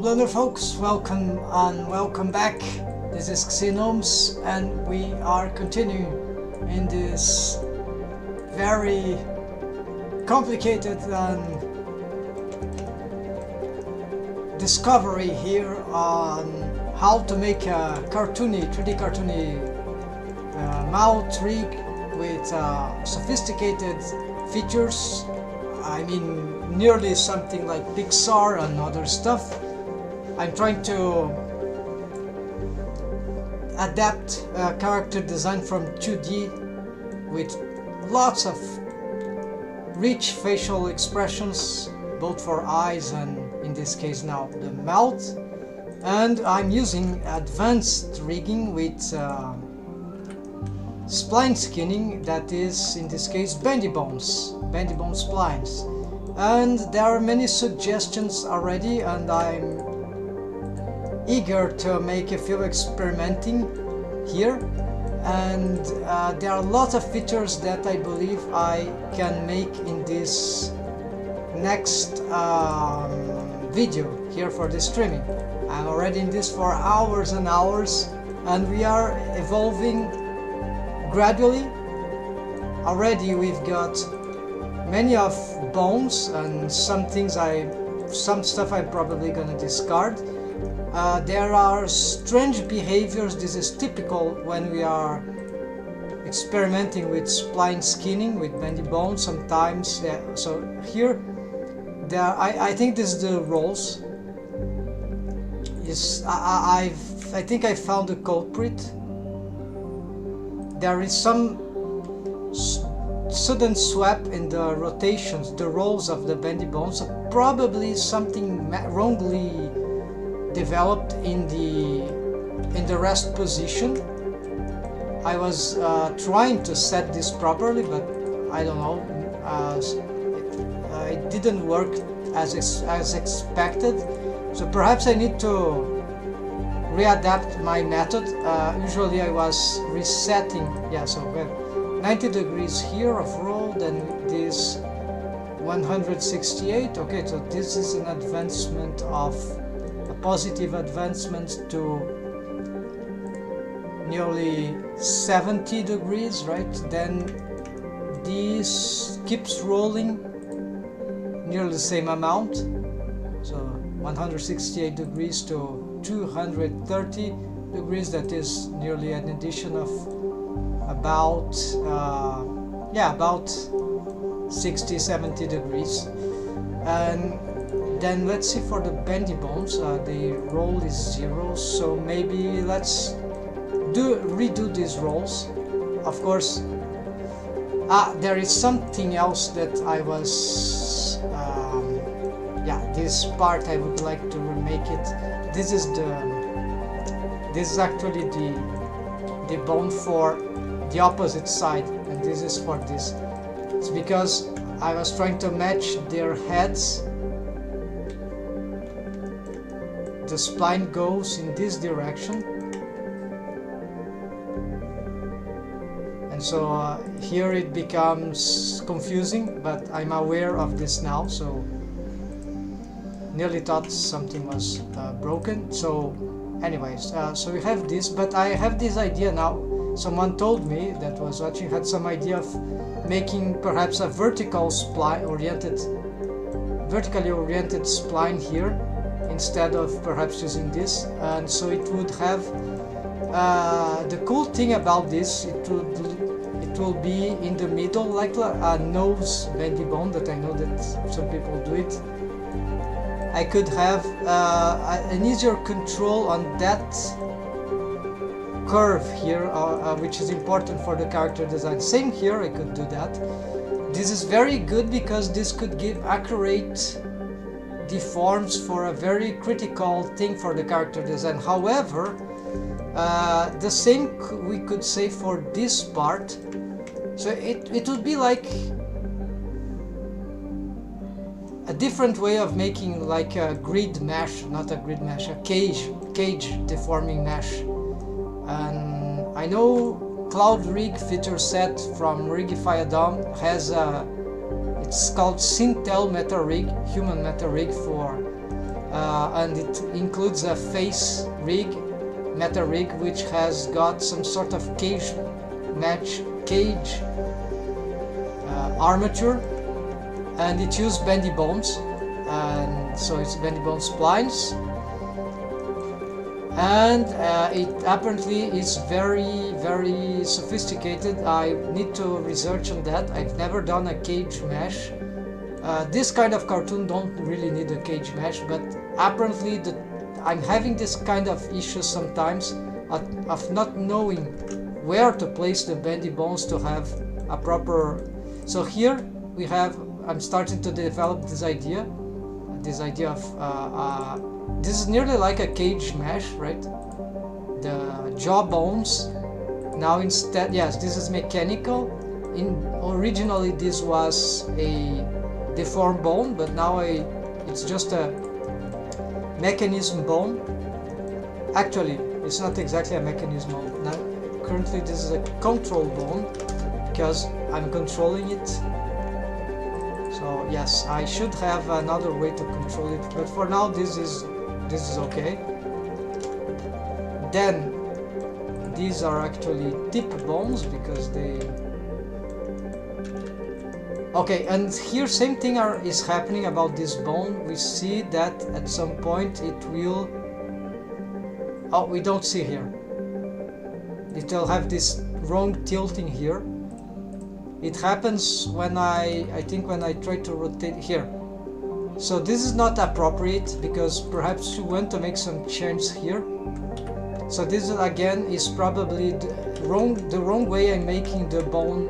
Blender folks, welcome and welcome back. This is epistemic-gnomes and we are continuing in this very complicated discovery here on how to make a 3D cartoony mouth rig with sophisticated features. I mean, nearly something like Pixar and other stuff. I'm trying to adapt character design from 2D with lots of rich facial expressions, both for eyes and in this case now the mouth. And I'm using advanced rigging with spline skinning, that is in this case bendy bone splines. And there are many suggestions already and I'm eager to make a few experimenting here, and there are lots of features that I believe I can make in this next video here for the streaming. I'm already in this for hours and hours and we are evolving gradually. Already we've got many of bones and some stuff I'm probably gonna discard. There are strange behaviors. This is typical when we are experimenting with spline skinning with bendy bones sometimes. So here I think this is the rolls. I think I found the culprit. There is some sudden swap in the rotations, the rolls of the bendy bones, so probably something wrongly developed in the rest position. I was trying to set this properly, but I don't know, it didn't work as expected, so perhaps I need to readapt my method. Usually I was resetting, so we have 90 degrees here of roll, then this 168. Okay, so this is an advancement of a positive advancement to nearly 70 degrees, right? Then this keeps rolling nearly the same amount, so 168 degrees to 230 degrees, that is nearly an addition of about 60-70 degrees. And then let's see for the bendy bones, the roll is 0, so maybe let's redo these rolls. Of course, there is something else that I was this part I would like to remake it. This is actually the bone for the opposite side, and this is for this. It's because I was trying to match their heads. The spline goes in this direction, and so here it becomes confusing, but I'm aware of this now, so nearly thought something was broken. So anyways, so we have this, but I have this idea now. Someone told me that was watching, had some idea of making perhaps a vertically oriented spline here instead of perhaps using this, and so it would have the cool thing about this, it will be in the middle like a nose bendy bone, that I know that some people do it. I could have an easier control on that curve here, which is important for the character design. Same here, I could do that. This is very good because this could give accurate deforms for a very critical thing for the character design. However, the same we could say for this part. So it would be like a different way of making like a grid mesh, not a grid mesh, a cage deforming mesh. And I know Cloud Rig feature set from Rigify Add-on has it's called Sintel Meta Rig, Human Meta Rig for and it includes a face rig, meta rig, which has got some sort of cage armature, and it uses bendy bones, and so it's bendy bone splines, and it apparently is very sophisticated. I need to research on that. I've never done a cage mesh. This kind of cartoon don't really need a cage mesh, but apparently I'm having this kind of issues sometimes of not knowing where to place the bendy bones to have a proper. So here we have, I'm starting to develop this idea of this is nearly like a cage mesh, right? The jaw bones now instead, yes, this is mechanical. Originally this was a deformed bone, but now it's just a mechanism bone. Actually, it's not exactly a mechanism bone. Now, currently this is a control bone because I'm controlling it. So yes, I should have another way to control it, but for now this is okay. Then these are actually tip bones because they. Okay, and here same thing is happening about this bone. We see that at some point it will. Oh, we don't see here. It will have this wrong tilting here. It happens when I think when I try to rotate here. So this is not appropriate because perhaps you want to make some change here. So this again is probably the wrong way I'm making the bone,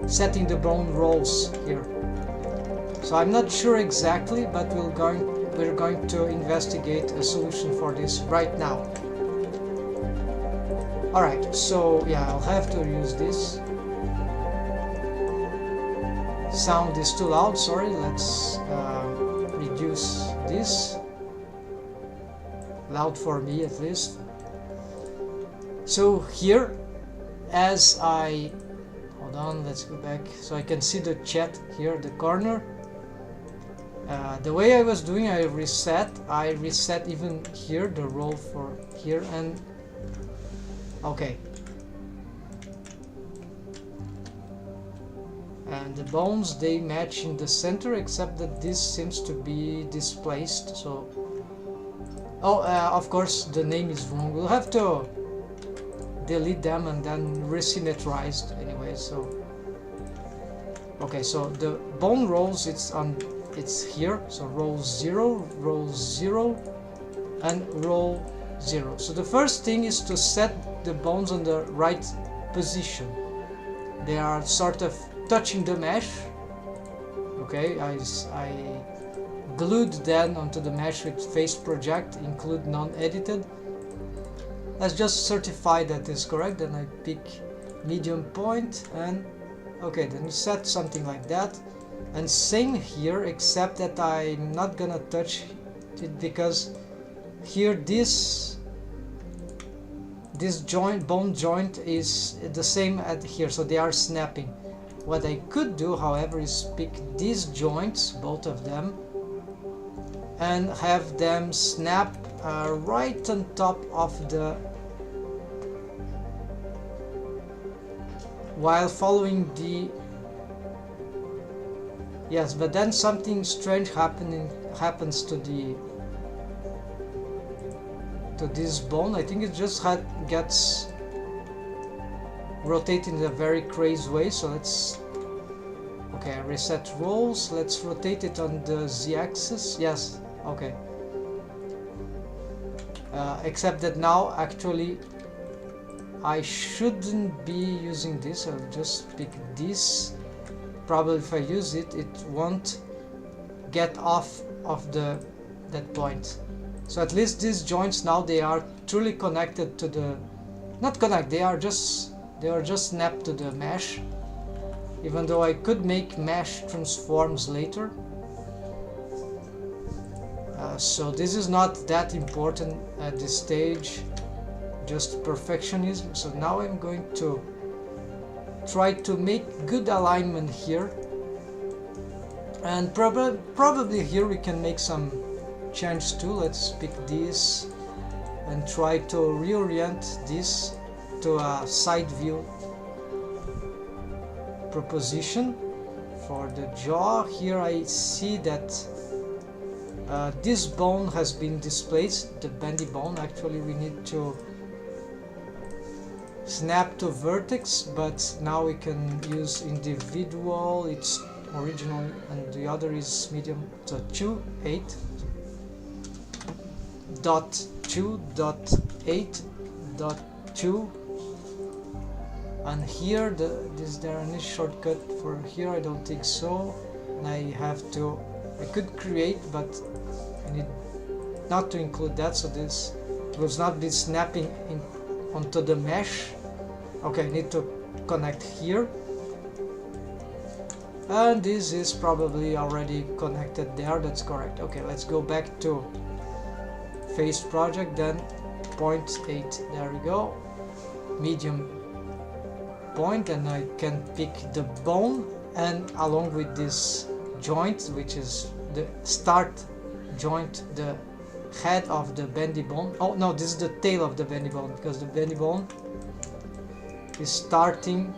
setting the bone rolls here. So I'm not sure exactly, but we're going to investigate a solution for this right now. Alright, so yeah, I'll have to use this. Sound is too loud, sorry, let's reduce this. Loud for me at least. So here, as I hold on, let's go back so I can see the chat here, the corner. The way I was doing, I reset even here the roll for here, and okay. And the bones, they match in the center, except that this seems to be displaced. So, of course the name is wrong. We'll have to delete them and then resymmetrized anyway. So, okay, so the bone rolls, it's here. So roll 0, and roll 0. So the first thing is to set the bones on the right position. They are sort of touching the mesh. Okay, I glued them onto the mesh with face project, include non-edited. Let's just certify that is correct. Then I pick medium point, and okay, then set something like that. And same here, except that I'm not gonna touch it because here this bone joint is the same at here, so they are snapping. What I could do, however, is pick these joints, both of them, and have them snap right on top of the, while following the, yes, but then something strange happens to this bone. I think it just gets rotated in a very crazy way. So let's, okay, reset rolls. Let's rotate it on the z-axis. Yes, okay. Except that now actually I shouldn't be using this. I'll just pick this. Probably if I use it, it won't get off of that point. So at least these joints now, they are truly connected to the, not connect, they are just snapped to the mesh, even though I could make mesh transforms later. So this is not that important at this stage, just perfectionism. So now I'm going to try to make good alignment here, and probably here we can make some change to, let's pick this and try to reorient this to a side view proposition. For the jaw, here I see that this bone has been displaced, the bendy bone. Actually we need to snap to vertex, but now we can use individual, it's original, and the other is medium, so 2.8.2.8.2, and here is there any shortcut for here? I don't think so. And I could create, but I need not to include that, so this will not be snapping onto the mesh. Okay, I need to connect here, and this is probably already connected there. That's correct. Okay, let's go back to face project, then 0.8, there we go, medium point, and I can pick the bone, and along with this joint, which is the start joint, the head of the bendy bone. Oh no, this is the tail of the bendy bone, because the bendy bone is starting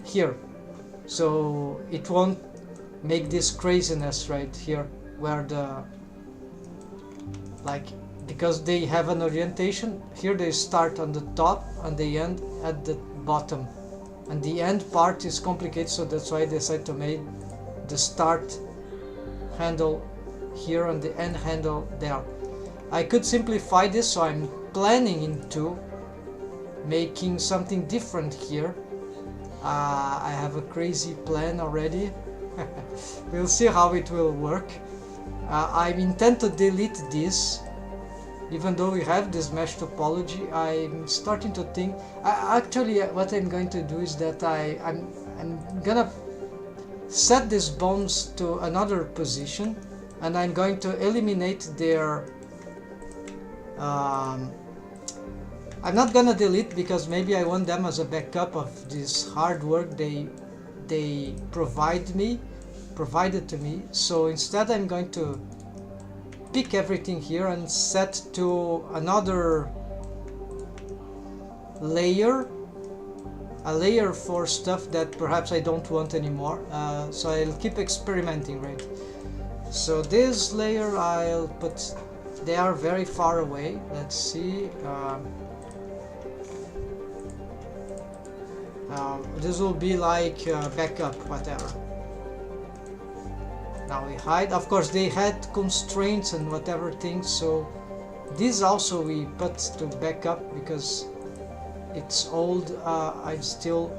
here, so it won't make this craziness right here where the, like, because they have an orientation here, they start on the top and they end at the bottom, and the end part is complicated, so that's why I decided to make the start handle here and the end handle there. I could simplify this, so I'm planning into making something different here. I have a crazy plan already. We'll see how it will work. I intend to delete this, even though we have this mesh topology. I'm starting to think, actually what I'm going to do is that I'm gonna set these bones to another position, and I'm going to eliminate their I'm not gonna delete, because maybe I want them as a backup of this hard work they provided to me. So instead I'm going to pick everything here and set to another layer, a layer for stuff that perhaps I don't want anymore. So I'll keep experimenting, right? So this layer I'll put, they are very far away. Let's see. This will be like backup, whatever. Now we hide. Of course they had constraints and whatever things, so this also we put to backup because it's old. I'm still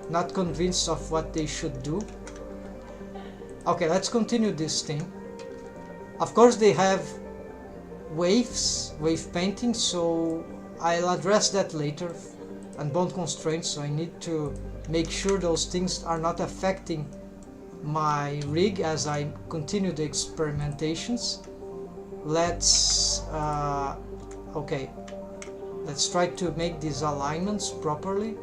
not convinced of what they should do. Okay, let's continue this thing. Of course they have waves, wave painting, so I'll address that later, and bone constraints, so I need to make sure those things are not affecting my rig as I continue the experimentations. Let's okay, let's try to make these alignments properly.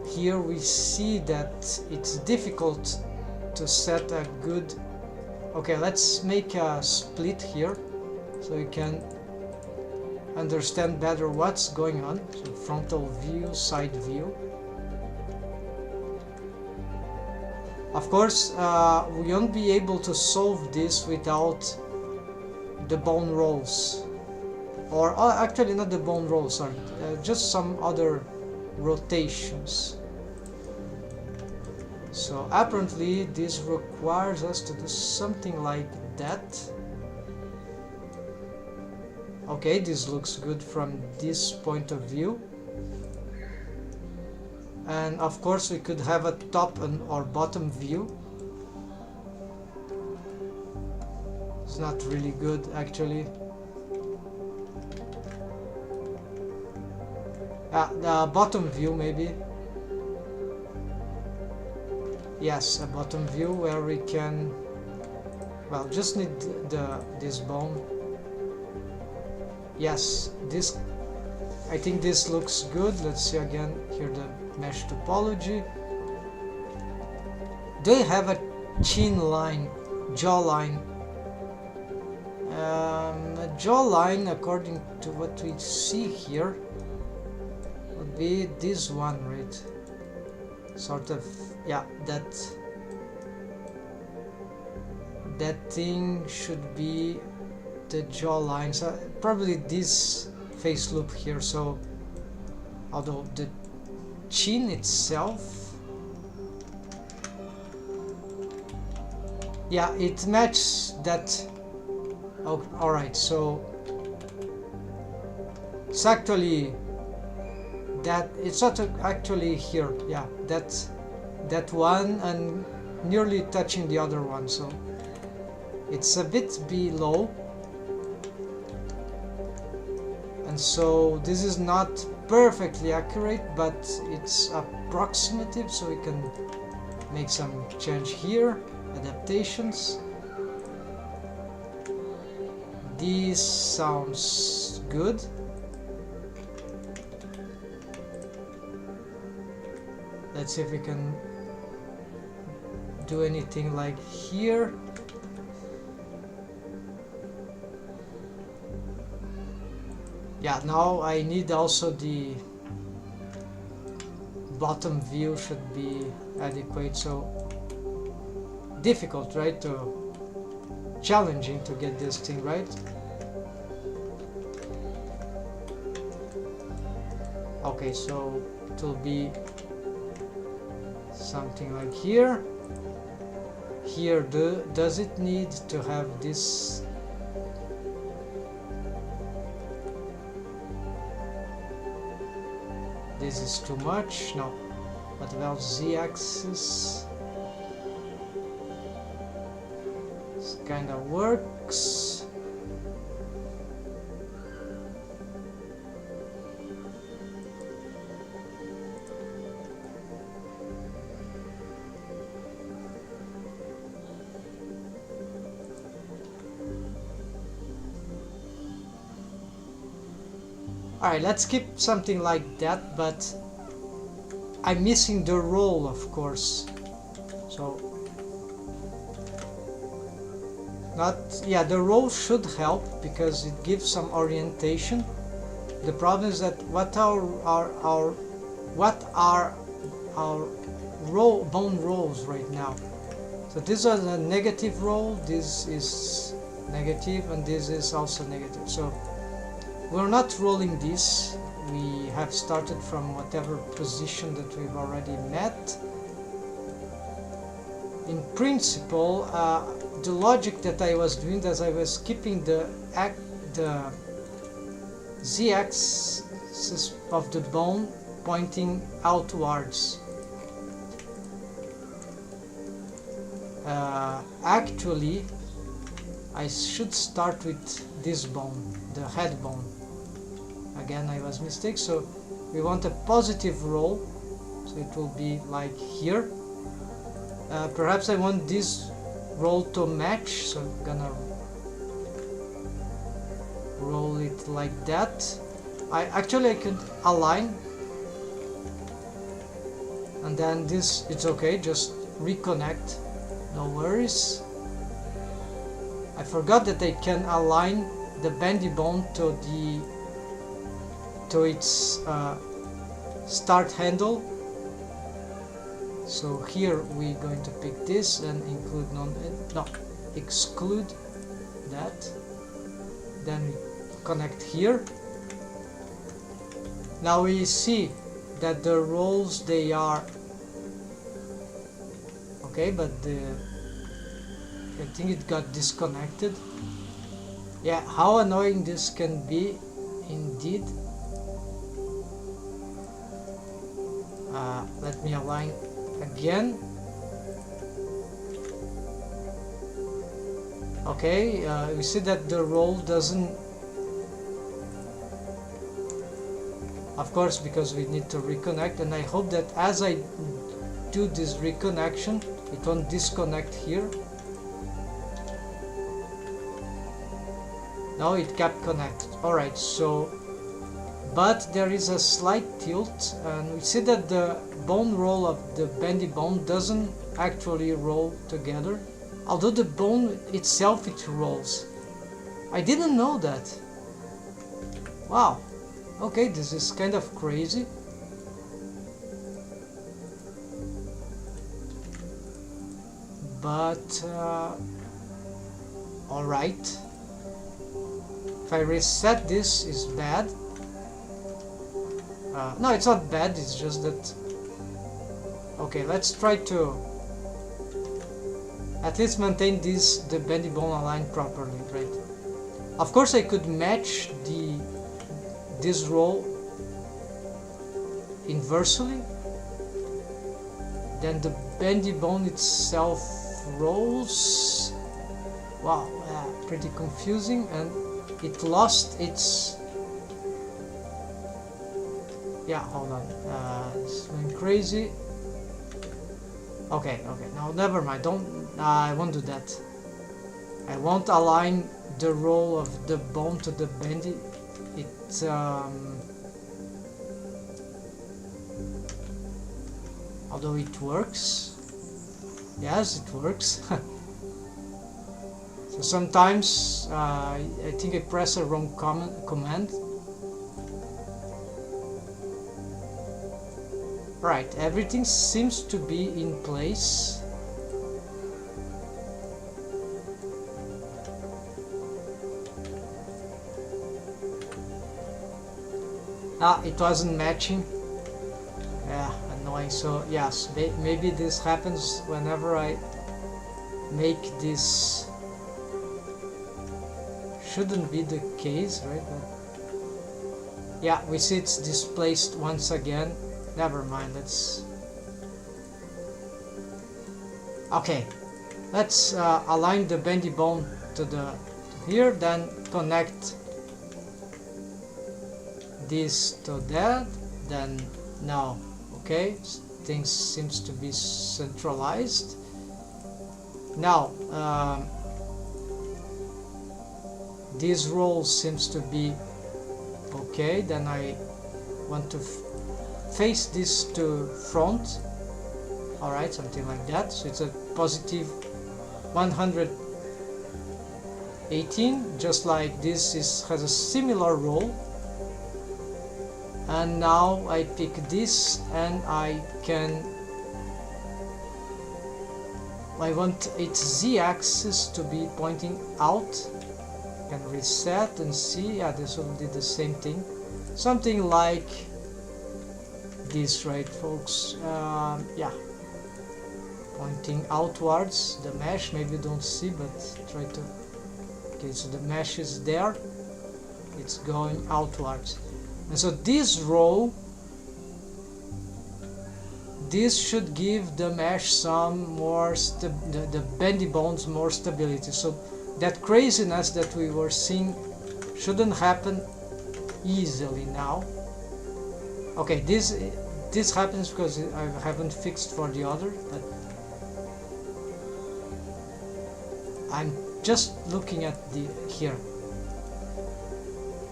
Here we see that it's difficult to set a good, okay, let's make a split here so you can understand better what's going on. So frontal view, side view. Of course, we won't be able to solve this without the bone rolls, or actually not the bone rolls, sorry, just some other rotations. So apparently this requires us to do something like that. Okay, this looks good from this point of view. And of course we could have a top and or bottom view. It's not really good actually. The bottom view maybe. Yes, a bottom view where we can, well, just need this bone. Yes, this, I think this looks good. Let's see again here the mesh topology. They have a chin line, jaw line, A jawline, according to what we see here, would be this one, right? Sort of, yeah, that thing should be the jawline. So probably this face loop here. So although the chin itself, yeah, it matches that. Oh, all right, so it's actually that, it's not actually here, yeah, that one and nearly touching the other one, so it's a bit below, and so this is not perfectly accurate, but it's approximative, so we can make some change here, adaptations. This sounds good. Let's see if we can do anything like here. Yeah, now I need also the bottom view should be adequate, so difficult, right? Challenging to get this thing right. Okay, so it will be something like here. Here, does it need to have this? This is too much. No. What about z-axis? This kind of works. Alright, let's keep something like that, but I'm missing the roll, of course. So, yeah, the roll should help because it gives some orientation. The problem is that what are our bone rolls right now? So these are the negative roll, this is negative, and this is also negative. So we're not rolling this, we have started from whatever position that we've already met. In principle, the logic that I was doing as I was keeping the z-axis of the bone pointing outwards. Actually, I should start with this bone, the head bone. Again, I was mistaken, so we want a positive roll, so it will be like here. Perhaps I want this roll to match, so I'm gonna roll it like that. I could align, and then this, it's okay, just reconnect, no worries. I forgot that I can align the bendy bone to its start handle. So here we're going to pick this and include exclude that. Then we connect here. Now we see that the rolls, they are okay, but I think it got disconnected. Yeah, how annoying this can be indeed. Let me align again. Okay, we see that the roll doesn't, of course, because we need to reconnect, and I hope that as I do this reconnection it won't disconnect here. Now it kept connected. Alright, so but there is a slight tilt, and we see that the bone roll of the bendy bone doesn't actually roll together, although the bone itself, it rolls. I didn't know that. Wow. Okay, this is kind of crazy. But alright. If I reset this, is bad. No, it's not bad, it's just that... Okay, let's try to at least maintain the bendy bone aligned properly, right? Of course I could match this roll inversely, then the bendy bone itself rolls. Wow, pretty confusing, and it lost its... Yeah, hold on, it's going crazy. Okay, no, never mind, I won't do that. I won't align the roll of the bone to the bendy. Although it works. Yes, it works. So sometimes I think I press a wrong command. Right, everything seems to be in place. It wasn't matching. Yeah, annoying. So yes, maybe this happens whenever I make this. Shouldn't be the case, right? But yeah, we see it's displaced once again. Never mind, let's... Okay, let's align the bendy bone to here, then connect this to that, then now, okay, things seems to be centralized. Now, this roll seems to be okay, then I want to face this to front. Alright, something like that. So it's a positive 118, just like this has a similar roll. And now I pick this and I want its z-axis to be pointing out. Can reset and see, yeah, this will do the same thing. Something like this, right, folks? Yeah, pointing outwards. The mesh, maybe you don't see, but try to... Okay, so the mesh is there. It's going outwards. And so this row, this should give the mesh some more, the bendy bones more stability. So that craziness that we were seeing shouldn't happen easily now. Okay, this happens because I haven't fixed for the other, but I'm just looking at here.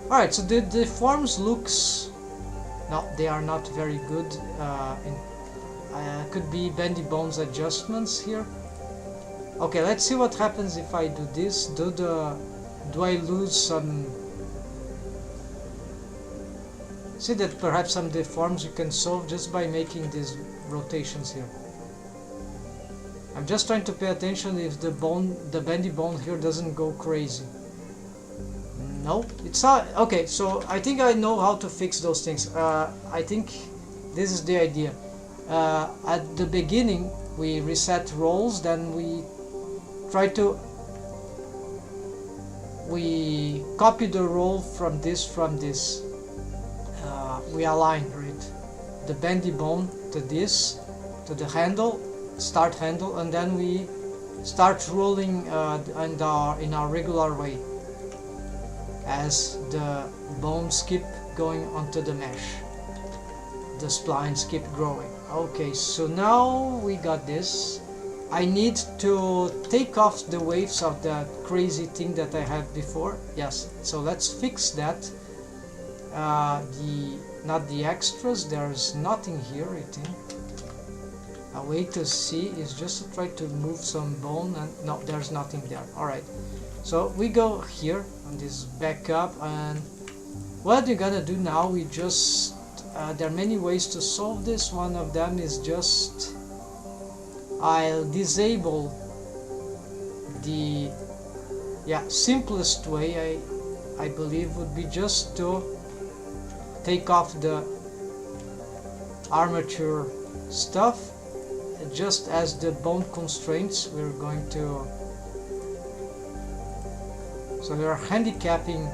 Alright, so the forms looks... No, they are not very good. Could be bendy bones adjustments here. Okay, let's see what happens if I do this. Do I lose some... See that perhaps some deforms you can solve just by making these rotations here. I'm just trying to pay attention if the bendy bone here doesn't go crazy. No, it's not. Okay, so I think I know how to fix those things. I think this is the idea. At the beginning we reset rolls, then we copy the roll from this. We align, right, the bendy bone to this, to the handle, start handle, and then we start rolling in our regular way as the bones keep going onto the mesh, the splines keep growing. Okay, so now we got this. I need to take off the waves of that crazy thing that I had before. Yes, so let's fix that. Not the extras, there's nothing here, I think. A way to see is just to try to move some bone, and no, there's nothing there. Alright, so we go here on this backup, and what we're gonna do now, we just there are many ways to solve this. One of them is just I'll disable the simplest way I believe would be just to take off the armature stuff. Just as the bone constraints, we're going to, so we are handicapping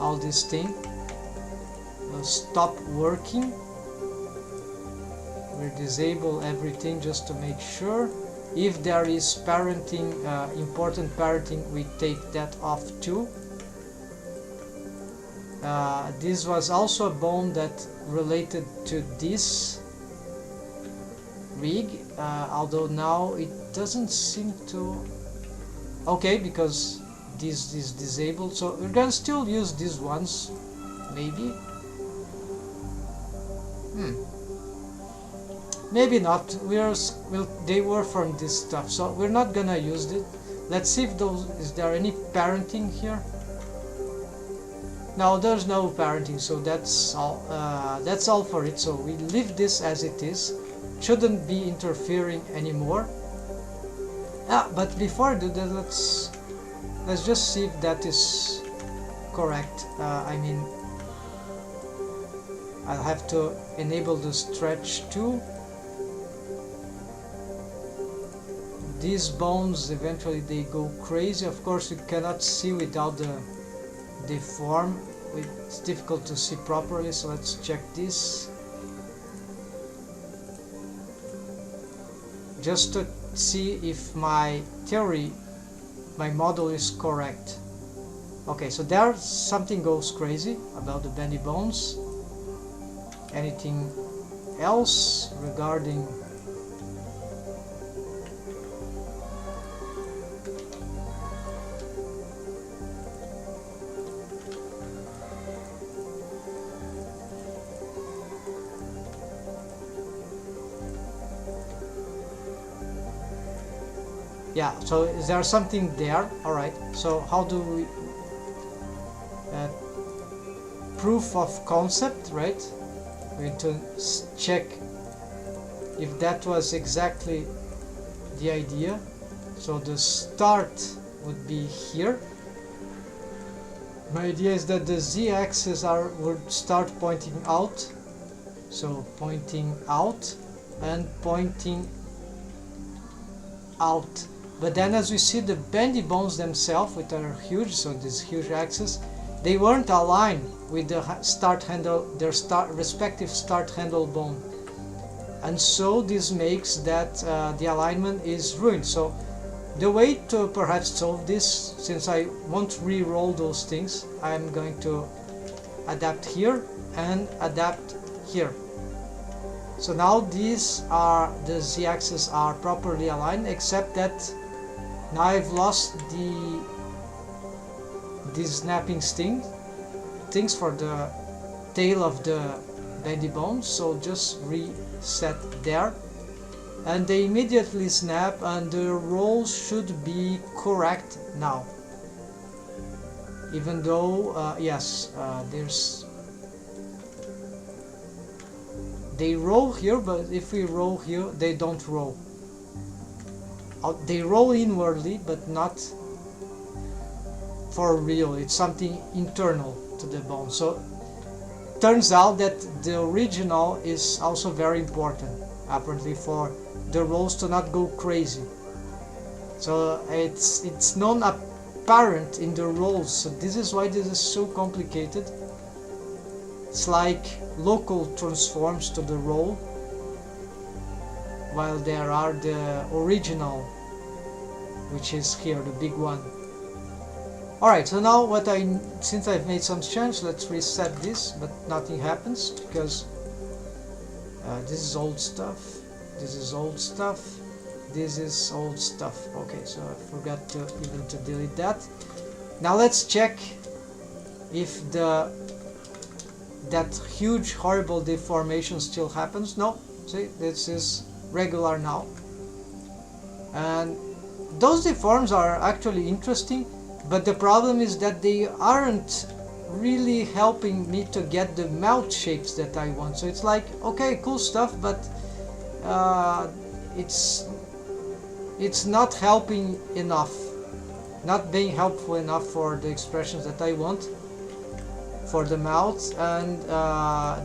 all this thing. We'll stop working. We'll disable everything just to make sure. If there is parenting, important parenting, we take that off too. This was also a bone that related to this rig, although now it doesn't seem to. Okay, because this is disabled, so we're gonna still use these ones, maybe. Maybe not. They were from this stuff, so we're not gonna use it. Let's see if is there any parenting here. No, there's no parenting, so that's all. That's all for it. So we leave this as it is. Shouldn't be interfering anymore. But before I do that, let's just see if that is correct. I mean, I'll have to enable the stretch too. These bones eventually they go crazy. Of course, you cannot see without the form. It's difficult to see properly, so let's check this. Just to see if my theory, my model is correct. Okay, so there something goes crazy about the bendy bones. Anything else regarding so is there something there? Alright, so how do we proof of concept, right? We're going to check if that was exactly the idea. So the start would be here. My idea is that the z-axis would start pointing out, so pointing out and pointing out. But then, as we see, the bendy bones themselves, which are huge, so this huge axis, they weren't aligned with the start handle, their respective start handle bone, and so this makes that the alignment is ruined. So the way to perhaps solve this, since I won't re-roll those things, I'm going to adapt here and adapt here. So now these are, the z-axis are properly aligned, except that now I've lost these snapping things for the tail of the bendy bones. So just reset there, and they immediately snap, and the roll should be correct now. Even though they roll here, but if we roll here, they don't roll. They roll inwardly, but not for real. It's something internal to the bone. So turns out that the original is also very important, apparently, for the rolls to not go crazy. So it's non-apparent in the rolls. So this is why this is so complicated. It's like local transforms to the roll, while there are the original, which is here, the big one. Alright, so now since I've made some change, let's reset this, but nothing happens because this is old stuff, this is old stuff, this is old stuff. Okay, so I forgot to delete that. Now let's check if that huge horrible deformation still happens. No, see, this is regular now. And those deforms are actually interesting, but the problem is that they aren't really helping me to get the mouth shapes that I want. So it's like, okay, cool stuff, but it's not helping enough, not being helpful enough for the expressions that I want for the mouth. And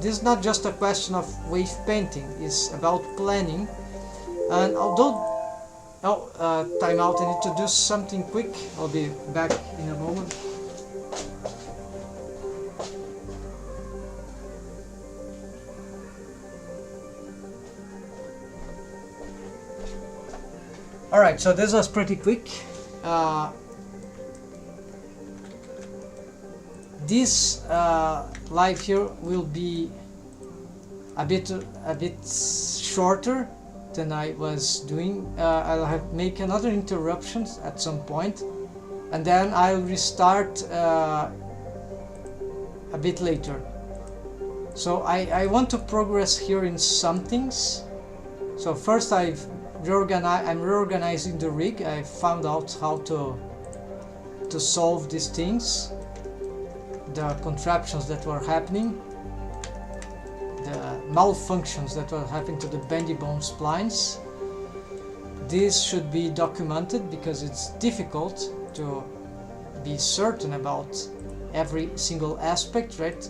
this is not just a question of wave painting, it's about planning. And although time out, I need to do something quick. I'll be back in a moment. Alright, so this was pretty quick. This live here will be a bit shorter than I was doing. I'll make another interruptions at some point, and then I'll restart a bit later. So I want to progress here in some things. So first I'm reorganizing the rig. I found out how to solve these things, the contraptions that were happening, the malfunctions that were happening to the bendy bone splines. This should be documented because it's difficult to be certain about every single aspect, right?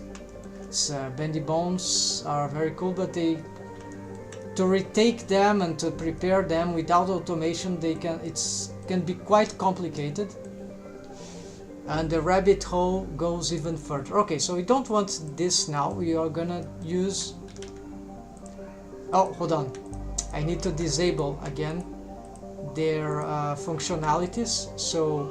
Bendy bones are very cool, but to retake them and to prepare them without automation, it can be quite complicated. And the rabbit hole goes even further. Okay, so we don't want this now. We are gonna use... Oh, hold on. I need to disable again their functionalities. So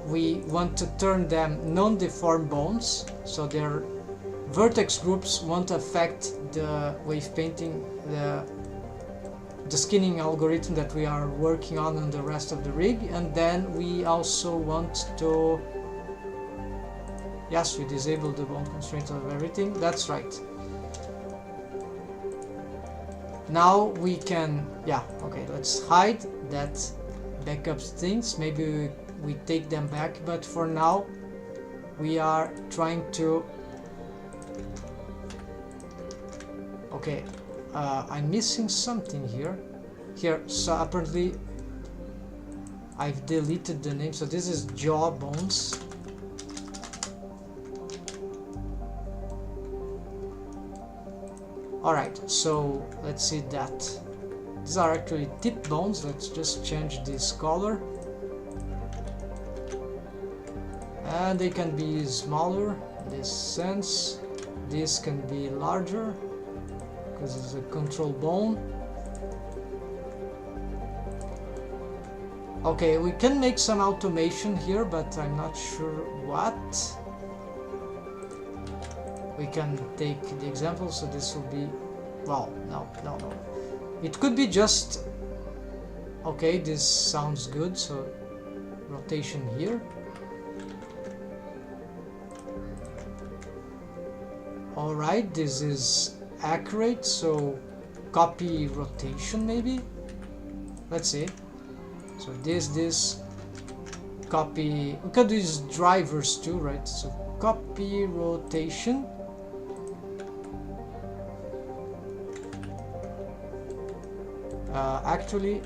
we want to turn them non-deformed bones, so their vertex groups won't affect the wave painting, the skinning algorithm that we are working on the rest of the rig. And then we also want to, yes, we disable the bone constraint of everything. That's right. Now we can, yeah, okay, let's hide that backup things. Maybe we take them back, but for now we are trying to, okay, I'm missing something here. So apparently I've deleted the name. So this is jaw bones. Alright, so let's see that. These are actually tip bones. Let's just change this color. And they can be smaller in this sense. This can be larger because it's a control bone. Okay, we can make some automation here, but I'm not sure what. We can take the example, so this will be, well, no. It could be just, okay, this sounds good, so rotation here. Alright, this is accurate, so copy rotation maybe. Let's see. So this copy, we can do these drivers too, right? So copy rotation. Actually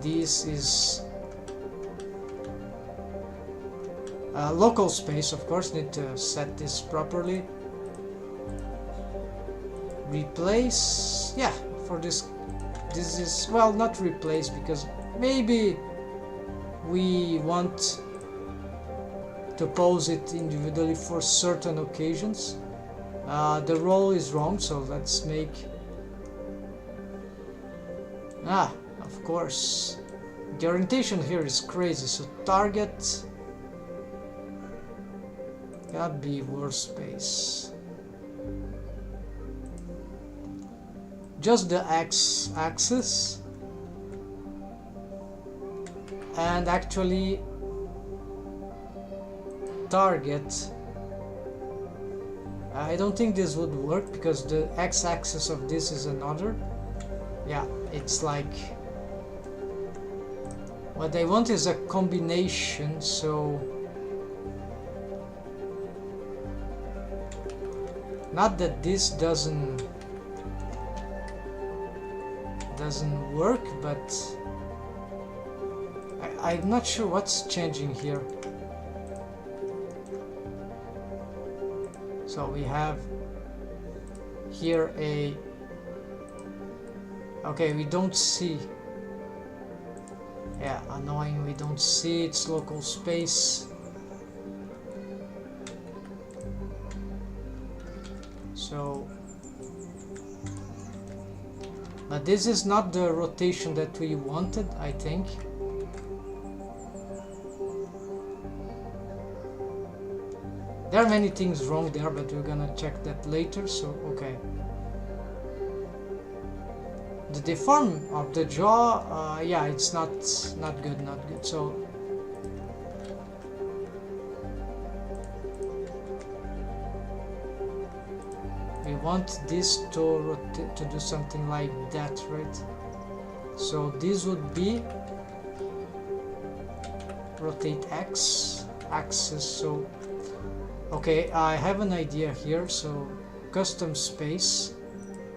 this is local space, of course, need to set this properly. Replace, yeah, for this is, well, not replace, because maybe we want to pose it individually for certain occasions. The roll is wrong, so let's make, of course, the orientation here is crazy, so target gotta be workspace. Just the x-axis, and actually I don't think this would work because the x-axis of this is another. Yeah, it's like what I want is a combination, so not that this doesn't work, but I'm not sure what's changing here. So we have here a... Okay, we don't see... Yeah, annoying, we don't see its local space. So... But this is not the rotation that we wanted, I think. There are many things wrong there, but we're gonna check that later, so okay. The deform of the jaw, yeah, it's not good, so... We want this to do something like that, right? So this would be rotate x axis, so... Okay, I have an idea here, so custom space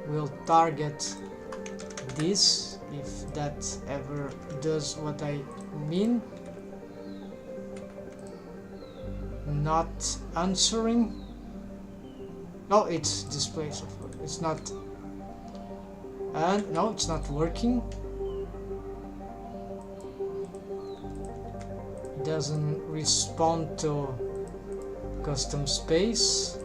will target this, if that ever does what I mean. Not answering. No, it's displays, of course. It's not. And no, it's not working. Doesn't respond to custom space.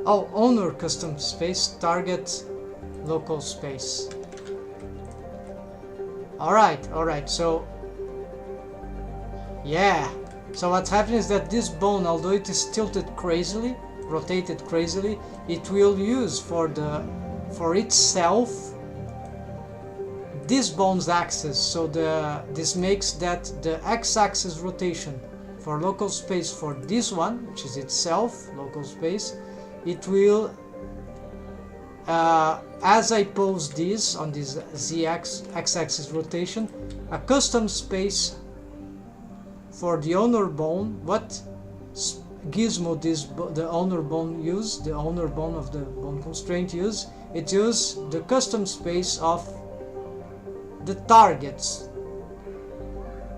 Oh, owner custom space, target local space. Alright, so yeah. So what's happening is that this bone, although it is tilted crazily, rotated crazily, it will use for itself this bone's axis. So this makes that the x-axis rotation for local space for this one, which is itself local space, it will as I pose this on this x-axis rotation, a custom space for the owner bone. What gizmo the owner bone use, the owner bone of the bone constraint use, it use the custom space of the targets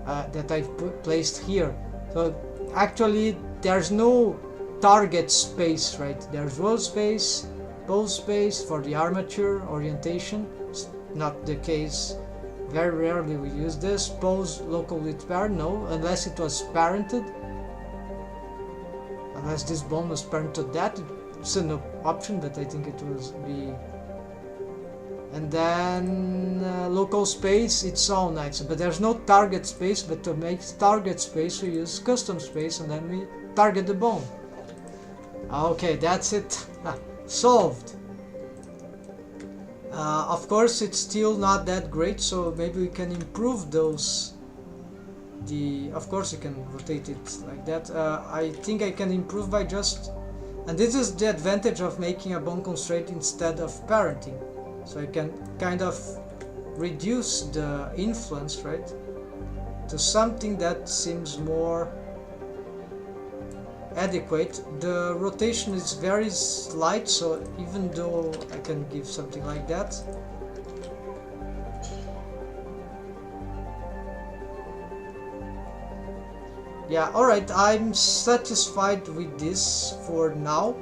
that I've placed here. So actually there's no target space, right? There's roll space, pose space for the armature orientation. It's not the case. Very rarely we use this. Pose local with parent, no, unless it was parented. Unless this bone was parented, that it's an option, but I think it will be. And then local space, its own item, but there's no target space. But to make target space, we use custom space, and then we target the bone. Okay, that's it. Solved. Of course, it's still not that great, so maybe we can improve those. Of course, you can rotate it like that. I think I can improve by just, and this is the advantage of making a bone constraint instead of parenting. So I can kind of reduce the influence, right, to something that seems more adequate. The rotation is very slight, so even though I can give something like that, yeah, alright, I'm satisfied with this for now,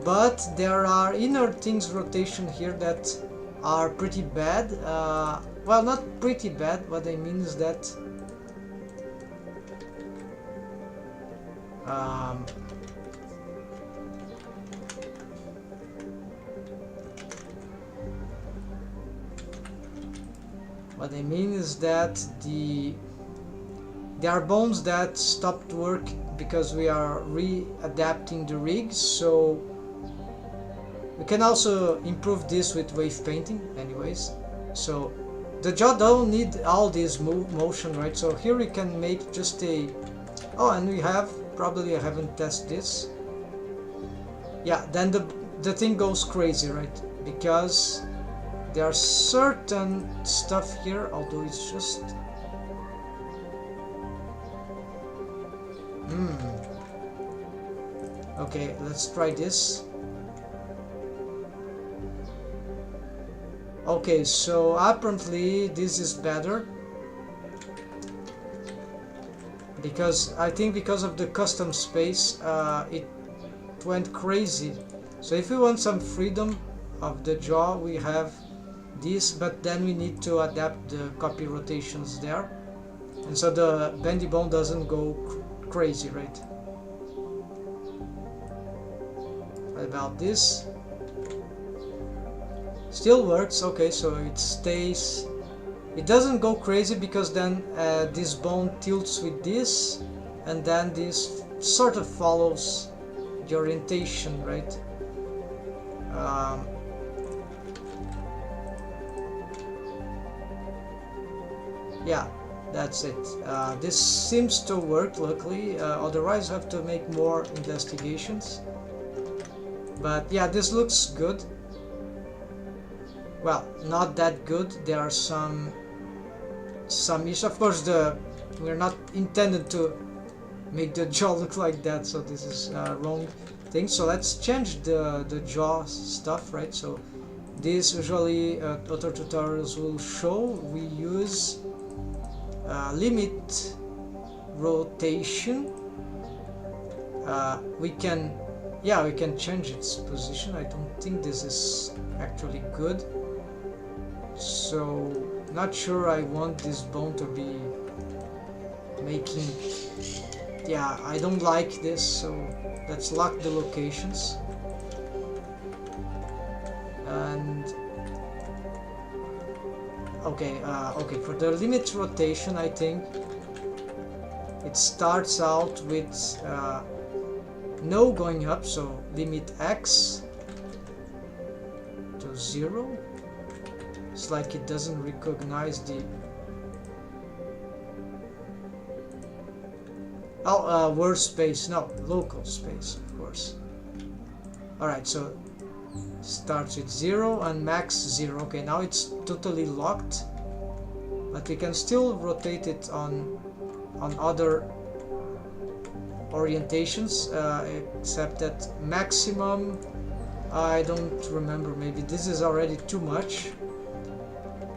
but there are inner things rotation here that are pretty bad. Well, not pretty bad, what I mean is that what I mean is that there are bones that stopped work because we are readapting the rigs, so we can also improve this with wave painting anyways. So the jaw don't need all this motion, right? So here we can make just a... Oh, and we have Probably I haven't tested this. Yeah, then the thing goes crazy, right? Because there are certain stuff here, although it's just... Okay, let's try this. Okay, so apparently this is better. Because I think because of the custom space, it went crazy. So if we want some freedom of the jaw, we have this, but then we need to adapt the copy rotations there, and so the bendy bone doesn't go crazy, right? What about this? Still works. Okay, so it stays. It doesn't go crazy because then this bone tilts with this, and then this sort of follows the orientation, right? Yeah, that's it. This seems to work, luckily. Otherwise, I have to make more investigations. But yeah, this looks good. Well, not that good. There are some issues. Of course, we're not intended to make the jaw look like that, so this is wrong thing. So let's change the jaw stuff, right? So this usually other tutorials will show. We use limit rotation. We can change its position. I don't think this is actually good. So not sure I want this bone to be making... Yeah, I don't like this, so let's lock the locations. And okay, for the limit rotation, I think it starts out with no going up, so limit X to 0. It's like it doesn't recognize the... word space, no, local space, of course. Alright, so starts with 0 and max 0. Okay, now it's totally locked, but we can still rotate it on other orientations, except that maximum, I don't remember, maybe this is already too much.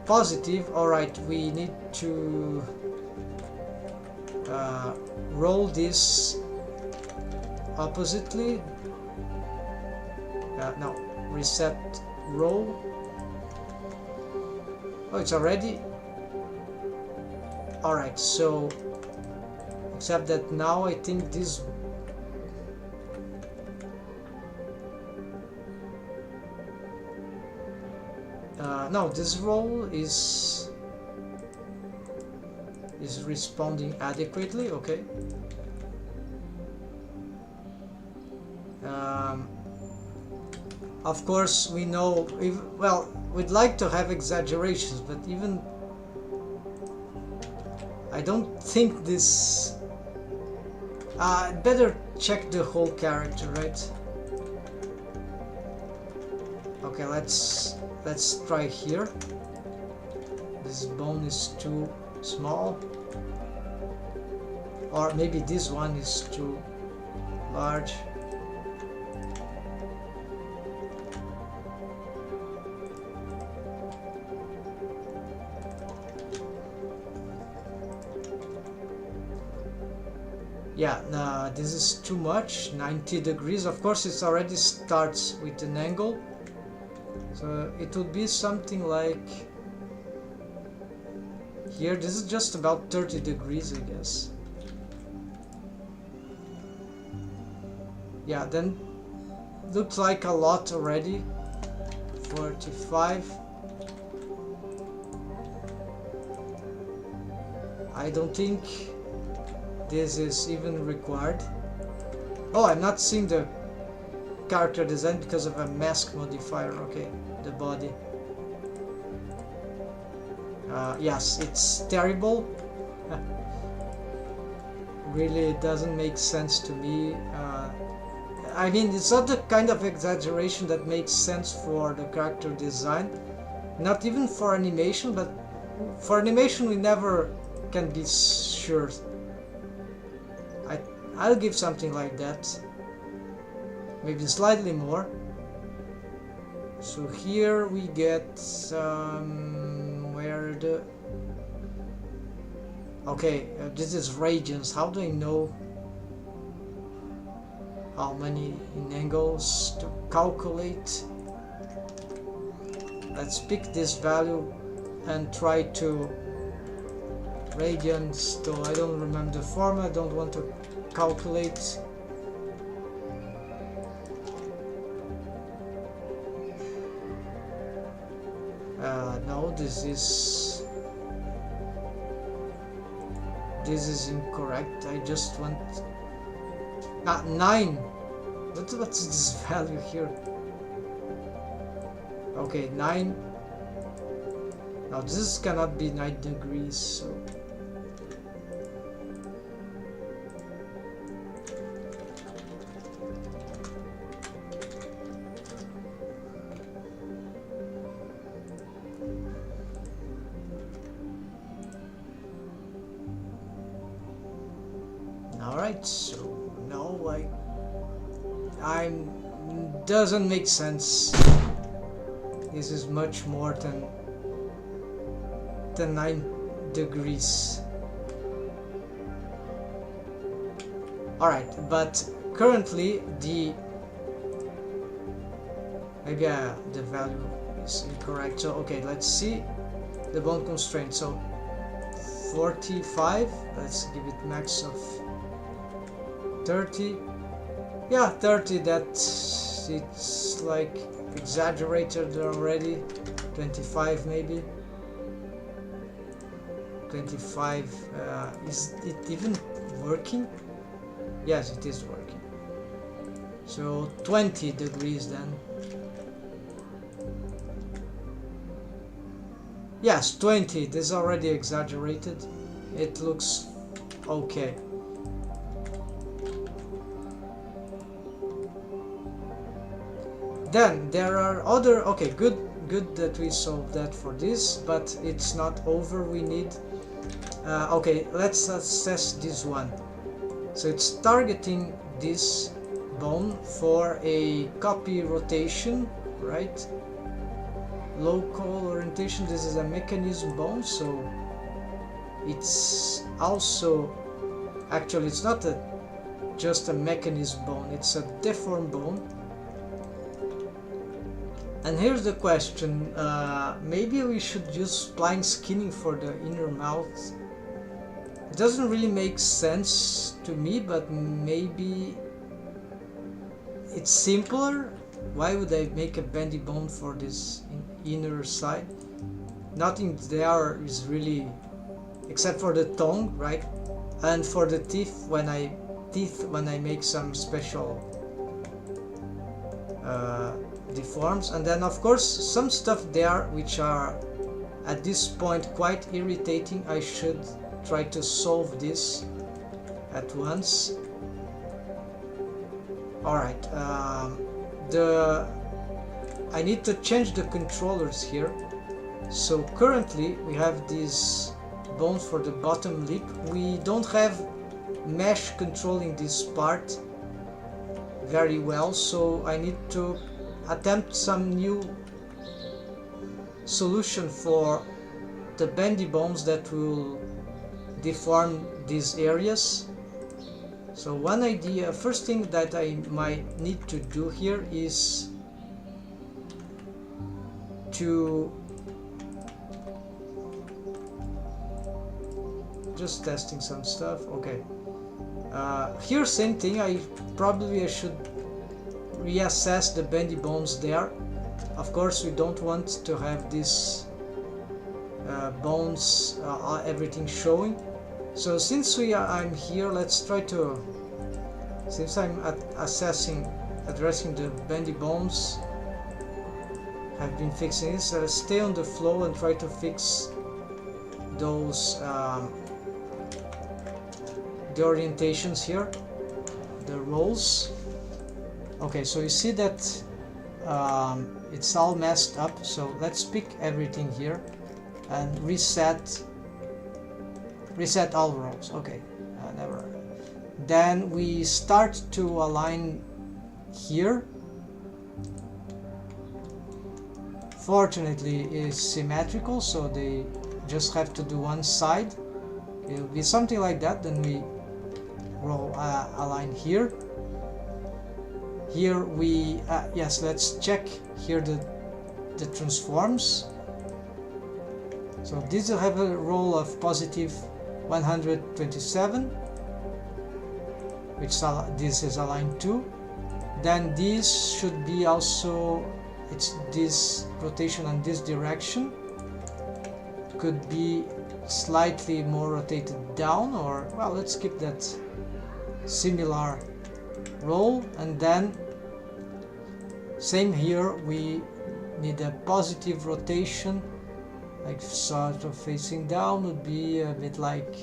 Positive, alright, we need to roll this oppositely. No, reset roll. Oh, it's already... Alright, so except that now I think this... no, this roll is responding adequately. Okay. Of course, we know, well, we'd like to have exaggerations, but even I don't think this... better check the whole character, right? Okay, let's try here. This bone is too small, or maybe this one is too large. Yeah, nah, this is too much. 90 degrees. Of course, it already starts with an angle, so it would be something like here. This is just about 30 degrees, I guess. Yeah, then looks like a lot already. 45. I don't think this is even required. Oh, I'm not seeing the character design because of a mask modifier. Okay, the body. Yes, it's terrible. really doesn't make sense to me. I mean, it's not the kind of exaggeration that makes sense for the character design, not even for animation, but for animation we never can be sure. I'll give something like that, maybe slightly more. So here we get where the okay, this is radians. How do I know how many in angles to calculate? Let's pick this value and try to radians, though I don't remember the formula. I don't want to calculate. No, this is incorrect. I just want 9. What's this value here? Okay, 9. Now this cannot be 9 degrees, so alright, so no, I'm doesn't make sense. This is much more than 9 degrees. Alright, but currently maybe the value is incorrect. So okay, let's see the bone constraint. So 45, let's give it max of 30. Yeah, 30, it's like exaggerated already. 25 maybe. 25, is it even working? Yes, it is working. So 20 degrees then. Yes, 20, this is already exaggerated. It looks okay. Then there are other, okay, good that we solved that for this, but it's not over. We need okay, let's assess this one. So it's targeting this bone for a copy rotation, right? Local orientation, this is a mechanism bone, so it's also, actually it's not just a mechanism bone, it's a deformed bone. And here's the question, maybe we should use spline skinning for the inner mouth. It doesn't really make sense to me, but maybe it's simpler. Why would I make a bendy bone for this inner side? Nothing there is really, except for the tongue, right? And for the teeth, when I make some special deforms, and then of course some stuff there which are at this point quite irritating. I should try to solve this at once. Alright, I need to change the controllers here. So currently we have these bones for the bottom lip. We don't have mesh controlling this part very well, so I need to attempt some new solution for the bendy bones that will deform these areas. So one idea, first thing that I might need to do here is to just testing some stuff. Okay, here same thing. I should reassess the bendy bones there. Of course we don't want to have these bones everything showing. So since I'm here, let's try to, since I'm addressing the bendy bones, have been fixing this, stay on the flow and try to fix those the orientations here, the roles. Okay, so you see that it's all messed up, so let's pick everything here and reset all rows. Okay, never. Then we start to align here. Fortunately it's symmetrical, so they just have to do one side. It'll be something like that. Then we roll align here. Here we yes, let's check here the transforms. So this will have a roll of positive 127, which this is aligned to. Then this should be also, it's this rotation and this direction could be slightly more rotated down, or well, let's keep that similar roll. And then same here, we need a positive rotation, like sort of facing down, would be a bit like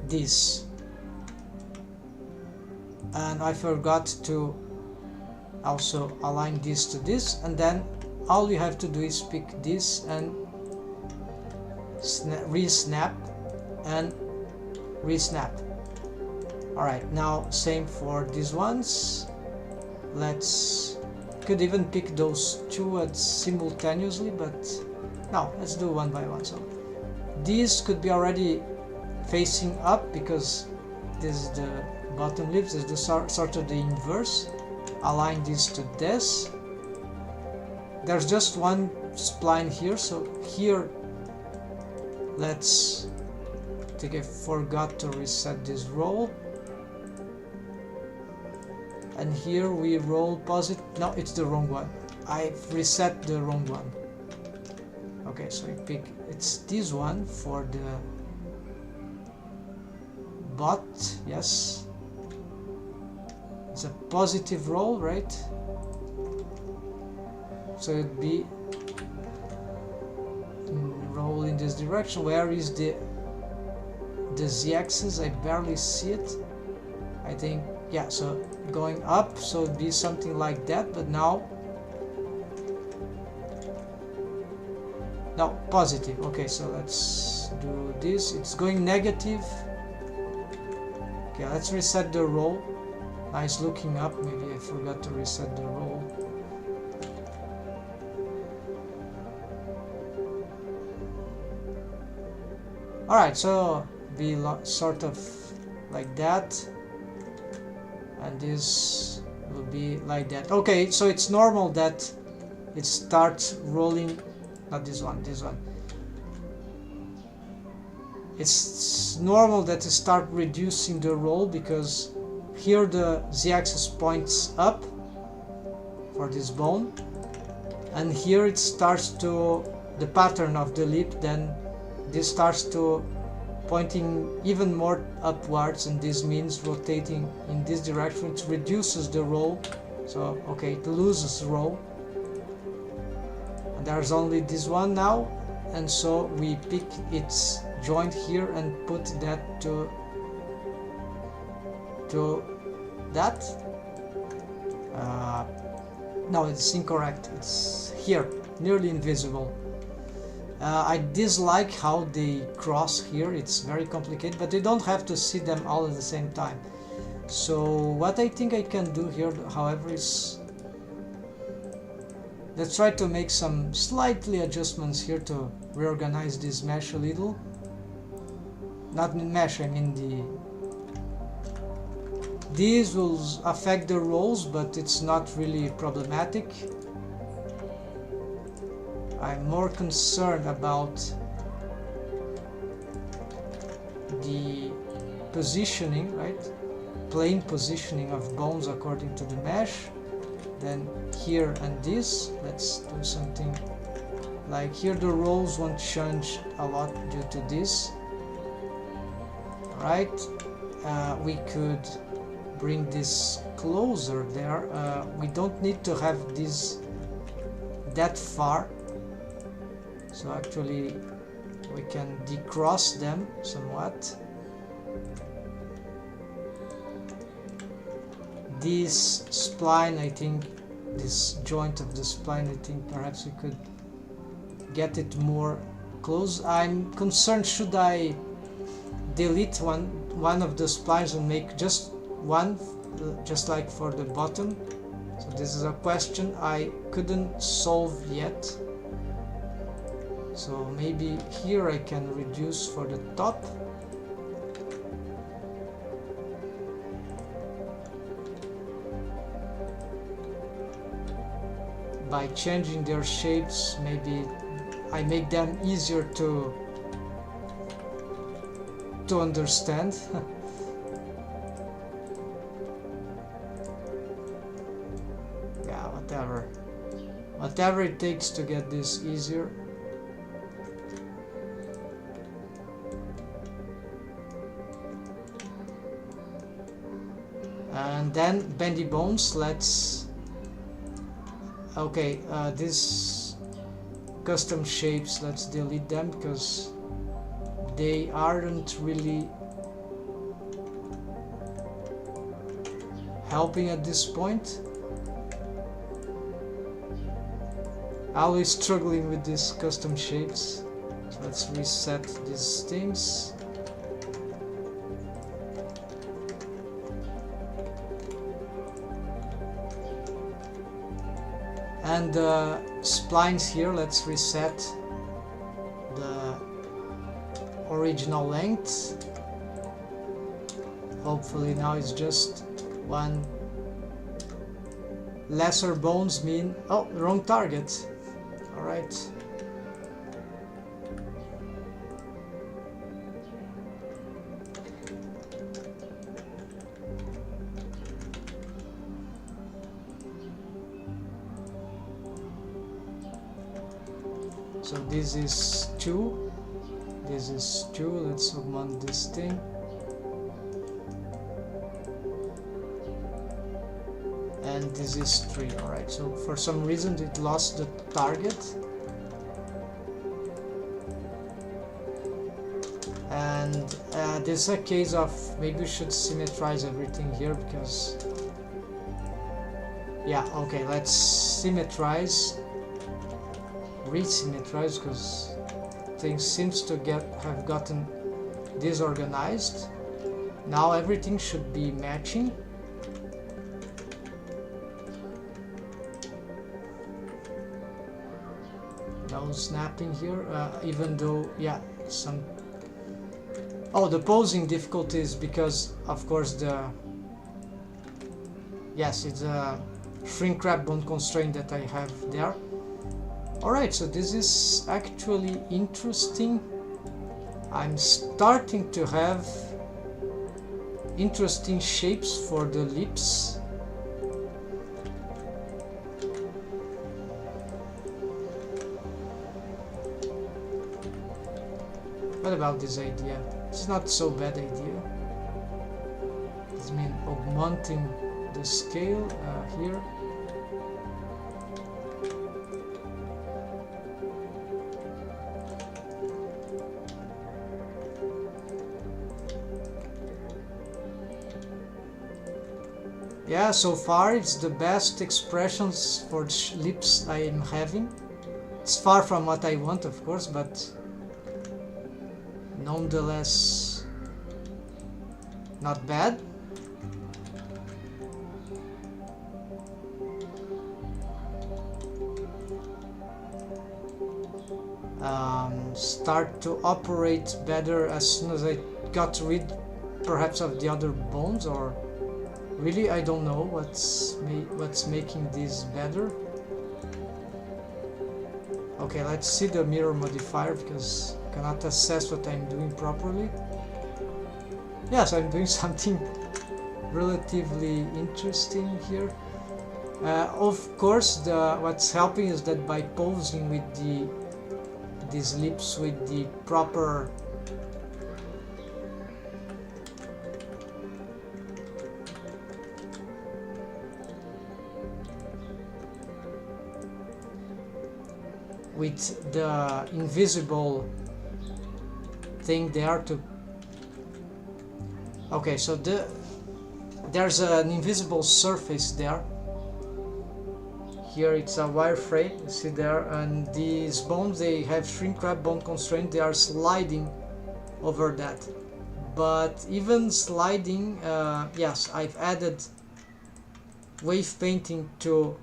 this. And I forgot to also align this to this, and then all you have to do is pick this and re-snap and re-snap. Alright, now same for these ones. Let's could even pick those two simultaneously, but no, let's do one by one. So these could be already facing up because this is the bottom leaves, is the sort of the inverse. Align this to this. There's just one spline here, so here let's think I forgot to reset this roll. And here we roll positive. No, it's the wrong one. I've reset the wrong one. Okay, so we pick, it's this one for the bot. Yes, it's a positive roll, right? So it'd be roll in this direction. Where is the z-axis? I barely see it. I think, yeah, so going up, so it'd be something like that, but now positive. Okay, so let's do this. It's going negative. Okay, let's reset the roll. Nice looking up. Maybe I forgot to reset the roll. Alright, so be sort of like that, and this will be like that. Okay, so it's normal that it starts rolling, not this one, this one. It's normal that it start reducing the roll because here the z-axis points up for this bone, and here it starts to, the pattern of the lip, then this starts to pointing even more upwards, and this means rotating in this direction. It reduces the roll, so okay, it loses roll, and there's only this one now, and so we pick its joint here and put that to that. No, it's incorrect. It's here, nearly invisible. I dislike how they cross here. It's very complicated, but you don't have to see them all at the same time. So what I think I can do here, however, is let's try to make some slightly adjustments here to reorganize this mesh a little. Not mesh, I mean these will affect the rolls, but it's not really problematic. I'm more concerned about the positioning, right? Plane positioning of bones according to the mesh. Then here and this, let's do something like here. The rolls won't change a lot due to this. Right? We could bring this closer there. We don't need to have this that far. So actually we can decross them somewhat. this spline, I think, this joint of the spline, I think perhaps we could get it more close. I'm concerned, should I delete one of the splines and make just one, just like for the bottom? So this is a question I couldn't solve yet. So maybe here I can reduce for the top. By changing their shapes, maybe I make them easier to understand. Yeah, whatever it takes to get this easier. And then bendy bones, let's okay, these custom shapes, let's delete them because they aren't really helping at this point. Always struggling with these custom shapes. So let's reset these things. And the splines here, let's reset the original length. Hopefully now it's just one. Lesser bones mean, oh, wrong target. All right. So this is 2, this is 2, let's augment this thing. And this is 3, alright, so for some reason it lost the target. And this is a case of maybe we should symmetrize everything here because... Yeah, okay, let's symmetrize. Resymmetrize because things seems to have gotten disorganized. Now everything should be matching. No snapping here, even though, yeah, some... Oh, the posing difficulties because, of course, the... Yes, it's a shrink wrap bone constraint that I have there. Alright, so this is actually interesting. I'm starting to have interesting shapes for the lips. What about this idea? It's not so bad idea. This means augmenting the scale here. Yeah, so far it's the best expressions for lips I am having. It's far from what I want, of course, but nonetheless not bad. Start to operate better as soon as I got rid perhaps of the other bones, or really I don't know what's making this better. Okay, let's see the mirror modifier because I cannot assess what I'm doing properly. Yes, I'm doing something relatively interesting here. Of course, what's helping is that by posing with these lips with the proper with the invisible thing there to... Okay, so there's an invisible surface there. Here it's a wireframe, you see there, and these bones, they have shrink wrap bone constraint, they are sliding over that. But even sliding, yes, I've added wave painting to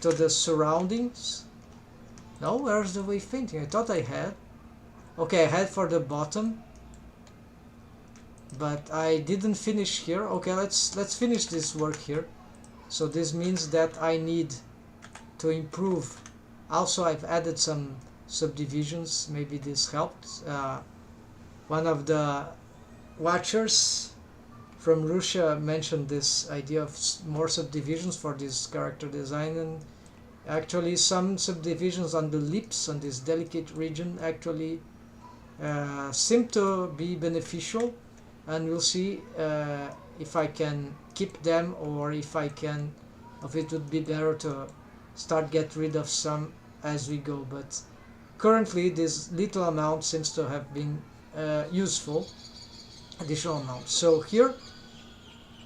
the surroundings. No, where's the wave painting? I thought I had. Okay, I had for the bottom, but I didn't finish here. Okay, let's finish this work here. So this means that I need to improve. Also, I've added some subdivisions. Maybe this helped. One of the watchers from Russia mentioned this idea of more subdivisions for this character design, and actually some subdivisions on the lips, on this delicate region, actually seem to be beneficial, and we'll see if I can keep them, or if it would be better to get rid of some as we go. But currently this little amount seems to have been useful, additional amount. So here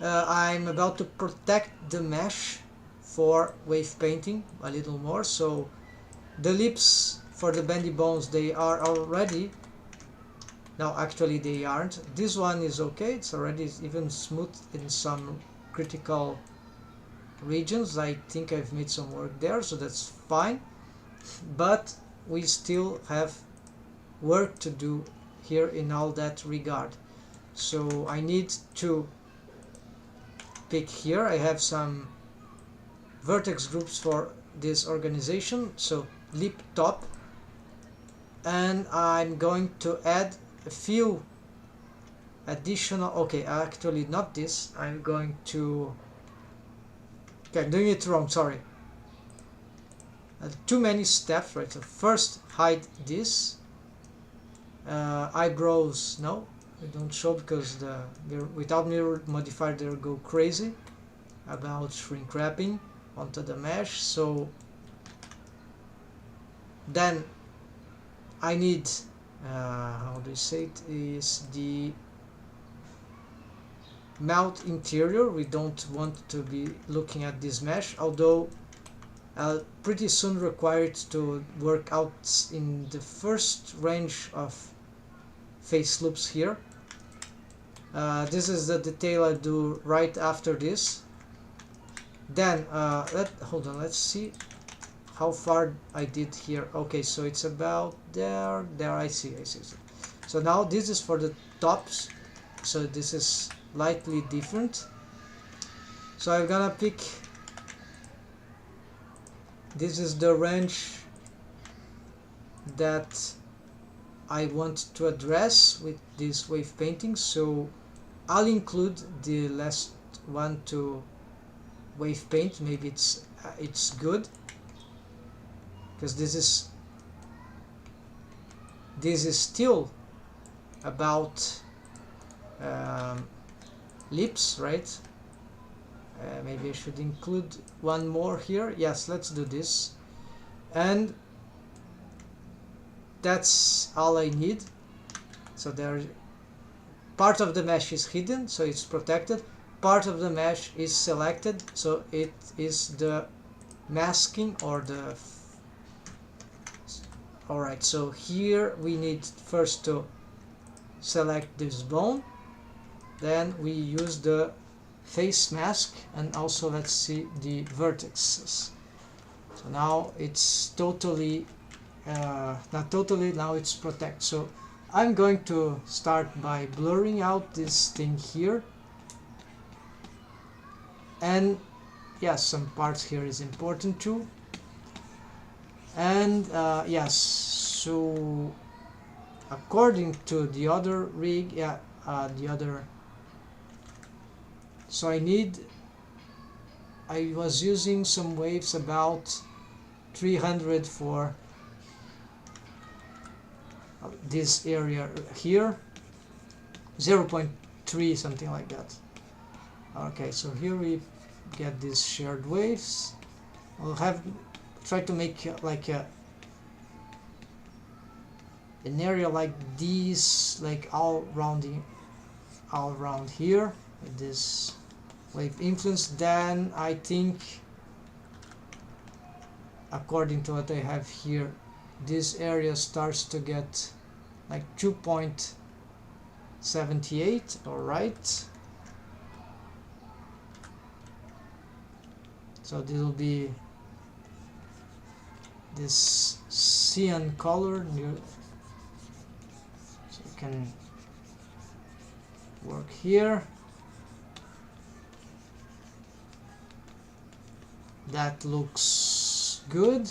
I'm about to protect the mesh for wave painting a little more. So the lips for the bendy bones, they are already, no, actually they aren't. This one is okay, it's already even smooth in some critical regions. I think I've made some work there, so that's fine, but we still have work to do here in all that regard. So I need to pick here. I have some vertex groups for this organization, so lip top, and I'm going to add a few additional, okay, actually not this, I'm going to, okay, I'm doing it wrong, sorry, too many steps, right? So first hide this, eyebrows, no, they don't show because without mirror modifier they'll go crazy about shrink wrapping onto the mesh. So then I need, how do you say it, is the mouth interior. We don't want to be looking at this mesh, although I'll pretty soon require it to work out in the first range of face loops here. This is the detail I do right after this. Then hold on, let's see how far I did here. Okay, so it's about there. I see. So now this is for the tops, so this is slightly different. So I'm gonna pick, this is the range that I want to address with this wave painting, so I'll include the last one to wave paint. Maybe it's good because this is still about lips, right? Maybe I should include one more here. Yes, let's do this, and that's all I need. So there, part of the mesh is hidden, so it's protected. Part of the mesh is selected, so it is the masking or the. Alright, so here we need first to select this bone, then we use the face mask, and also let's see the vertices. So now it's totally, not totally, now it's protect. So I'm going to start by blurring out this thing here, and yes, some parts here is important too. And yes, so according to the other rig, yeah, the other, so I was using some waves about 300 for this area here, 0.3, something like that. Okay, so here we get these shared waves. I'll try to make like an area like these, like all rounding all around here with this wave influence, then I think, according to what I have here, this area starts to get like 2.78. all right, so this will be this cyan color near, so you can work here. That looks good.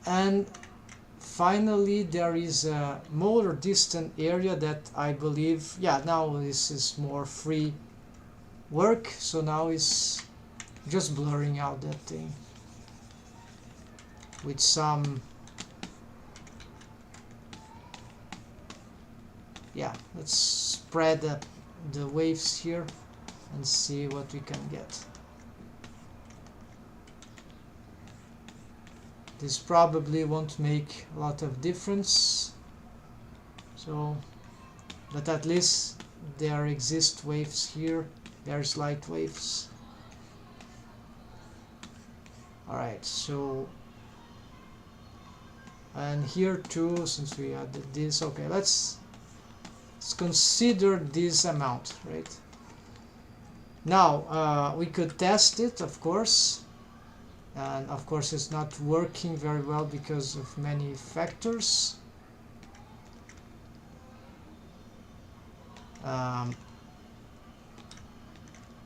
And finally there is a more distant area that I believe, yeah, now this is more free work, so now it's just blurring out that thing with some, yeah, let's spread the waves here and see what we can get. This probably won't make a lot of difference, so, but at least there exist waves here, there's light waves. Alright, so, and here too, since we added this, okay, let's consider this amount, right? Now, we could test it, of course, and of course it's not working very well because of many factors.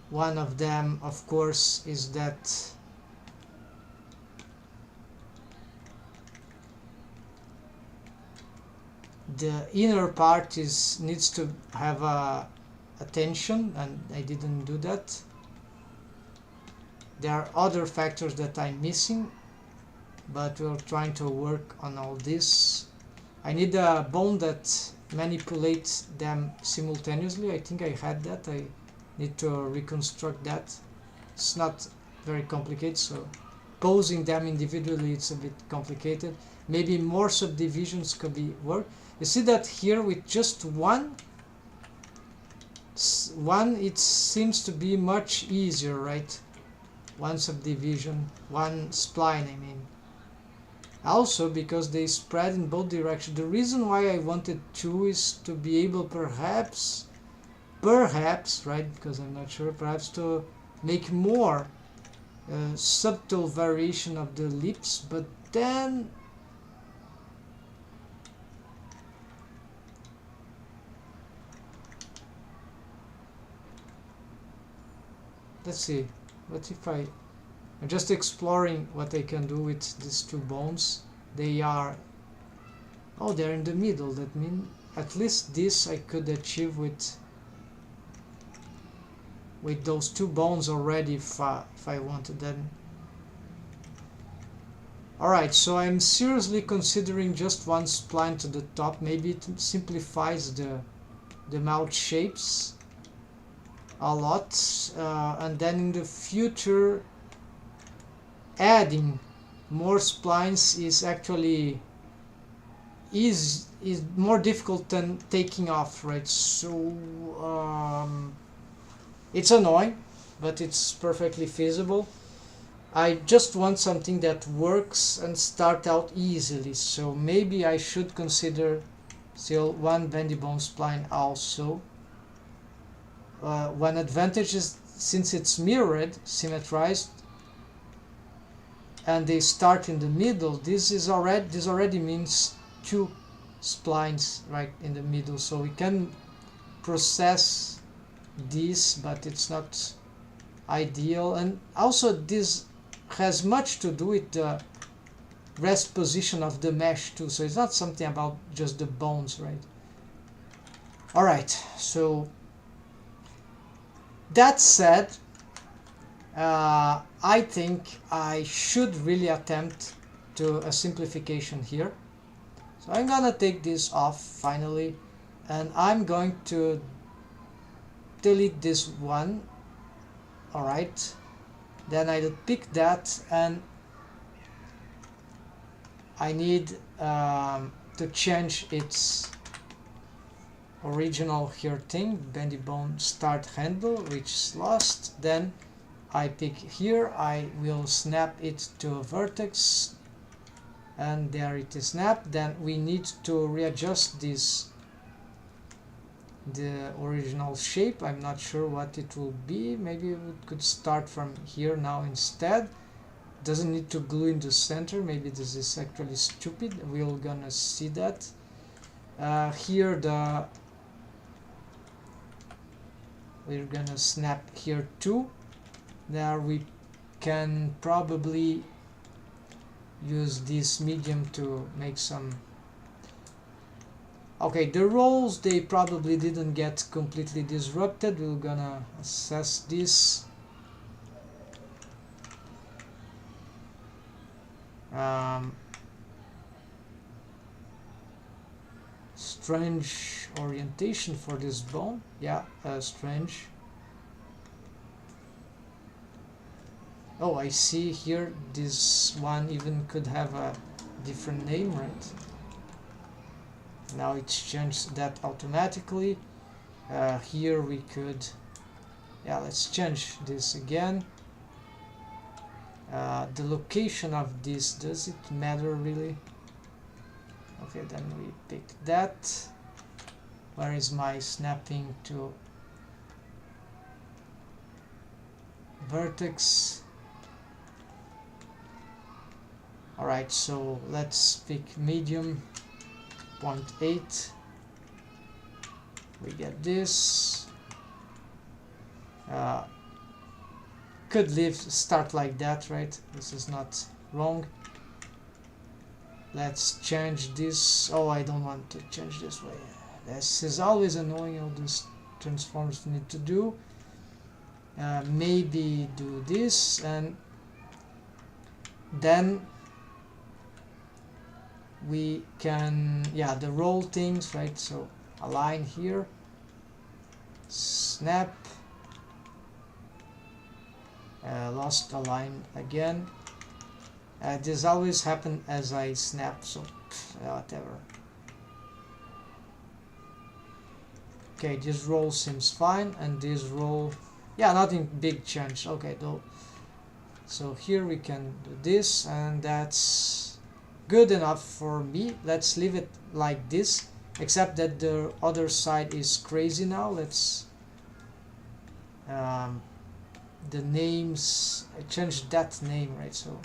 One of them, of course, is that the inner part needs to have a tension, and I didn't do that. There are other factors that I'm missing, but we're trying to work on all this. I need a bone that manipulates them simultaneously. I think I had that. I need to reconstruct that. It's not very complicated, so posing them individually it's a bit complicated. Maybe more subdivisions could be work. You see that here with just one it seems to be much easier, right? One subdivision, one spline, I mean. Also because they spread in both directions. The reason why I wanted two is to be able perhaps, right, because I'm not sure, perhaps to make more subtle variation of the lips, but then let's see, what if I'm just exploring what I can do with these two bones. They are, oh, they're in the middle. That means at least this I could achieve with those two bones already if I wanted them. Alright, so I'm seriously considering just one spline to the top. Maybe it simplifies the mouth shapes a lot, and then in the future adding more splines is actually is more difficult than taking off, right? So it's annoying, but it's perfectly feasible. I just want something that works and start out easily, so maybe I should consider still one bendy bone spline also. One advantage is, since it's mirrored, symmetrized, and they start in the middle, this already means two splines right in the middle, so we can process this, but it's not ideal. And also this has much to do with the rest position of the mesh too, so it's not something about just the bones, right? Alright, so that said, I think I should really attempt to a simplification here. So I'm gonna take this off finally, and I'm going to delete this one. Alright, then I'll pick that, and I need to change its original here thing, bendy bone start handle, which is lost. Then I pick here, I will snap it to a vertex, and there it is snapped. Then we need to readjust this, the original shape. I'm not sure what it will be. Maybe we could start from here now instead. Doesn't need to glue in the center. Maybe this is actually stupid. We're gonna see that. Here we're gonna snap here too. There we can probably use this medium to make some. Okay, the roles, they probably didn't get completely disrupted. We're gonna assess this. Strange orientation for this bone. Yeah, strange. Oh, I see here this one even could have a different name, right? Now it's changed that automatically. Here we could, yeah, let's change this again. The location of this, does it matter really? Okay, then we pick that. Where is my snapping to vertex? Alright, so let's pick medium 0.8. We get this. Could start like that, right? This is not wrong. Let's change this. Oh, I don't want to change this way. This is always annoying, all these transforms need to do. Maybe do this, and then we can, yeah, the roll things, right? So align here, snap, lost a line again. This always happens as I snap, so whatever. Okay, this roll seems fine, and this roll, yeah, nothing big change. Okay, though. So here we can do this, and that's good enough for me. Let's leave it like this, except that the other side is crazy now. Let's the names, I changed that name, right? So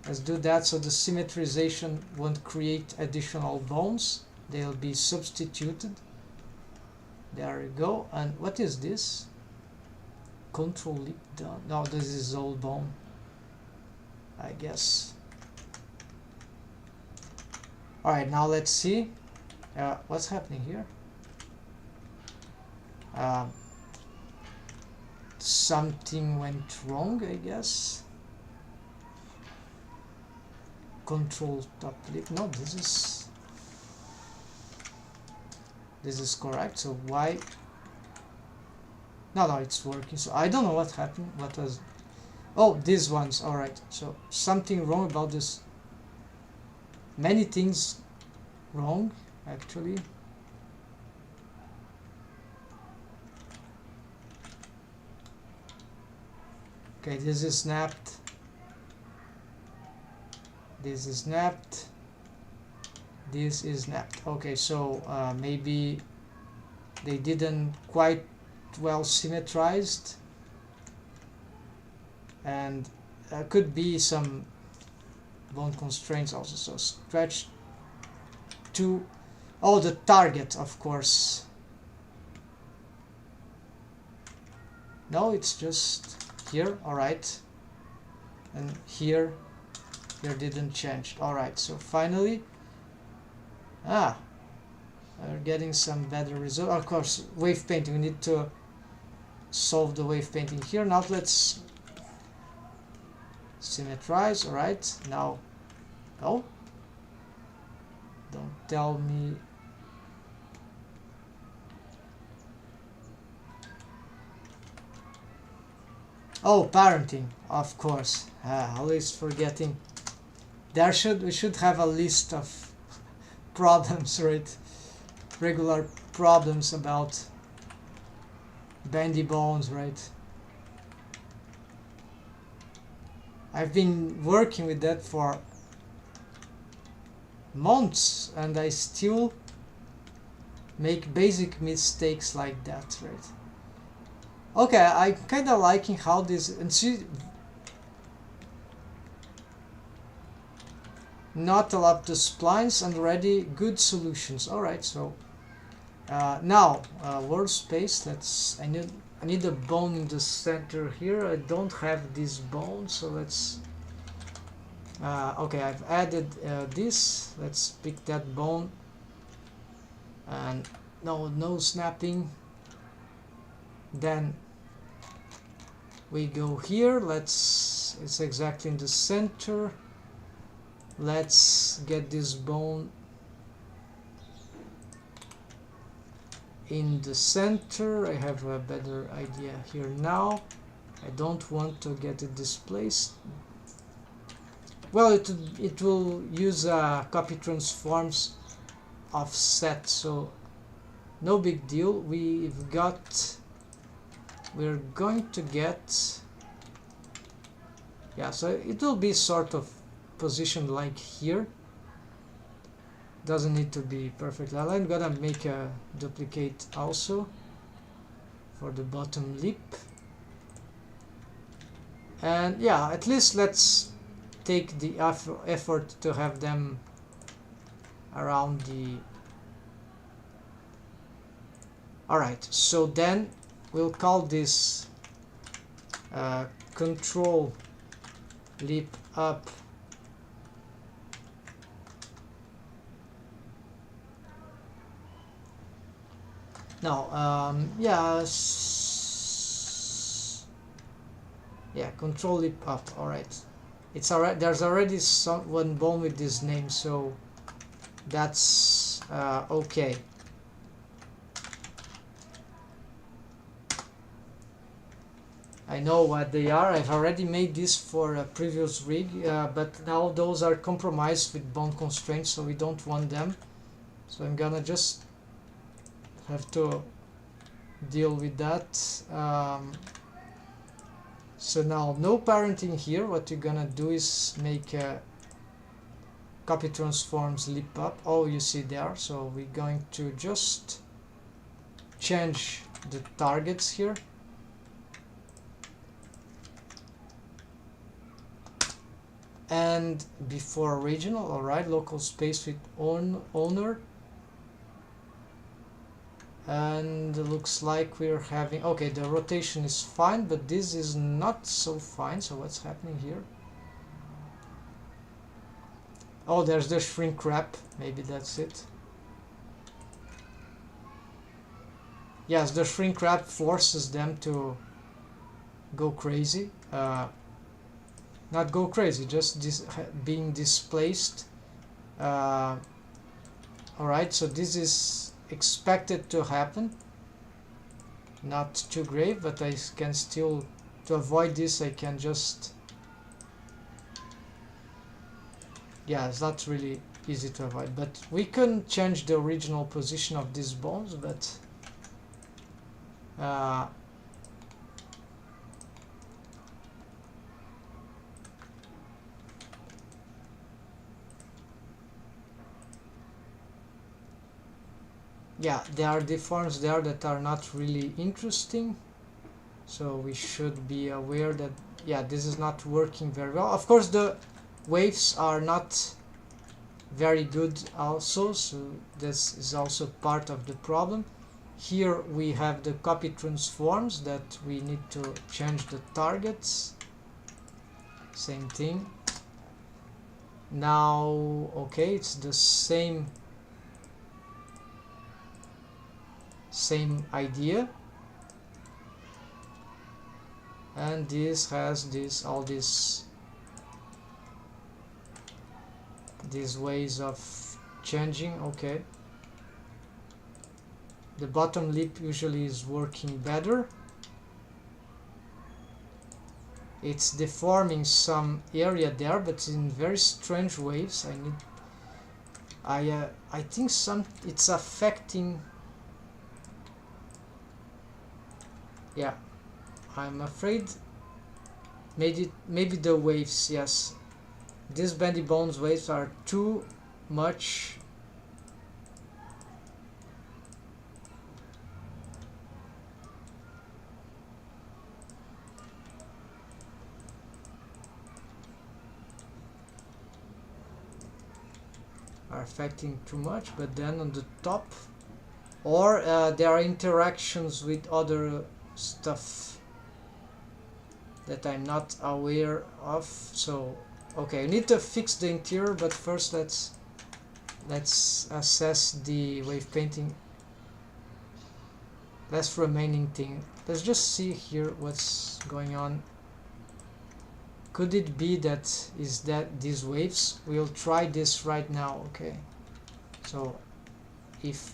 let's do that, so the symmetrization won't create additional bones, they'll be substituted. There we go. And what is this? Control lip down. No, this is old bone, I guess. Alright, now let's see what's happening here. Something went wrong, I guess. Control top lip. No, this is correct. So why? No, it's working. So I don't know what happened. What was? Oh, these ones. All right. So something wrong about this. Many things wrong, actually. Okay, this is snapped. This is snapped. This is snapped. Okay, so maybe they didn't quite well symmetrized, and could be some bone constraints also. So stretch to, oh, the target, of course. No, it's just here. All right, and here didn't change. All right, so finally, we're getting some better result. Of course, wave painting, we need to solve the wave painting here. Now let's symmetrize. All right, now, oh, don't tell me. Oh, parenting, of course. Always forgetting. We should have a list of problems, right? Regular problems about bendy bones, right? I've been working with that for months and I still make basic mistakes like that, right? Okay, I'm kind of liking how this, and see, not a lot of splines and already good solutions. All right, so now world space. I need a bone in the center here. I don't have this bone, so let's. Okay, I've added this. Let's pick that bone. And no snapping. Then we go here. It's exactly in the center. Let's get this bone in the center. I have a better idea here now. I don't want to get it displaced. Well, it will use copy transforms offset, so no big deal. We're going to get, yeah, so it will be sort of positioned like here. Doesn't need to be perfectly aligned. I'm gonna make a duplicate also for the bottom lip. And yeah, at least let's take the effort to have them around the. Alright, so then we'll call this control lip up now. Yeah, control lip up. Alright, it's alright. There's already one bone with this name, so that's okay. I know what they are. I've already made this for a previous rig, but now those are compromised with bone constraints, so we don't want them. So I'm gonna just have to deal with that. So now no parenting here. What you're gonna do is make a copy transforms lip up. Oh, you see there. So we're going to just change the targets here. And before original, alright, local space with owner. And it looks like we're having, okay, the rotation is fine, but this is not so fine. So what's happening here? Oh, there's the shrink wrap. Maybe that's it. Yes, the shrink wrap forces them to go crazy. Not go crazy, just being displaced. Alright, so this is expected to happen. Not too grave, but I can still, to avoid this, I can just, yeah, it's not really easy to avoid, but we can change the original position of these bones, but yeah, there are deforms there that are not really interesting, so we should be aware that, yeah, this is not working very well. Of course, the waves are not very good also, so this is also part of the problem. Here we have the copy transforms that we need to change the targets. Same thing. Now, okay, it's the same idea, and this has all these ways of changing. Okay, the bottom lip usually is working better. It's deforming some area there, but in very strange waves. I need I think it's affecting. Yeah, I'm afraid maybe the waves. Yes, these bendy bones waves are too much. Are affecting too much, but then on the top, or there are interactions with other stuff that I'm not aware of. So okay, I need to fix the interior, but first let's assess the wave painting. Last remaining thing. Let's just see here what's going on. Could it be that these waves? We'll try this right now. Okay, so if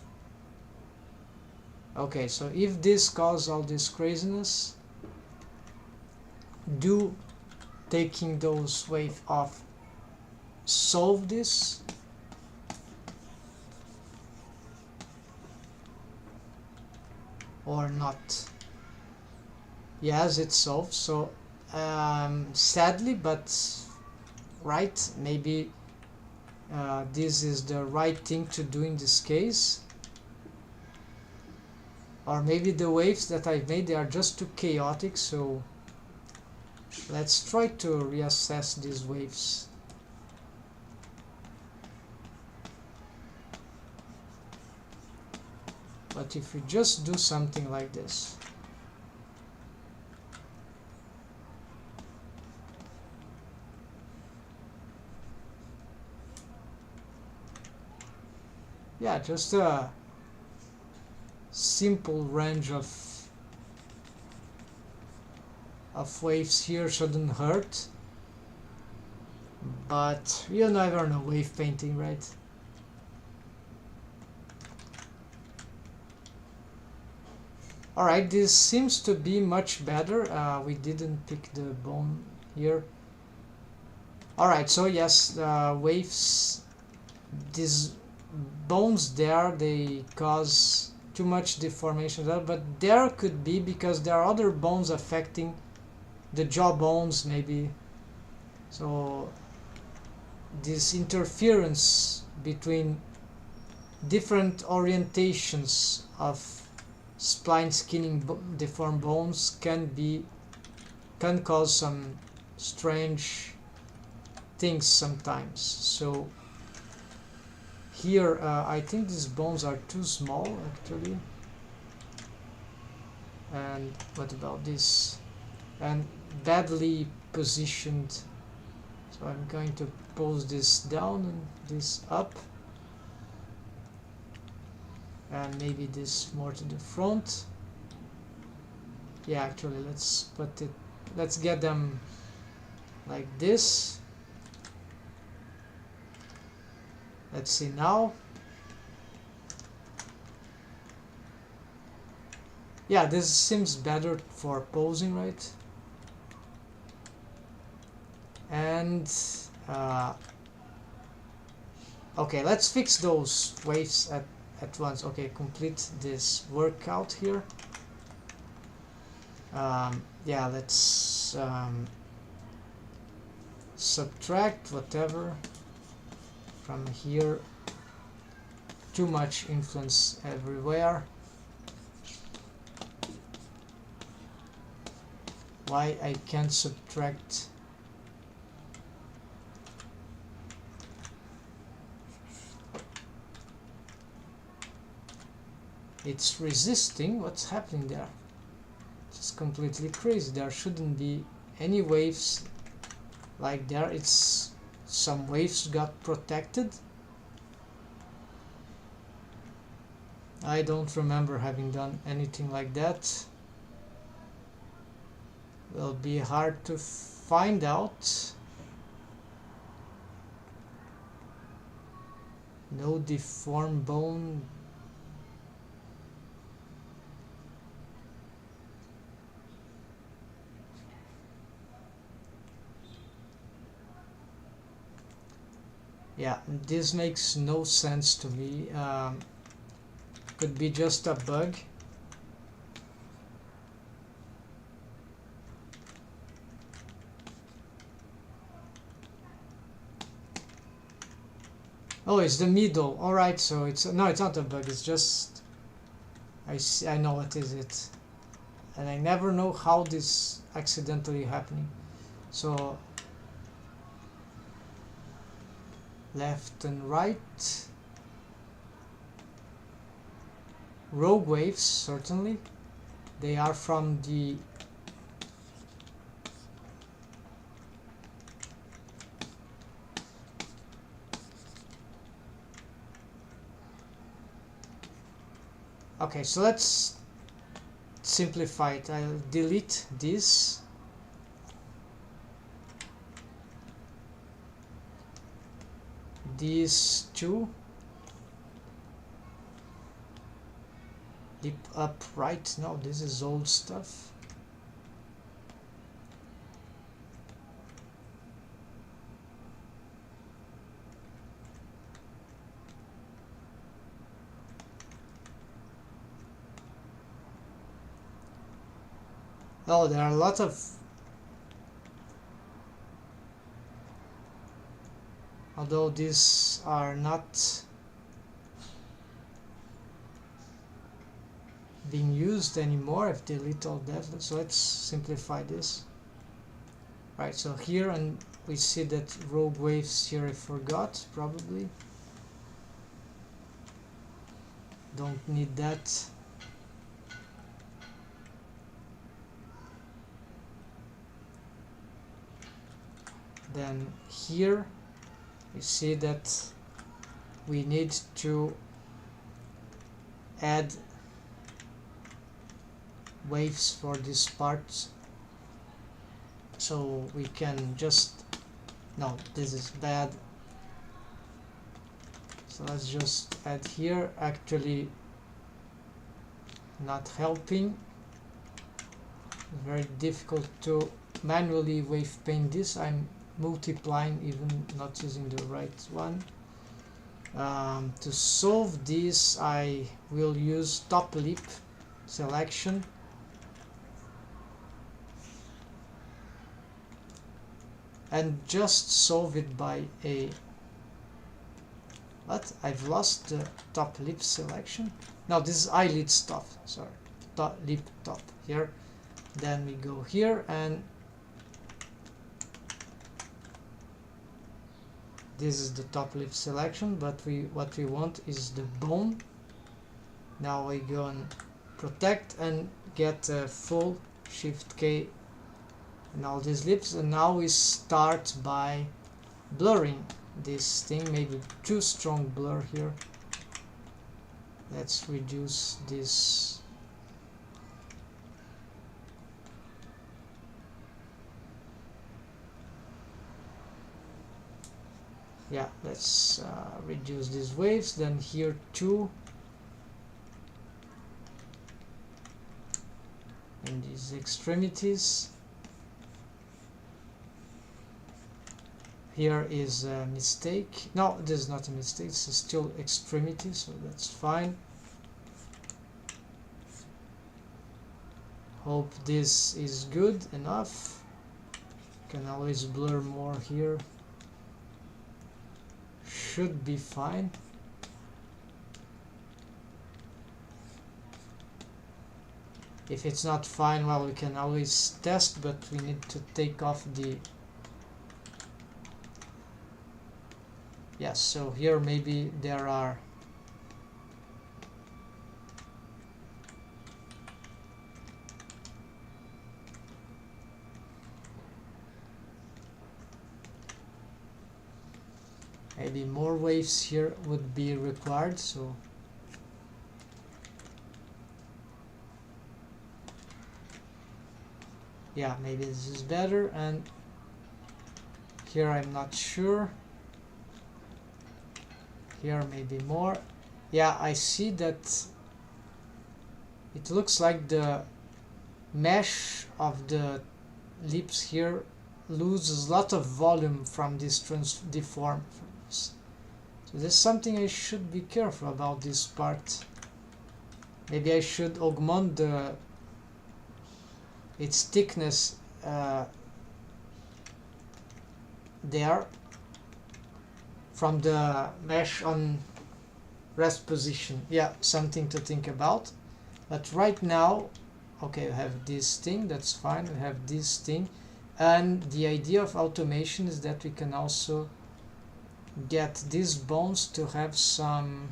this causes all this craziness, do taking those waves off solve this? Or not? Yes, it solves. So sadly, but right, maybe this is the right thing to do in this case. Or maybe the waves that I've made, they are just too chaotic. So let's try to reassess these waves. But if we just do something like this, yeah, just a simple range of waves here shouldn't hurt. But you never know wave painting, right? Alright, this seems to be much better. We didn't pick the bone here. Alright, so yes, waves, these bones there, they cause too much deformation there, but there could be because there are other bones affecting the jaw bones maybe. So this interference between different orientations of spline skinning deformed bones can cause some strange things sometimes. So here I think these bones are too small actually. And what about this? And badly positioned. So I'm going to pose this down and this up. And maybe this more to the front. Yeah, actually let's get them like this. Let's see now. Yeah, this seems better for posing, right? And okay, let's fix those waves at once. Okay, complete this workout here. Yeah, let's subtract whatever from here. Too much influence everywhere. Why I can't subtract? It's resisting. What's happening there? It's completely crazy. There shouldn't be any waves like there. It's some waves got protected. I don't remember having done anything like that. Will be hard to find out. No deformed bone. Yeah, this makes no sense to me. Could be just a bug. Oh, it's the middle. All right, so it's no, it's not a bug. It's just I see. I know what is it, and I never know how this accidentally happening. So left and right. Rogue waves, certainly. They are from the okay, so let's simplify it. I'll delete this. These two. Leap up right. No, this is old stuff. Oh, there are a lot of although these are not being used anymore. I've deleted all that, so let's simplify this. Right, so here, and we see that rogue waves here I forgot, probably. Don't need that. Then here we see that we need to add waves for this part, so we can just no, this is bad, so let's just add here. Actually not helping. Very difficult to manually wave paint this. I'm multiplying, even not using the right one. To solve this, I will use top lip selection. And just solve it by a what? I've lost the top lip selection. No, this is eyelid stuff. Sorry, top lip top here. Then we go here, and this is the top lip selection. But what we want is the bone. Now we go and protect and get a full Shift K and all these lips, and now we start by blurring this thing. Maybe too strong blur here. Let's reduce this. Yeah, let's reduce these waves. Then here too, and these extremities. Here is a mistake. No, this is not a mistake. It's still extremity, so that's fine. Hope this is good enough. Can always blur more here. Should be fine. If it's not fine, well, we can always test, but we need to take off the yes, so here maybe there are maybe more waves here would be required, so yeah, maybe this is better, and here I'm not sure. Here maybe more. Yeah, I see that it looks like the mesh of the lips here loses a lot of volume from this deforms. There's something I should be careful about this part. Maybe I should augment its thickness there from the mesh on rest position. Yeah, something to think about. But right now, okay, I have this thing, that's fine. We have this thing, and the idea of automation is that we can also get these bones to have some.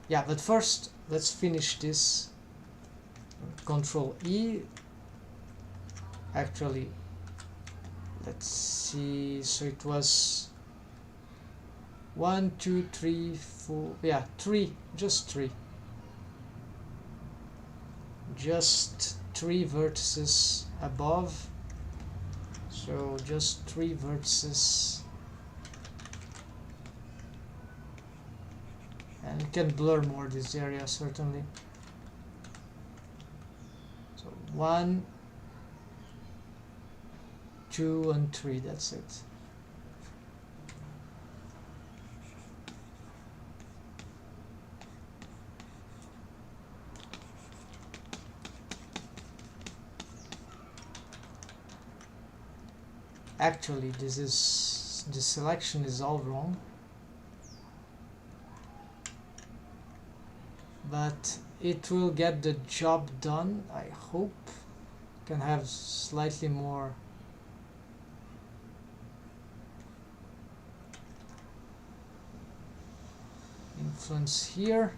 Yeah, but first let's finish this. Control E. Actually, let's see. So it was 1, 2, 3, 4. Yeah, 3. Just 3. Just 3 vertices above. So just 3 vertices. And it can blur more this area certainly. So 1, 2, and 3. That's it. Actually, the selection is all wrong, but it will get the job done. I hope can have slightly more influence here.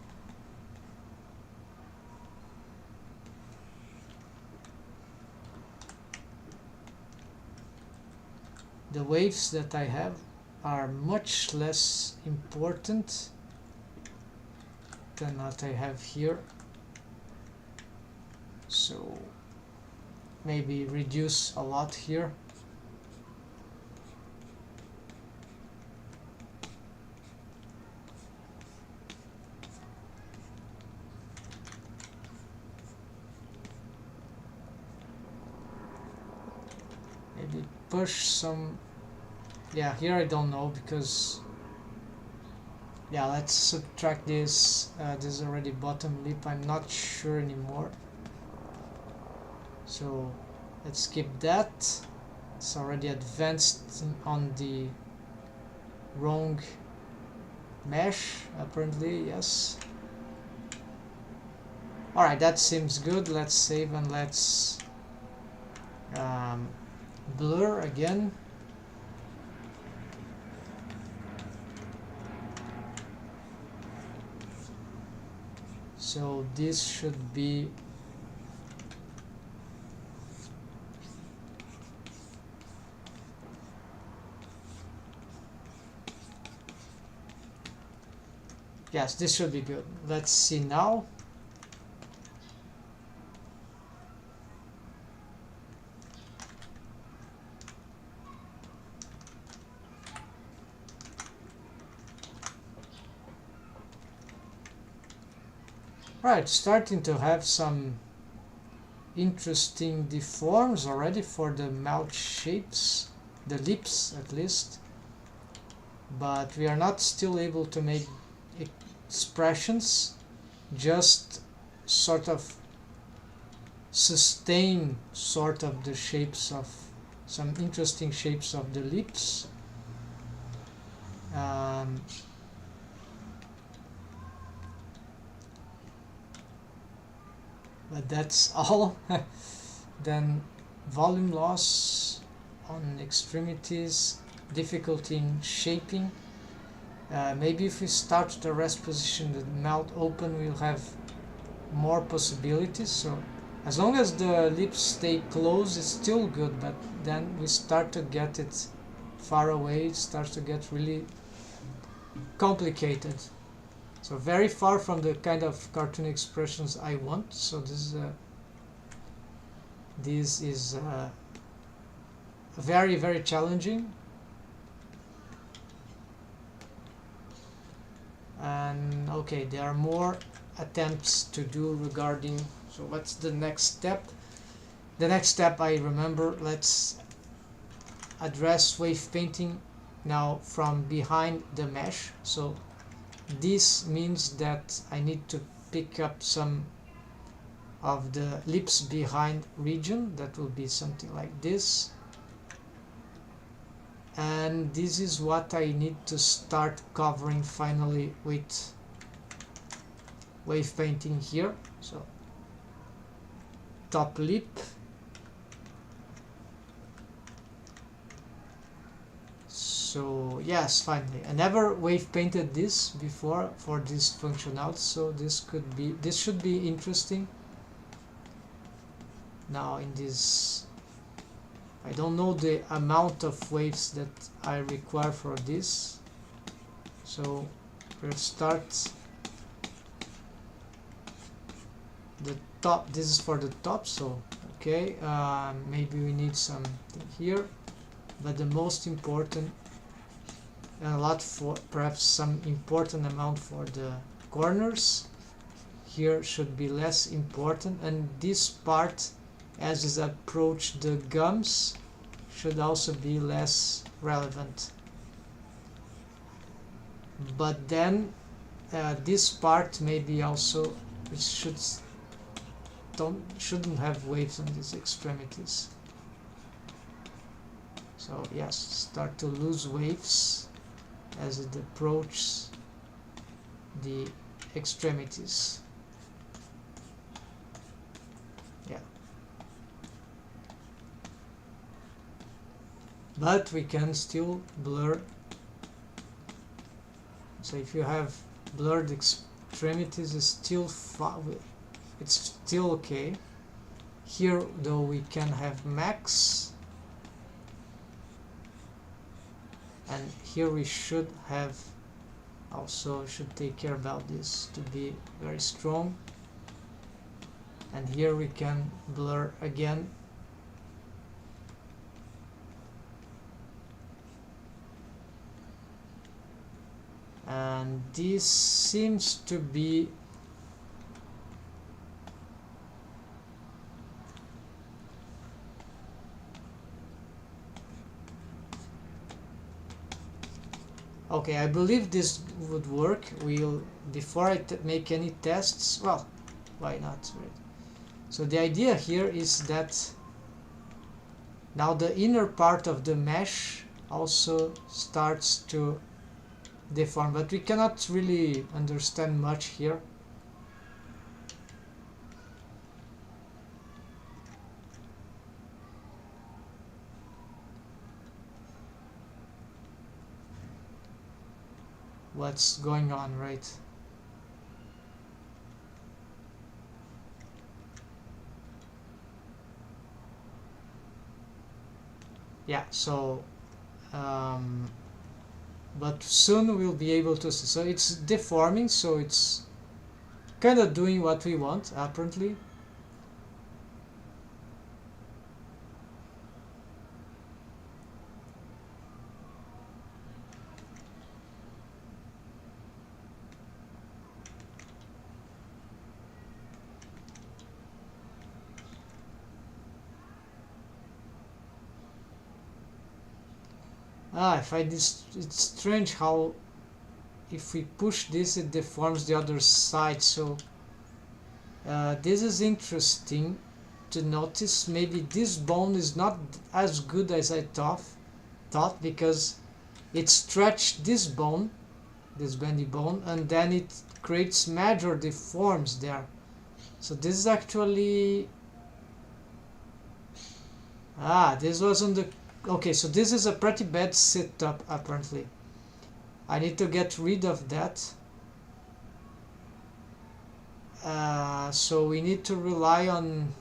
The waves that I have are much less important than what I have here, so maybe reduce a lot here. Maybe push some. Yeah, here I don't know, because yeah, let's subtract this. This is already bottom lip, I'm not sure anymore, so let's skip that. It's already advanced on the wrong mesh apparently. Yes. Alright, that seems good. Let's save and let's blur again. So this should be yes, this should be good. Let's see now. Right, starting to have some interesting deforms already for the mouth shapes, the lips at least, but we are not still able to make expressions, just sort of sustain sort of the shapes of some interesting shapes of the lips. But that's all. Then volume loss on extremities, difficulty in shaping. Maybe if we start the rest position, the mouth open, we'll have more possibilities. So as long as the lips stay closed, it's still good, but then we start to get it far away, it starts to get really complicated. So very far from the kind of cartoon expressions I want. So this is very, very challenging. And okay, there are more attempts to do regarding. So what's the next step? The next step, I remember, let's address wave painting now from behind the mesh. So this means that I need to pick up some of the lips behind region. That will be something like this. And this is what I need to start covering finally with wave painting here. So top lip, so yes, finally I never wave painted this before for this functionality, so this should be interesting. Now in this, I don't know the amount of waves that I require for this, so we'll start the top. This is for the top, so okay, maybe we need something here, but the most important, and a lot for perhaps some important amount for the corners here should be less important, and this part as is approach the gums should also be less relevant. But then this part maybe also shouldn't have waves on these extremities. So yes, start to lose waves as it approaches the extremities. Yeah. But we can still blur. So if you have blurred extremities, it's still okay. Here though we can have max, and here we should take care about this to be very strong, and here we can blur again. And this seems to be okay. I believe this would work. Before I make any tests, well, why not, right? So the idea here is that now the inner part of the mesh also starts to deform, but we cannot really understand much here. What's going on, right? Yeah, so but soon we'll be able to see. So it's deforming, so it's kind of doing what we want, apparently. I find this, it's strange how if we push this it deforms the other side. So this is interesting to notice. Maybe this bone is not as good as I thought, because it stretched this bone, this bendy bone, and then it creates major deforms there. So this is actually this was on the okay, so this is a pretty bad setup apparently. I need to get rid of that. So we need to rely on,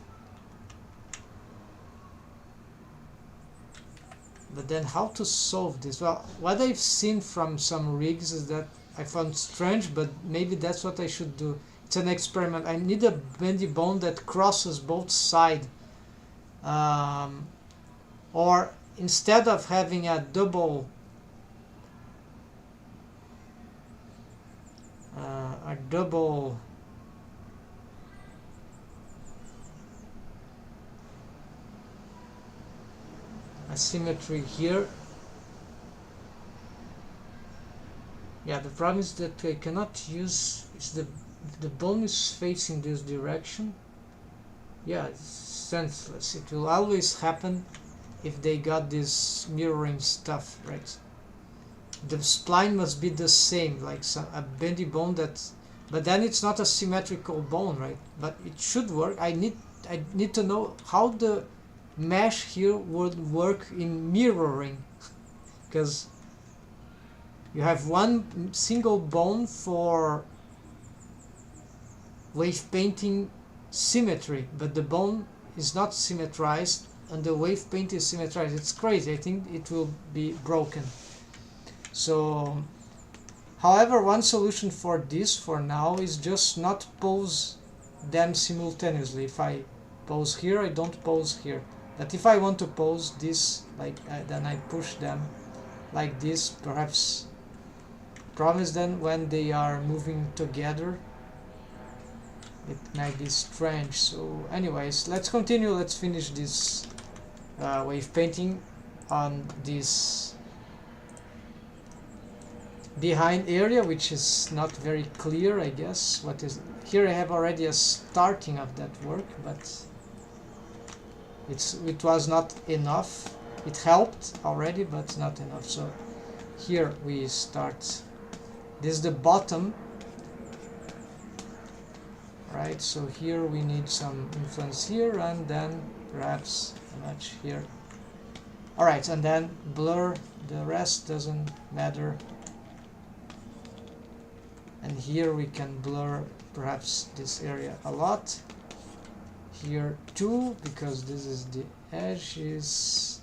but then how to solve this? Well, what I've seen from some rigs is that I found strange, but maybe that's what I should do. It's an experiment. I need a bendy bone that crosses both sides, or instead of having a double asymmetry here, Yeah, the problem is that I cannot use, is the bone is facing this direction. Yeah, it's senseless. It will always happen if they got this mirroring stuff, right? The spline must be the same, like a bendy bone that, but then it's not a symmetrical bone, right? But it should work. I need to know how the mesh here would work in mirroring, because you have one single bone for wave painting symmetry, but the bone is not symmetrized and the wave paint is symmetrized. It's crazy. I think it will be broken. So, however, one solution for this for now is just not pose them simultaneously. If I pose here, I don't pose here. But if I want to pose this, like then I push them like this. Perhaps problem is then when they are moving together, it might be strange. So anyways, let's continue. Let's finish this wave painting on this behind area, which is not very clear, I guess. What is here? I have already a starting of that work, but it was not enough. It helped already, but not enough. So here we start. This is the bottom, right? So here we need some influence here, and then perhaps a notch here. All right, and then blur. The rest doesn't matter. And here we can blur perhaps this area a lot. Here too, because this is the edge, is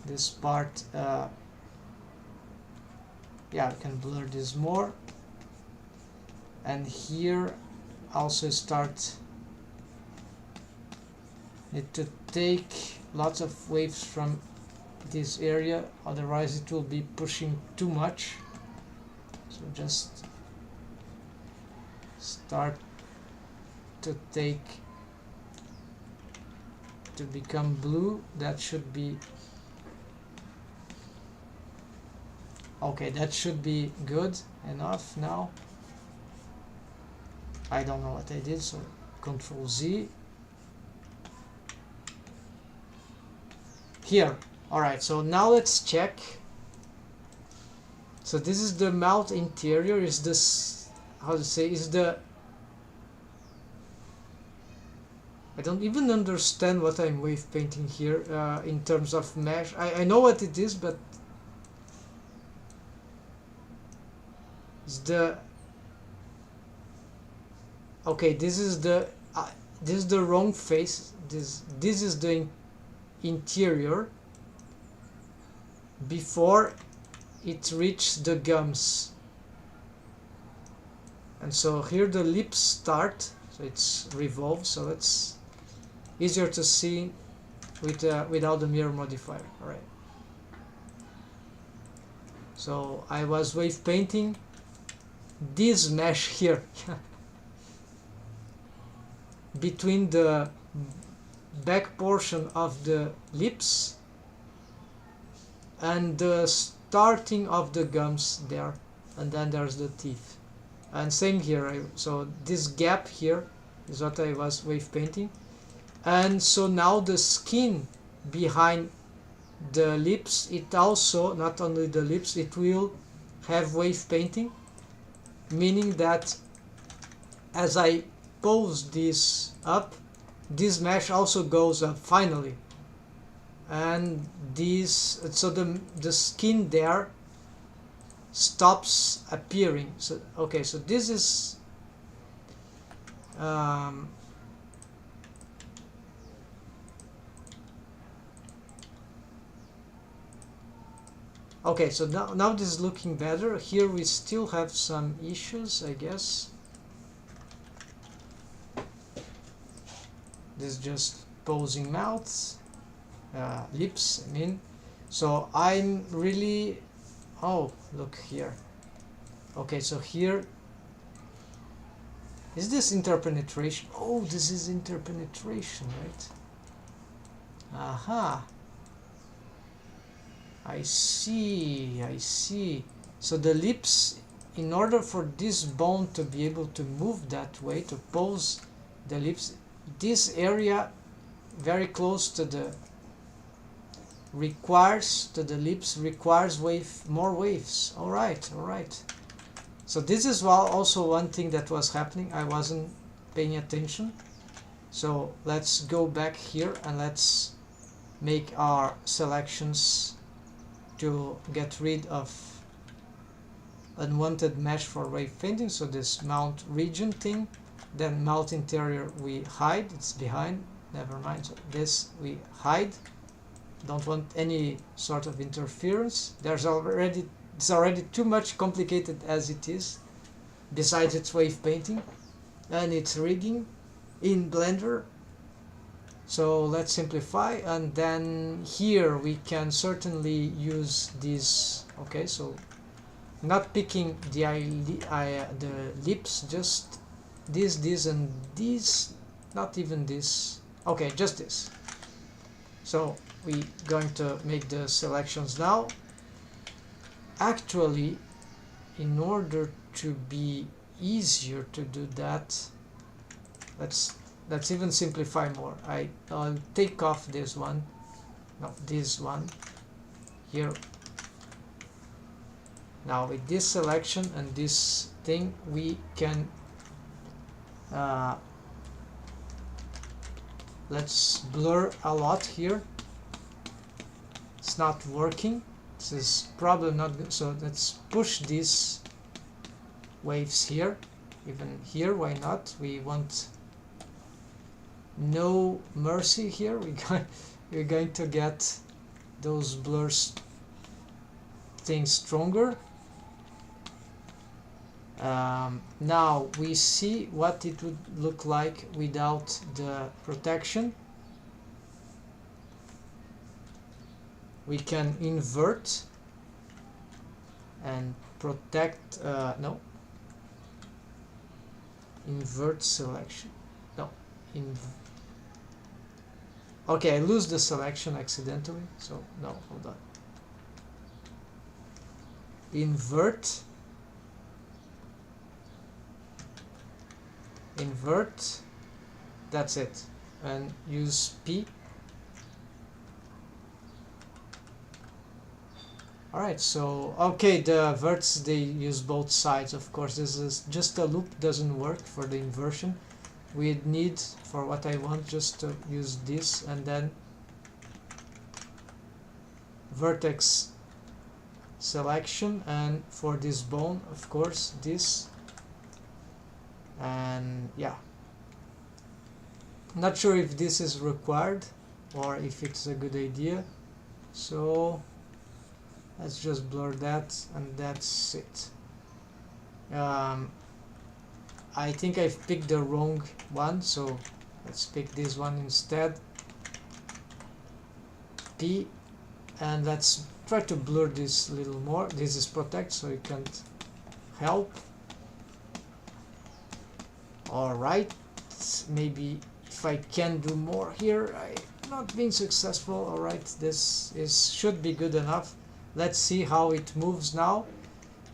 this part. Yeah, I can blur this more. And here also start. Need to take lots of waves from this area, otherwise it will be pushing too much. So just start to take to become blue. That should be okay. That should be good enough now. I don't know what I did, so Control Z. Here. Alright, so now let's check. So this is the mouth interior. Is this, how to say, is the, I don't even understand what I'm wave painting here in terms of mesh. I know what it is, but it's the, okay, this is the wrong face. This is the interior before it reaches the gums, and so here the lips start, so it's revolved, so it's easier to see with without the mirror modifier. All right, so I was wave painting this mesh here between the back portion of the lips and the starting of the gums there, and then there's the teeth. And same here, so this gap here is what I was wave painting. And so now the skin behind the lips, it also, not only the lips, it will have wave painting, meaning that as I pose this up, this mesh also goes up finally, and this, so the skin there stops appearing. So okay, so this is okay, so now this is looking better. Here we still have some issues, I guess. This is just posing mouths, lips, I mean. So I'm really, oh, look here. Okay, so here, is this interpenetration? Oh, this is interpenetration, right? Aha. I see, I see. So the lips in order for this bone to be able to move that way, to pose the lips, this area very close to the lips requires more waves. All right. So this is also one thing that was happening. I wasn't paying attention. So let's go back here and let's make our selections to get rid of unwanted mesh for wave painting. So this mount region thing, then mount interior we hide, it's behind, never mind. So this we hide, don't want any sort of interference. It's already too much complicated as it is, besides it's wave painting and it's rigging in Blender. So let's simplify, and then here we can certainly use this. Okay, so not picking the lips, just this and this, not even this. Okay, just this. So we're going to make the selections now. Actually, in order to be easier to do that, let's even simplify more. I'll take off this one, no, this one here. Now with this selection and this thing, we can let's blur a lot here. It's not working. This is probably not good. So let's push these waves here, even here. Why not? We want no mercy here. We're going to get those blurs things stronger. Now we see what it would look like without the protection. We can invert and protect, no, invert selection, no, okay, I lose the selection accidentally, so no, hold on. Invert, that's it, and use P. Alright, so okay, the verts, they use both sides. Of course, this is just a loop, doesn't work for the inversion. We need, for what I want, just to use this, and then vertex selection, and for this bone, of course, this. And yeah, not sure if this is required or if it's a good idea, so let's just blur that, and that's it. I think I've picked the wrong one, so let's pick this one instead, P, and let's try to blur this a little more. This is protect, so you can't help. Alright, maybe if I can do more here. I'm not being successful. Alright, this should be good enough. Let's see how it moves now.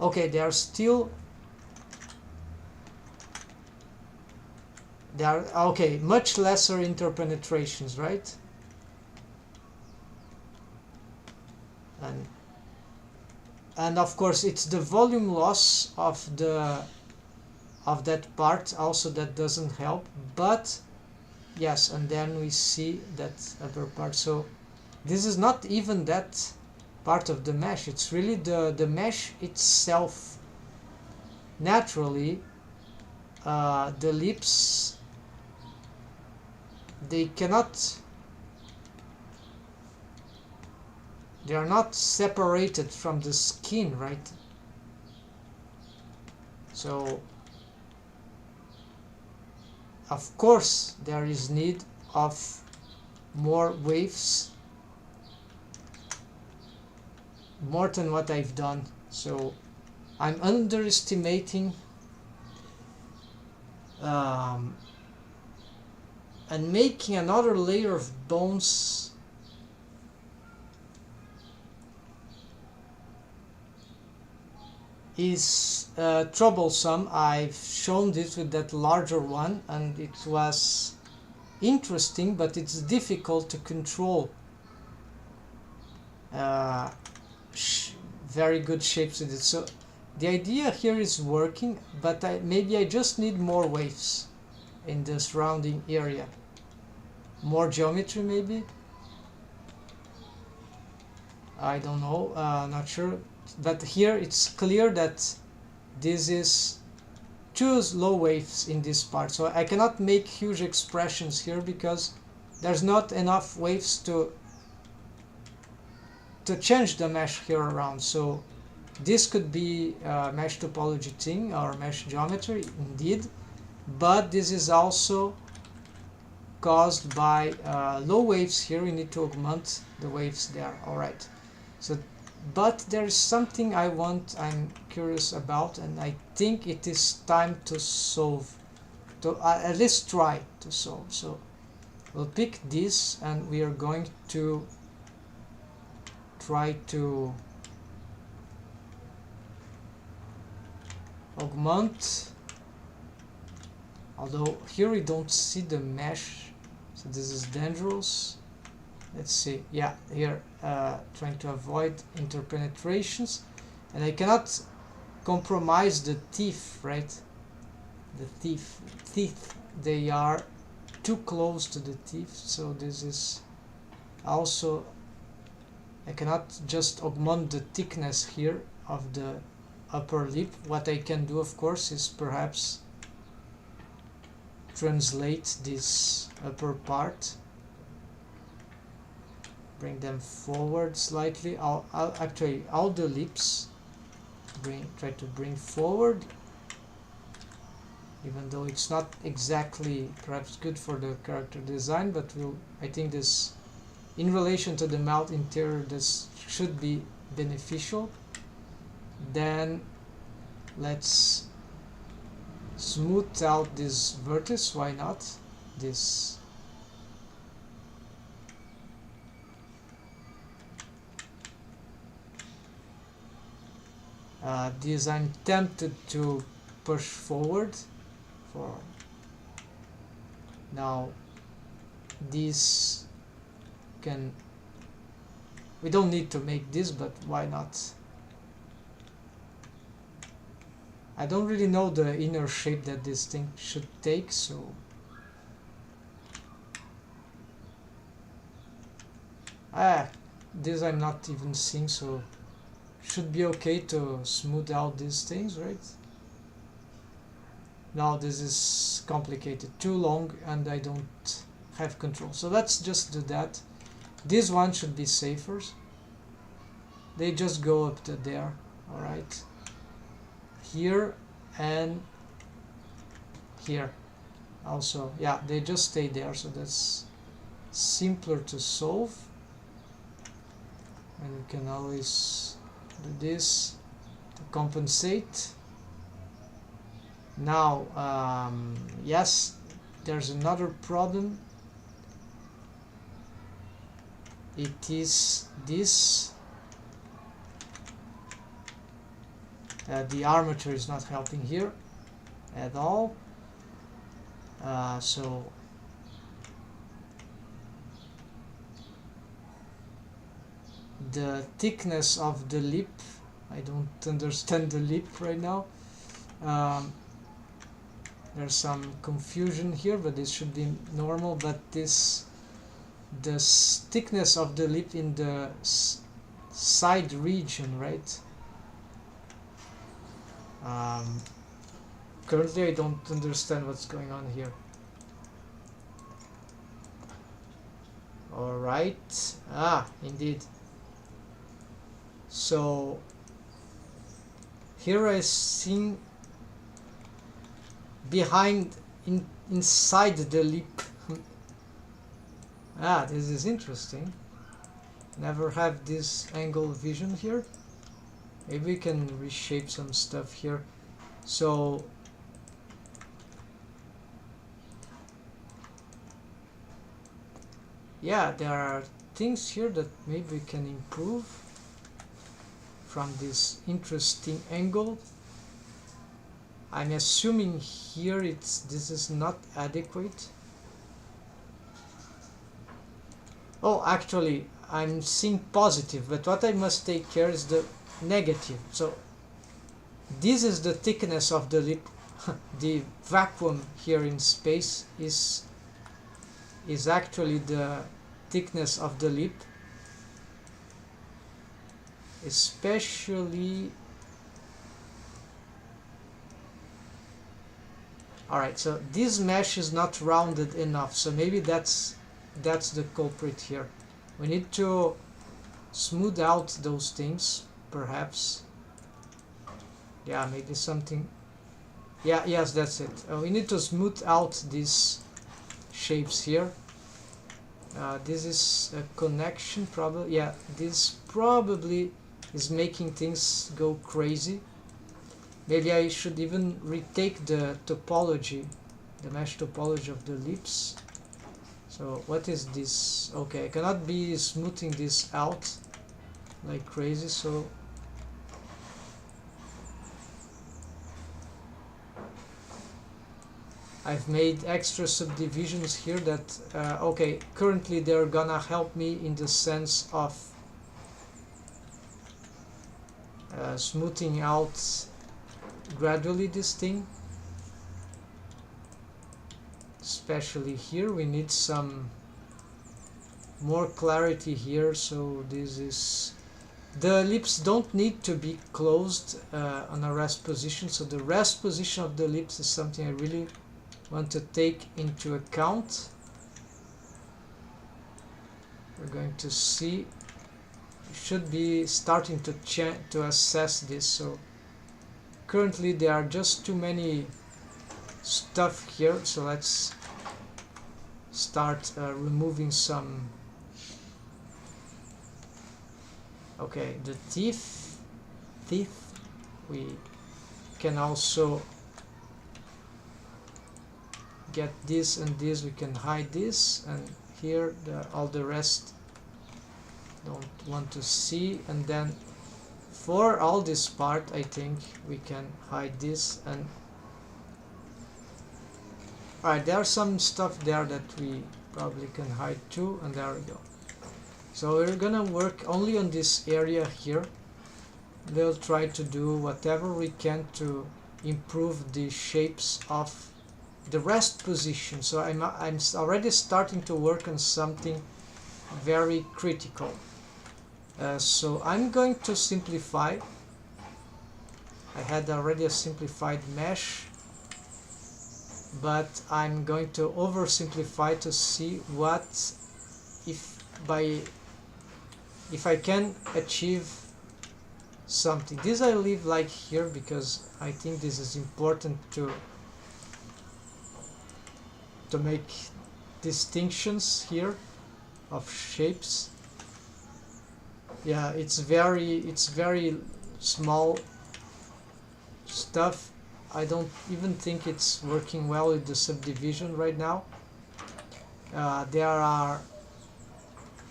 Okay, there are okay, much lesser interpenetrations, right? And of course it's the volume loss of that part also that doesn't help, but yes, and then we see that other part. So this is not even that part of the mesh, it's really the mesh itself. Naturally, the lips, they are not separated from the skin, right? So of course there is need of more waves, more than what I've done. So I'm underestimating and making another layer of bones is troublesome. I've shown this with that larger one and it was interesting, but it's difficult to control very good shapes with it. So the idea here is working, but maybe I just need more waves in the surrounding area. More geometry maybe? I don't know, not sure. But here it's clear that this is two low waves in this part. So I cannot make huge expressions here because there's not enough waves to change the mesh here around. So this could be a mesh topology thing or mesh geometry indeed, but this is also caused by low waves here. We need to augment the waves there. Alright, so but there is something I'm curious about, and I think it is time to solve, to at least try to solve. So we'll pick this and we are going to try to augment, although here we don't see the mesh, so this is dangerous. Let's see, yeah, here trying to avoid interpenetrations, and I cannot compromise the teeth, right? The teeth, they are too close to the teeth, so this is also, I cannot just augment the thickness here of the upper lip. What I can do, of course, is perhaps translate this upper part, bring them forward slightly. Actually all the lips try to bring forward, even though it's not exactly perhaps good for the character design, but I think this, in relation to the mouth interior, this should be beneficial. Then let's smooth out this vertex, why not? This this I'm tempted to push forward for now. This can, we don't need to make this, but why not? I don't really know the inner shape that this thing should take, so this I'm not even seeing, so should be okay to smooth out these things, right? Now this is complicated, too long, and I don't have control, so let's just do that. This one should be safer. They just go up to there. Alright, here and here also, yeah, they just stay there, so that's simpler to solve, and you can always do this to compensate. Now yes, there's another problem. It is this, the armature is not helping here at all, so the thickness of the lip, I don't understand the lip right now. There's some confusion here, but this should be normal. But this, the thickness of the lip in the side region, right? Currently I don't understand what's going on here. Alright, indeed. So here I see behind, inside the lip. This is interesting. Never have this angle vision here. Maybe we can reshape some stuff here. So yeah, there are things here that maybe we can improve. from this interesting angle. I'm assuming here this is not adequate. Oh, actually I'm seeing positive, but what I must take care is the negative. So this is the thickness of the lip. The vacuum here in space is actually the thickness of the lip, especially. Alright, so this mesh is not rounded enough, so maybe that's the culprit here. We need to smooth out those things, perhaps. Yeah, maybe something. Yeah, yes, that's it. We need to smooth out these shapes here. This is a connection, probably. Yeah, this probably is making things go crazy. Maybe I should even retake the topology, the mesh topology of the lips. So what is this? Okay, I cannot be smoothing this out like crazy, so I've made extra subdivisions here that, okay, currently they're gonna help me in the sense of smoothing out gradually this thing. Especially here we need some more clarity here, so this is, the lips don't need to be closed on a rest position, so the rest position of the lips is something I really want to take into account. We're going to see, we should be starting to assess this. So currently there are just too many stuff here, so let's start removing some. Okay, the teeth, we can also get this and this, we can hide this, and here all the rest don't want to see. And then for all this part I think we can hide this. And alright, there's some stuff there that we probably can hide too, and there we go. So we're gonna work only on this area here. We'll try to do whatever we can to improve the shapes of the rest position. So I'm already starting to work on something very critical. So I'm going to simplify. I had already a simplified mesh, but I'm going to oversimplify to see what if I can achieve something. This I leave like here because I think this is important to make distinctions here of shapes. Yeah, it's very small stuff. I don't even think it's working well with the subdivision right now. There are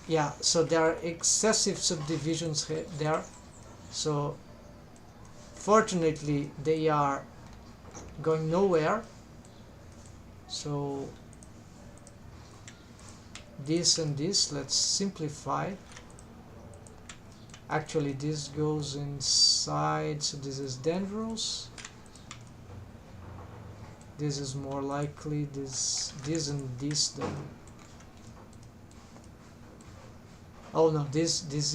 excessive subdivisions there, so fortunately they are going nowhere. So this and this, let's simplify. Actually this goes inside, so this is dangerous. This is more likely this and this then. Oh no, this is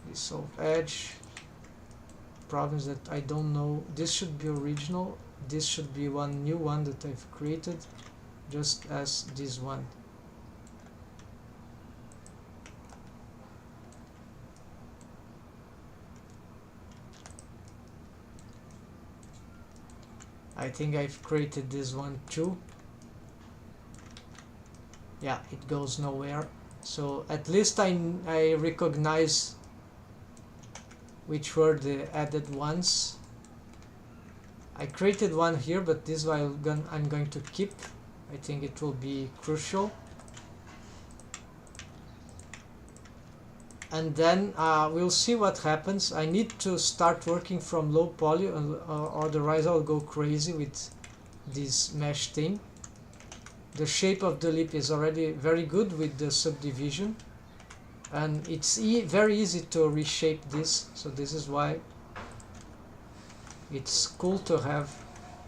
this of edge. Problem is that I don't know. This should be original. This should be one new one that I've created, just as this one. I think I've created this one too. Yeah, it goes nowhere. So at least I recognize which were the added ones. I created one here, but this one I'm going to keep. I think it will be crucial. and then we'll see what happens. I need to start working from low poly, otherwise I'll go crazy with this mesh thing. The shape of the lip is already very good with the subdivision, and it's very easy to reshape this, so this is why it's cool to have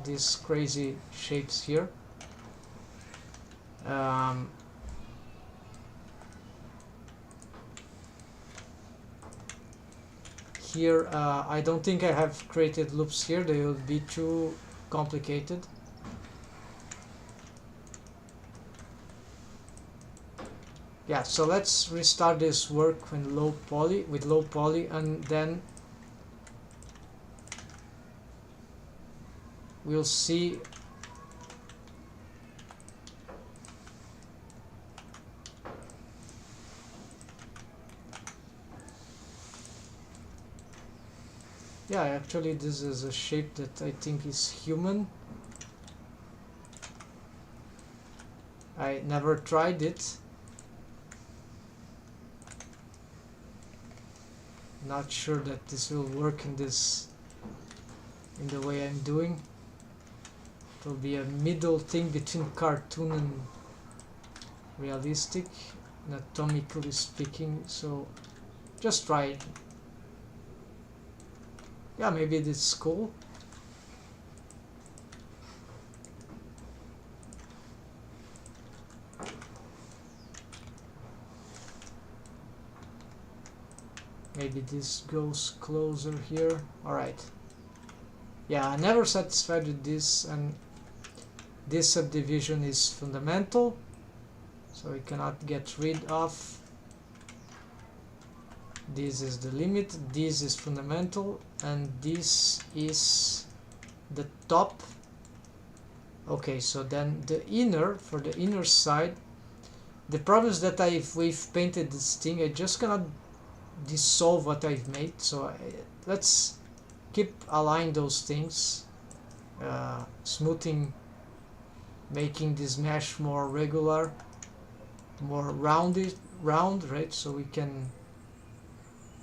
these crazy shapes here. Here I don't think I have created loops here, they will be too complicated. Yeah, so let's restart this work with low poly, and then we'll see. Yeah, actually this is a shape that I think is human. I never tried it. Not sure that this will work in the way I'm doing. It will be a middle thing between cartoon and realistic, anatomically speaking, so just try it. Yeah, maybe it's cool. Maybe this goes closer here. Alright. Yeah, I'm never satisfied with this, and this subdivision is fundamental, so we cannot get rid of. This is the limit, this is fundamental, and this is the top. Okay, so then the inner, for the inner side, the problem is that we've painted this thing, I just cannot dissolve what I've made, so let's keep align those things, smoothing, making this mesh more regular, more round, right, so we can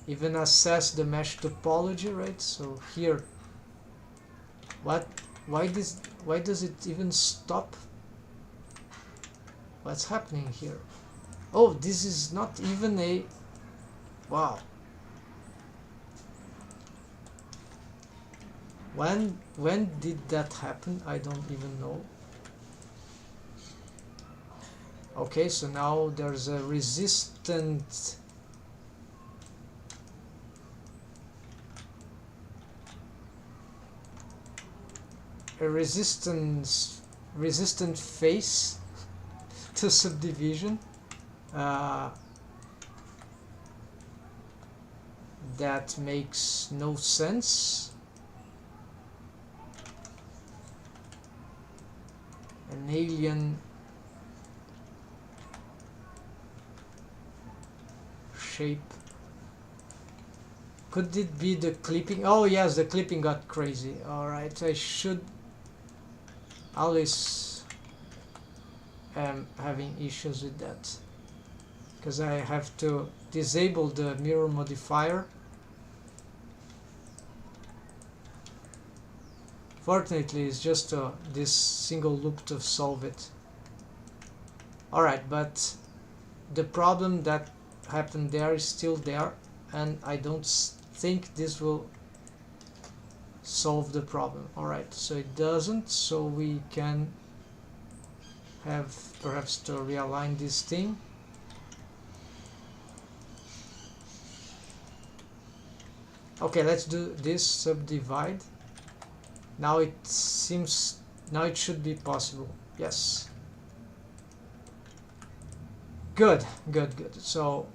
even assess the mesh topology, right? So here, why does it even stop? What's happening here? Oh, this is not even a, wow. When did that happen? I don't even know. Okay, so now there's a resistant resistant face to subdivision. That makes no sense. An alien shape. Could it be the clipping? Oh yes, the clipping got crazy. Alright, I should always am having issues with that, because I have to disable the mirror modifier. Fortunately, it's just this single loop to solve it. Alright, but the problem that happened there is still there, and I don't think this will solve the problem. Alright, so it doesn't, so we can have perhaps to realign this thing. Okay, let's do this subdivide. Now it seems, now it should be possible. Yes. Good, good, good. So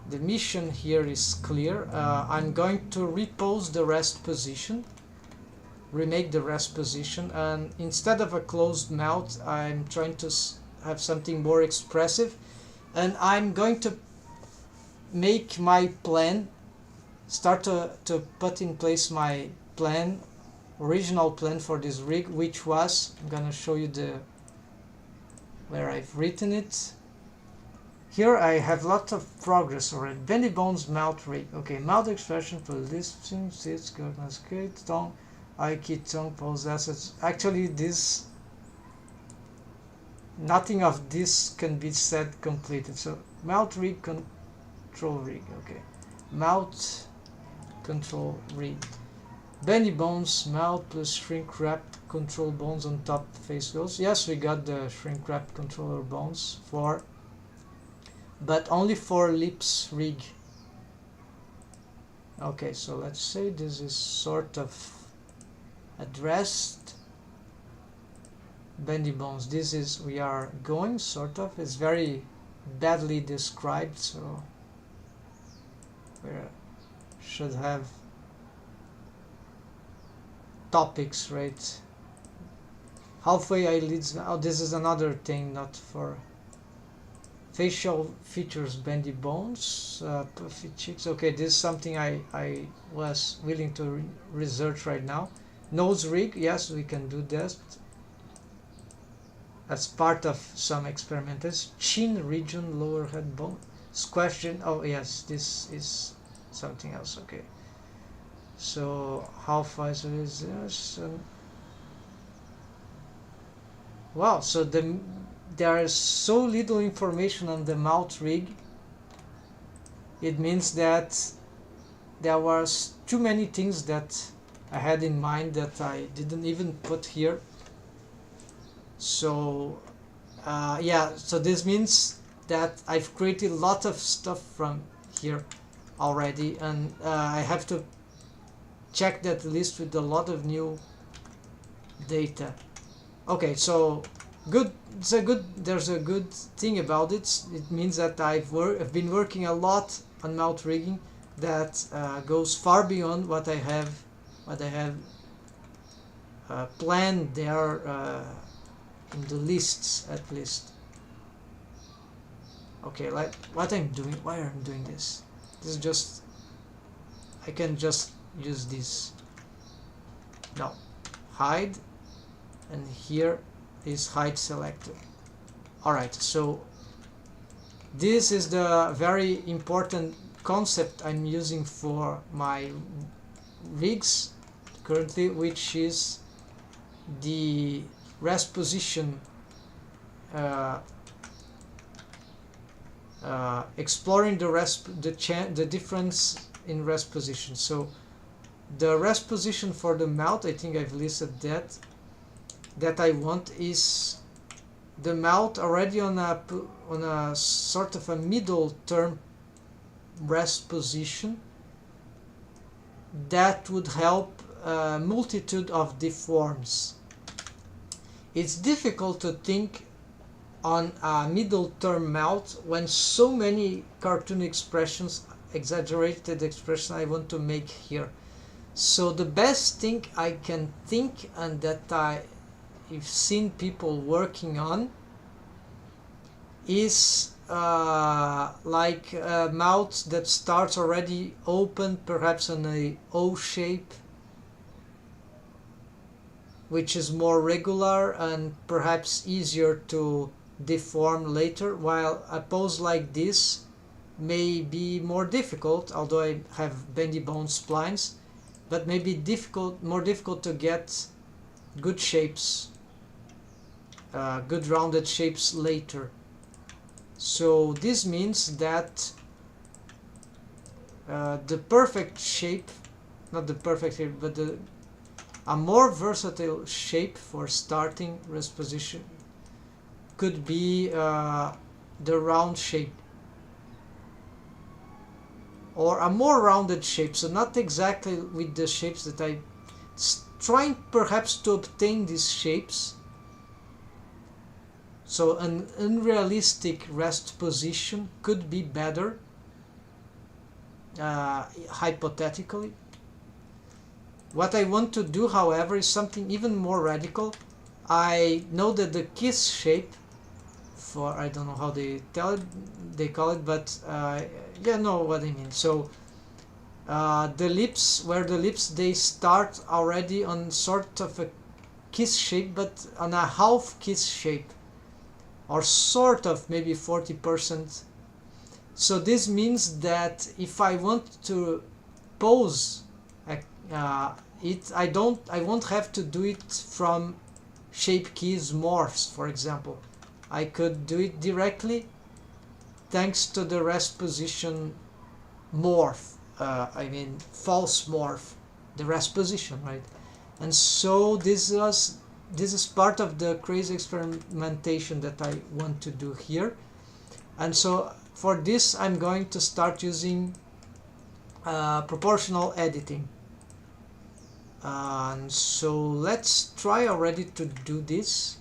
the mission here is clear. I'm going to repose the rest position, remake the rest position, and instead of a closed mouth, I'm trying to have something more expressive, and I'm going to make my plan, start to put in place my plan, original plan for this rig, which was, I'm gonna show you the where I've written it. Here I have lots of progress already. Bendy Bones mouth rig. Okay, mouth expression for lisping, sits, goodness, tongue, eye key, tongue, pose assets. Actually, this, nothing of this can be said completed. So mouth rig, control rig. Okay, mouth control rig. Bendy Bones mouth plus shrink wrapped control bones on top face goes. Yes, we got the shrink wrapped controller bones for, but only for lips rig. Okay, so let's say this is sort of addressed. Bendy Bones, this is, we are going sort of, it's very badly described, so we should have topics, right? Halfway eyelids. Oh, this is another thing, not for facial features. Bendy bones, puffy cheeks. Okay, this is something I was willing to research right now. Nose rig, yes, we can do this as part of some experiments. Chin region, lower head bone, squash chin. Oh yes, this is something else. Okay, so how far is this? Wow, so there is so little information on the mouth rig. It means that there was too many things that I had in mind that I didn't even put here. So yeah, so this means that I've created a lot of stuff from here already, and I have to check that list with a lot of new data. Okay, so good. There's a good thing about it. It means that I've been working a lot on mouth rigging that goes far beyond what I have planned there in the lists, at least. Okay, like what I'm doing. Why I'm doing this? This is just, I can just use this. No, hide. And here is hide selector. Alright, so this is the very important concept I'm using for my rigs currently, which is the rest position, exploring the difference in rest position. So the rest position for the mouth, I think I've listed that I want is the mouth already on a sort of a middle term rest position that would help a multitude of deforms. It's difficult to think on a middle term mouth when so many cartoon expressions, exaggerated expressions I want to make here. So the best thing I can think, and that I've seen people working on, is like a mouth that starts already open, perhaps on a O shape, which is more regular and perhaps easier to deform later, while a pose like this may be more difficult, although I have bendy bone splines, but may be more difficult to get good shapes, good rounded shapes later. So this means that the perfect shape, not the perfect shape, but a more versatile shape for starting rest position could be the round shape, or a more rounded shape. So not exactly with the shapes that I'm trying perhaps to obtain these shapes. So an unrealistic rest position could be better, hypothetically. What I want to do, however, is something even more radical. I know that the kiss shape, for I don't know how they call it, but yeah, know what I mean. So the lips, they start already on sort of a kiss shape, but on a half kiss shape, or sort of maybe 40%. So this means that if I want to pose it, I won't have to do it from shape keys morphs, for example. I could do it directly thanks to the rest position morph, I mean false morph, the rest position, right? And so this is part of the crazy experimentation that I want to do here. And so for this I'm going to start using proportional editing. And so let's try already to do this.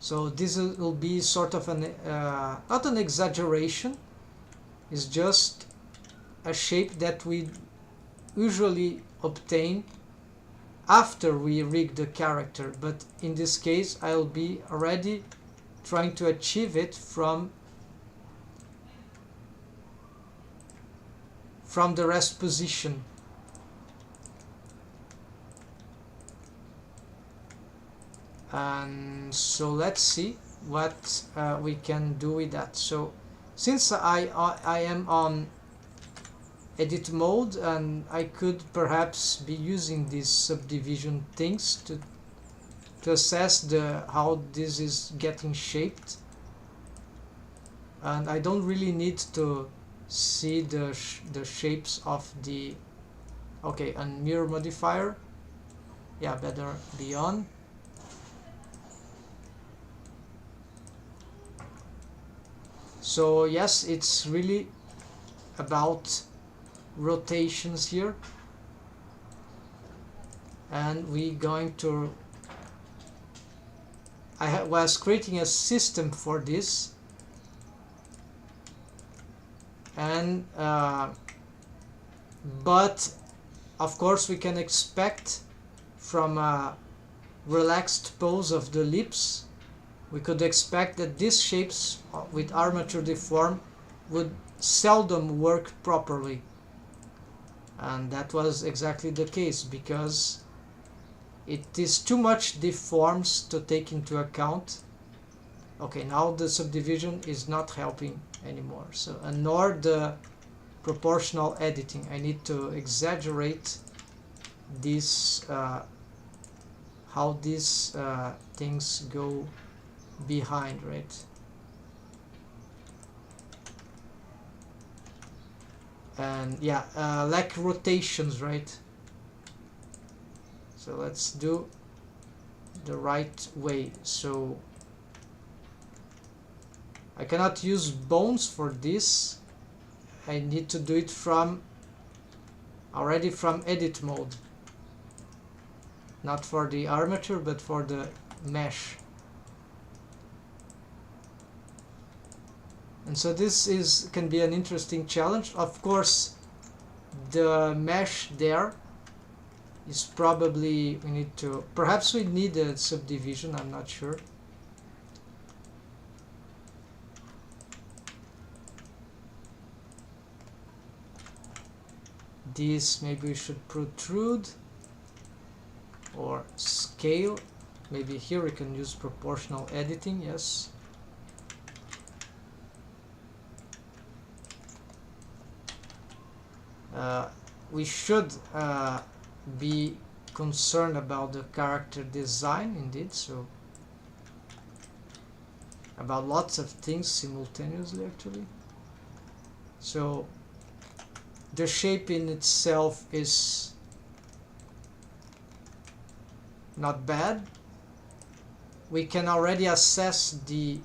So this will be sort of an not an exaggeration, it's just a shape that we usually obtain after we rig the character, but in this case I'll be already trying to achieve it from the rest position. And so let's see what we can do with that. So since I am on edit mode, and I could perhaps be using these subdivision things to assess how this is getting shaped, and I don't really need to see the shapes of the okay, and mirror modifier, yeah, better be on. So yes, it's really about rotations here, and we going to I was creating a system for this, and but of course we can expect from a relaxed pose of the lips, we could expect that these shapes with armature deform would seldom work properly. And that was exactly the case, because it is too much deforms to take into account. Okay, now the subdivision is not helping anymore, so, and nor the proportional editing. I need to exaggerate this how these things go behind, right? And yeah, like rotations, right? So let's do the right way. So I cannot use bones for this. I need to do it already from edit mode, not for the armature but for the mesh. And so this can be an interesting challenge. Of course, the mesh there is probably, perhaps we need a subdivision, I'm not sure. This maybe we should protrude or scale. Maybe here we can use proportional editing, yes. We should be concerned about the character design, indeed, so about lots of things simultaneously, actually. So the shape in itself is not bad. We can already assess the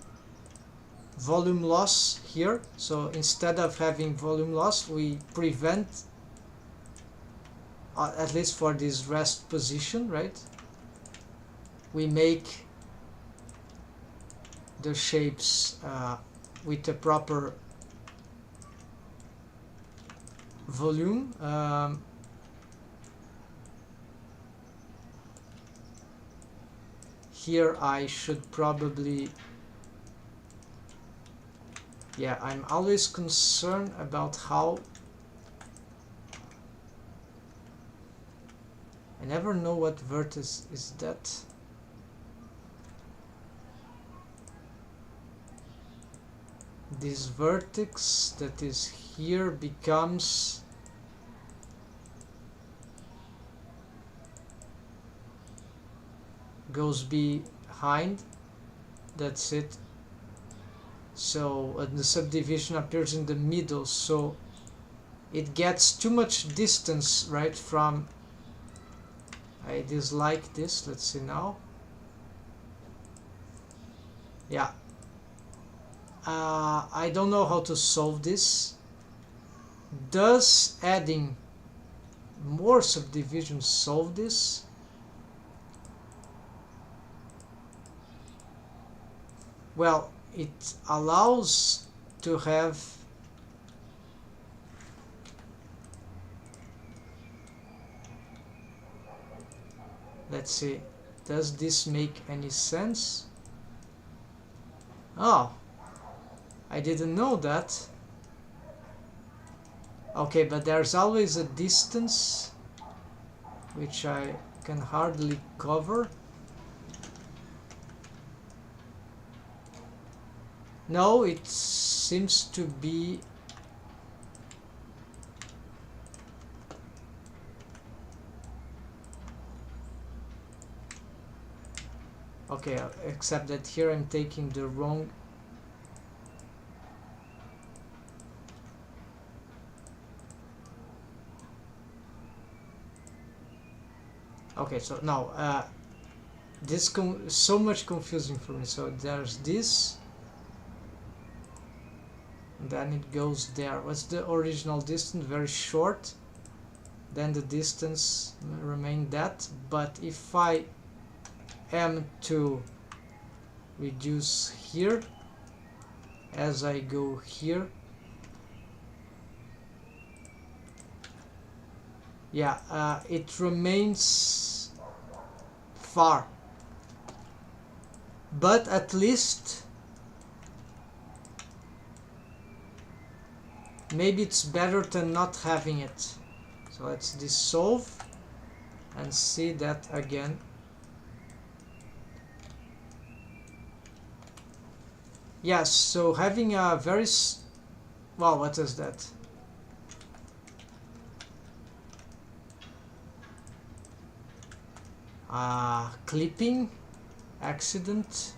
volume loss here, so instead of having volume loss, we prevent, at least for this rest position, right? We make the shapes with a proper volume. Here I should probably, yeah, I'm always concerned about how I never know what vertex is that. this vertex that is here goes behind. That's it. So the subdivision appears in the middle, so it gets too much distance, right, from... I dislike this. Let's see now. Yeah. I don't know how to solve this. Does adding more subdivisions solve this? Well, it allows to have... Let's see, does this make any sense? Oh, I didn't know that. Okay, but there's always a distance which I can hardly cover. No, it seems to be... Okay, except that here I'm taking the wrong... Okay, so now, this so much confusing for me. So there's this, and then it goes there. What's the original distance? Very short. Then the distance remain that. But if I am to reduce here as I go here, yeah, it remains far, but at least maybe it's better than not having it. So let's dissolve and see that again. Yes, so having a very... Wow, what is that? Clipping accident.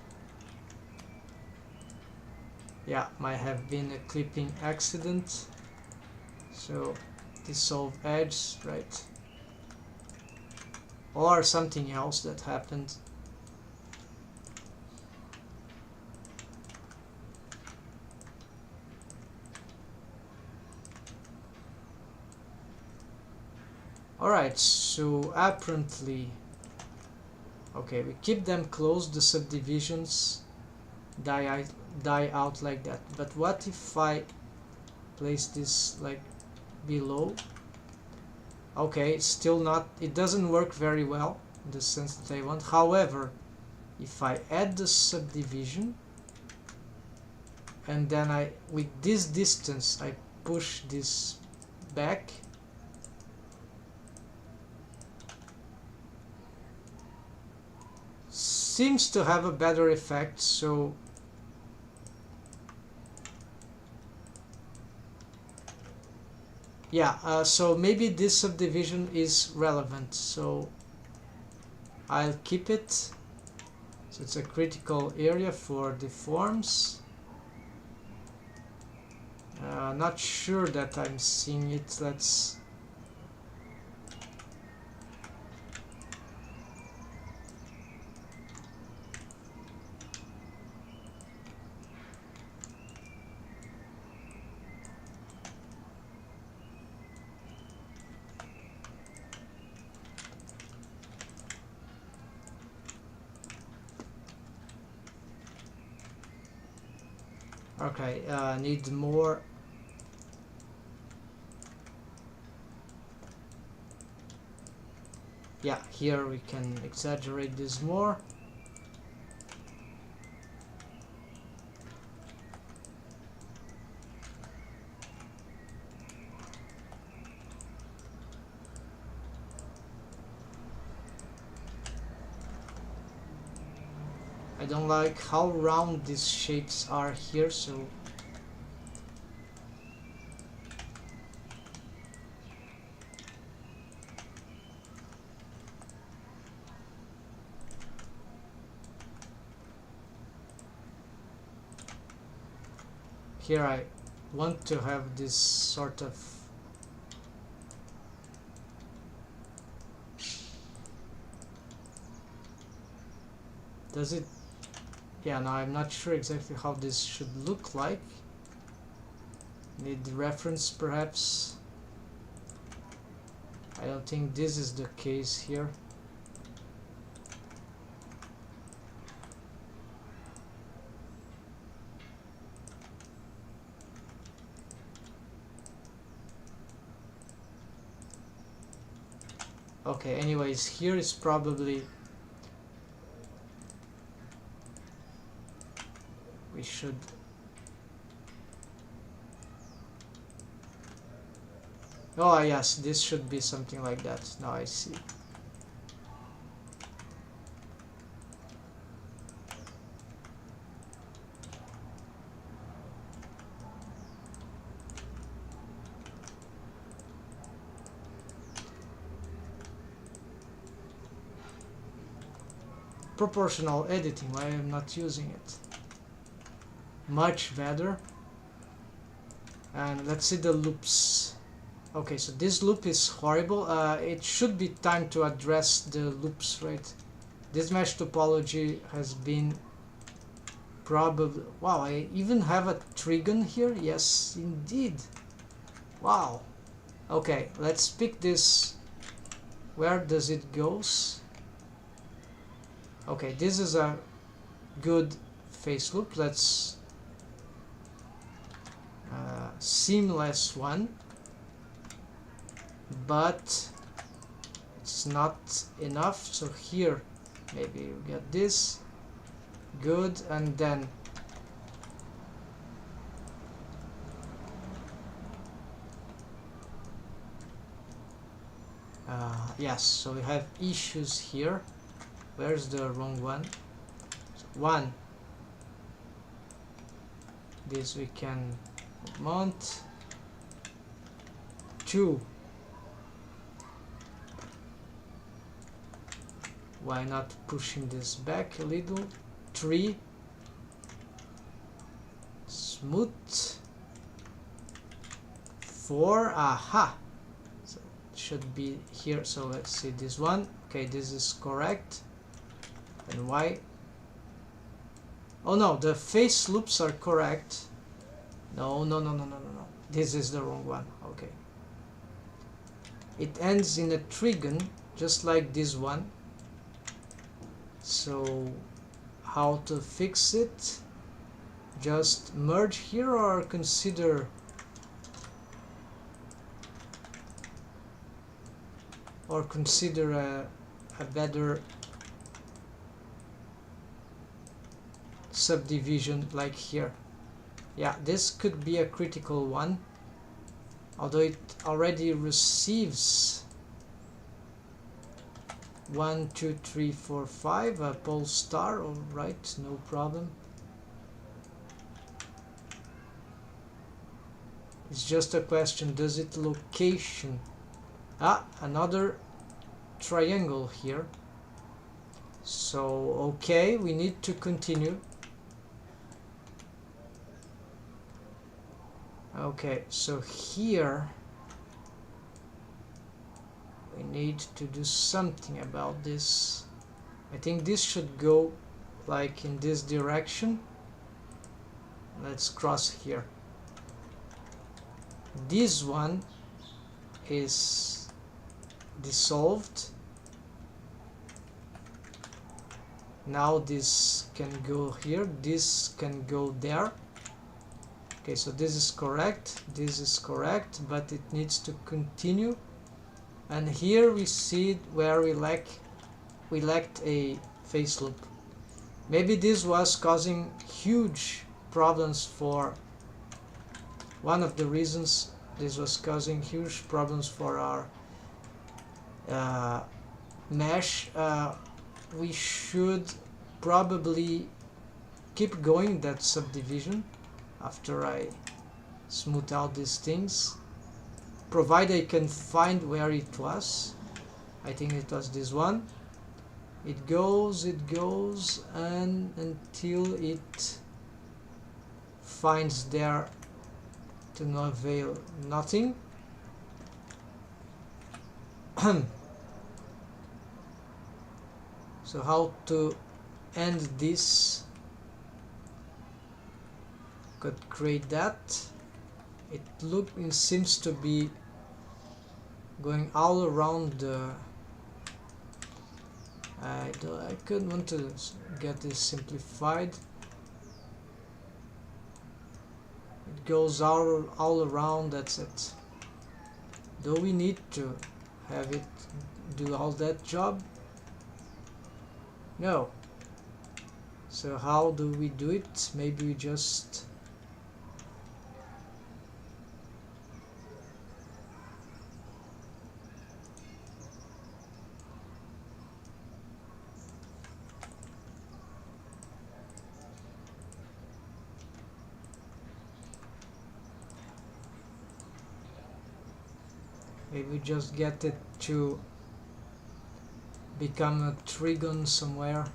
Yeah, might have been a clipping accident. So dissolve edge, right? Or something else that happened. Alright, so apparently... Okay, we keep them close, the subdivisions die out like that. But what if I place this like below? Okay, it's still not... It doesn't work very well in the sense that I want. However, if I add the subdivision and then with this distance I push this back, seems to have a better effect. So yeah, so maybe this subdivision is relevant, so I'll keep it. So it's a critical area for deforms. Not sure that I'm seeing it. Let's... Okay, need more. Yeah, here we can exaggerate this more. I don't like how round these shapes are here, so here I want to have this sort of does it, yeah, no, I'm not sure exactly how this should look like. Need the reference perhaps. I don't think this is the case here. Okay, anyways, here is probably we should oh yes, this should be something like that. Now I see. Proportional editing, why I'm not using it? Much better. And let's see the loops. Okay, so this loop is horrible. It should be time to address the loops, right? This mesh topology has been probably... Wow, I even have a trigon here? Yes, indeed. Wow. Okay, let's pick this. Where does it goes? Okay, this is a good face loop. Let's seamless one, but it's not enough. So here maybe you get this good, and then yes, so we have issues here. Where's the wrong one? So one, this we can mount. Two, why not pushing this back a little? Three, smooth. Four, aha, so it should be here. So let's see this one. Okay, this is correct. And why? Oh no, the face loops are correct. No. This is the wrong one. Okay. It ends in a trigon, just like this one. So, how to fix it? Just merge here or consider... Or consider a better subdivision like here. Yeah, this could be a critical one, although it already receives 1, 2, 3, 4, 5 a pole star. All right, no problem. It's just a question, does it location? Another triangle here. So okay, we need to continue. Okay, so here we need to do something about this. I think this should go like in this direction. Let's cross here. This one is dissolved. Now this can go here, this can go there. Okay, so this is correct, but it needs to continue. And here we see where we lacked a face loop. Maybe this was causing huge problems for... One of the reasons this was causing huge problems for our mesh. We should probably keep going that subdivision after I smooth out these things, provided I can find where it was. I think it was this one. It goes, and until it finds there to no avail, nothing. So how to end this? Could create that. It seems to be going all around the. I could want to get this simplified. It goes all around. That's it. Do we need to have it do all that job? No. So how do we do it? Maybe we just get it to become a trigon somewhere.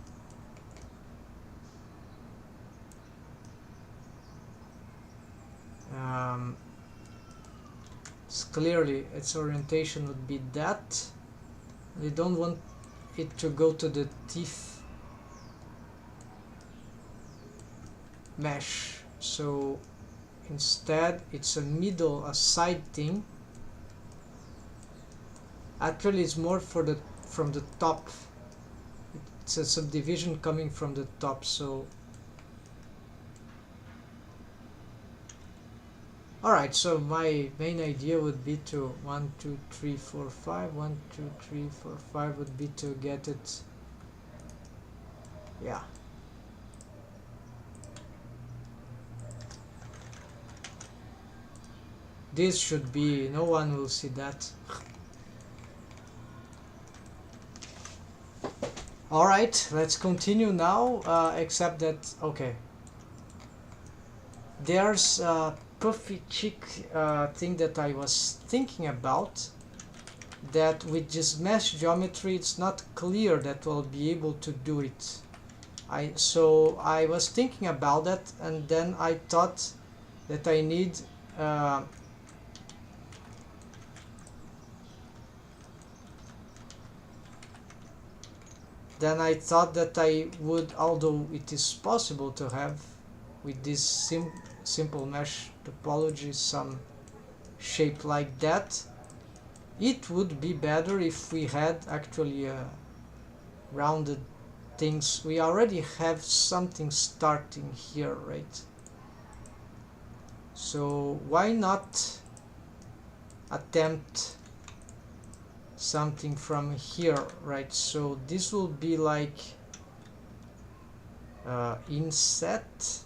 Clearly its orientation would be that. We don't want it to go to the teeth mesh, so instead it's a side thing. Actually it's more from the top. It's a subdivision coming from the top, so alright, so my main idea would be to 1, 2, 3, 4, 5. 1, 2, 3, 4, 5 would be to get it. Yeah. This should be, no one will see that. Alright, let's continue now, except that, okay. There's a puffy cheek thing that I was thinking about, that with this mesh geometry it's not clear that we'll be able to do it. So I was thinking about that, and then I thought that I need then I thought that I would, although it is possible to have with this simple mesh topology some shape like that, it would be better if we had actually rounded things. We already have something starting here, right? So why not attempt something from here, right? So this will be like inset,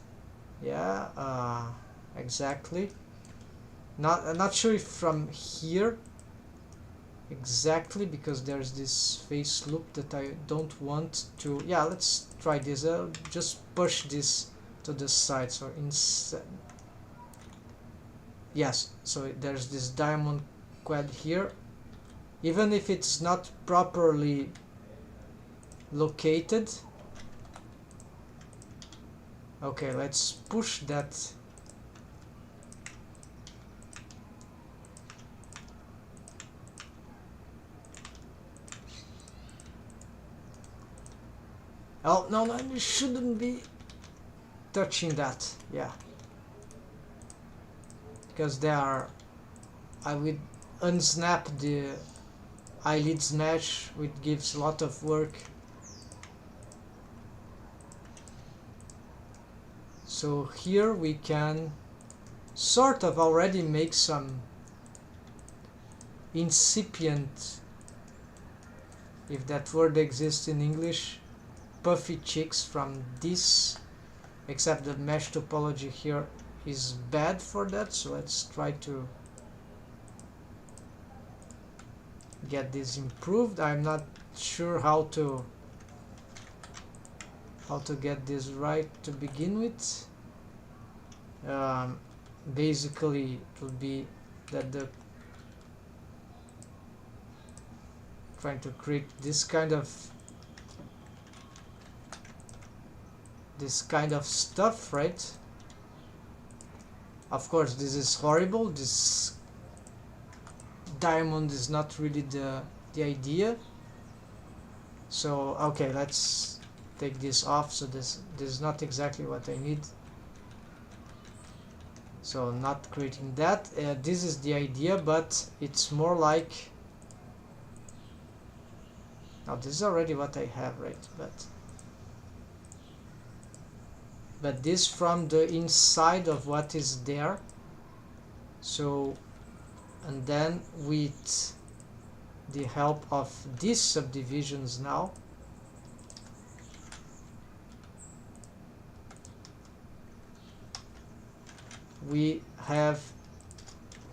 yeah, exactly. I'm not sure if from here exactly, because there's this face loop that I don't want to. Yeah, let's try this. I'll just push this to the side. So inset, yes, so there's this diamond quad here. Even if it's not properly located. Okay, let's push that. Oh, no, you shouldn't be touching that. Yeah. Because I would unsnap the eyelids mesh, which gives a lot of work. So here we can sort of already make some incipient, if that word exists in English, puffy cheeks from this, except the mesh topology here is bad for that. So let's try to get this improved. I'm not sure how to get this right to begin with. Basically it will be that the trying to create this kind of stuff, right? Of course, this is horrible. This diamond is not really the idea. So okay, let's take this off. So this is not exactly what I need. So not creating that. This is the idea, but it's more like, now this is already what I have, right? But this from the inside of what is there. So, and then with the help of these subdivisions now, we have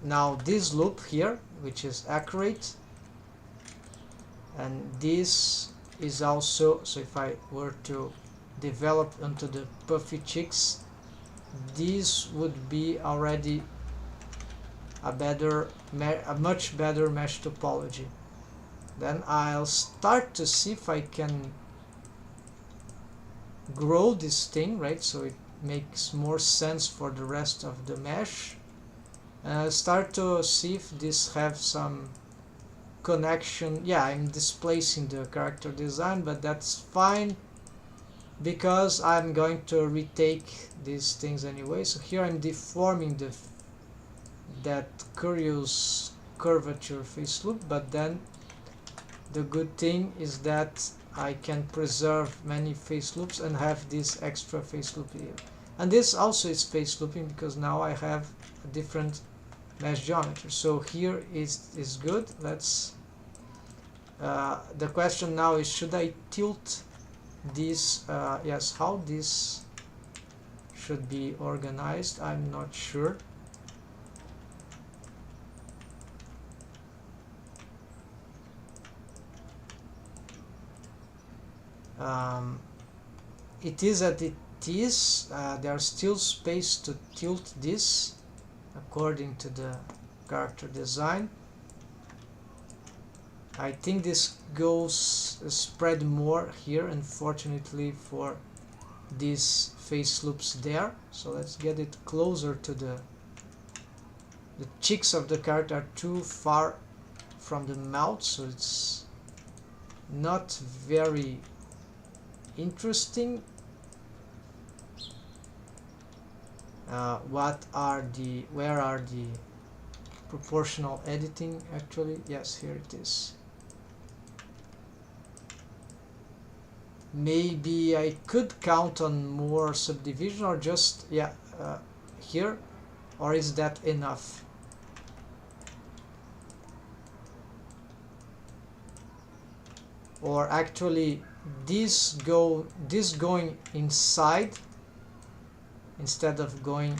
now this loop here, which is accurate, and this is also, so if I were to develop onto the puffy cheeks, this would be already a much better mesh topology. Then I'll start to see if I can grow this thing, right? So it makes more sense for the rest of the mesh. And I'll start to see if this have some connection. Yeah, I'm displacing the character design, but that's fine because I'm going to retake these things anyway. So here I'm deforming that curious curvature face loop, but then the good thing is that I can preserve many face loops and have this extra face loop here. And this also is face looping because now I have a different mesh geometry. So here is good. Let's the question now is, should I tilt this? Yes, how this should be organized, I'm not sure. It is that it is, there's still space to tilt this according to the character design. I think this goes spread more here, unfortunately, for these face loops there. So let's get it closer to the cheeks of the character are too far from the mouth, so it's not very interesting. Where are the proportional editing actually? Yes, here it is. Maybe I could count on more subdivision, or just, yeah, here, or is that enough? Or actually this going inside instead of going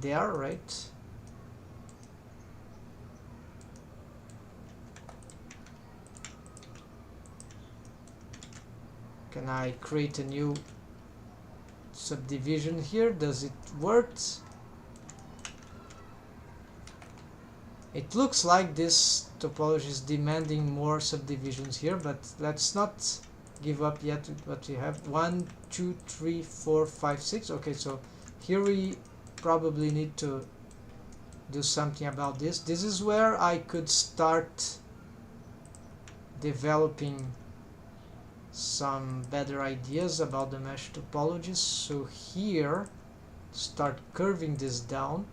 there, right? Can I create a new subdivision here? Does it work? It looks like this topology is demanding more subdivisions here, but let's not give up yet with what we have. 1, 2, 3, 4, 5, 6. Okay, so here we probably need to do something about this. This is where I could start developing some better ideas about the mesh topologies. So here, start curving this down.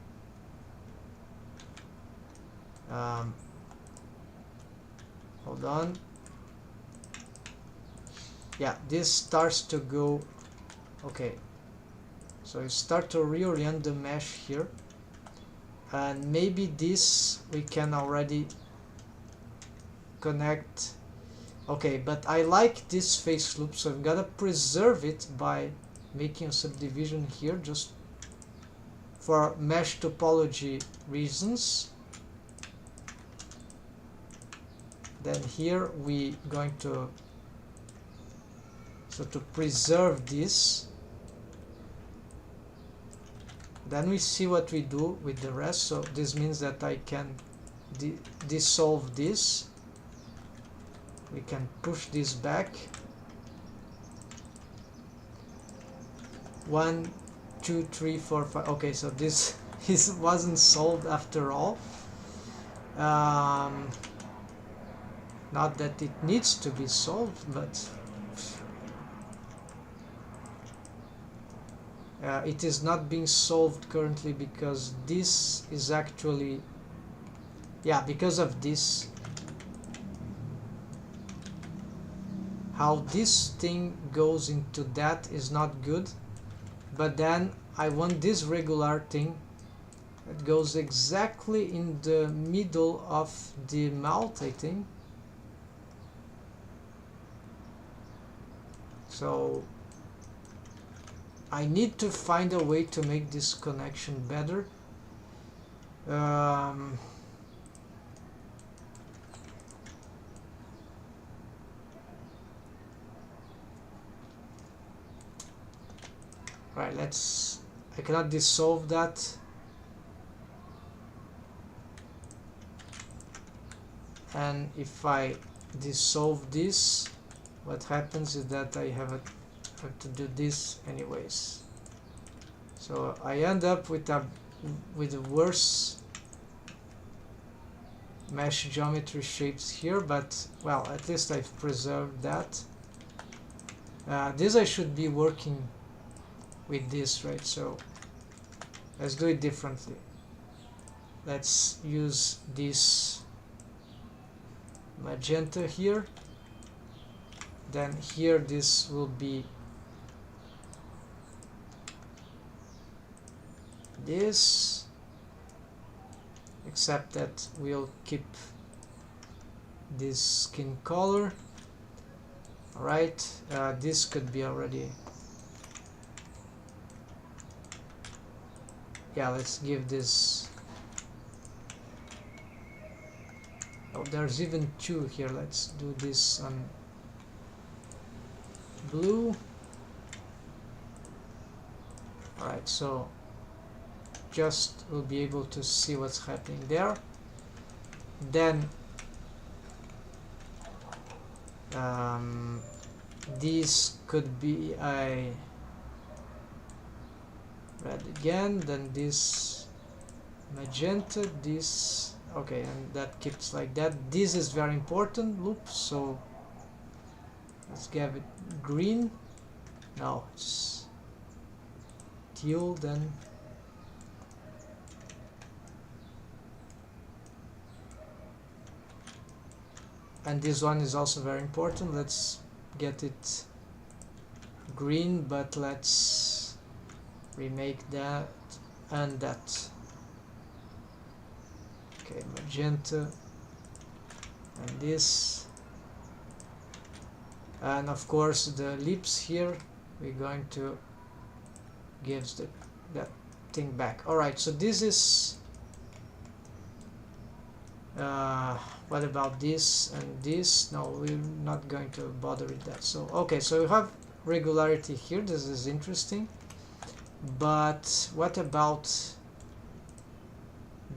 Hold on. Yeah, this starts to go. Okay, so you start to reorient the mesh here, and maybe this we can already connect. Okay, but I like this face loop, so I've got to preserve it by making a subdivision here, just for mesh topology reasons. Then here we going to, so to preserve this, then we see what we do with the rest. So this means that I can dissolve this. We can push this back. 1, 2, 3, 4, 5. Okay, so this wasn't solved after all. Not that it needs to be solved, but it is not being solved currently because this is actually, yeah, because of this. How this thing goes into that is not good, but then I want this regular thing that goes exactly in the middle of the mouth, I think. So I need to find a way to make this connection better. Right, I cannot dissolve that. And if I dissolve this, what happens is that I have to do this anyways. So I end up with a worse mesh geometry shapes here, but well, at least I've preserved that. This I should be working with this, right? So let's do it differently. Let's use this magenta here. Then here this will be this, except that we'll keep this skin color. Alright, this could be already, yeah, let's give this, oh, there's even two here. Let's do this on blue. Alright, so just we'll be able to see what's happening there. Then this could be a red again, then this magenta, this, okay, and that keeps like that. This is very important loop, so let's give it green. No, it's teal then. And this one is also very important. Let's get it green, but let's remake that and that. Okay, magenta and this. And of course the lips here, we're going to give that thing back. Alright, so this is what about this and this? No, we're not going to bother with that. So okay, so we have regularity here. This is interesting, but what about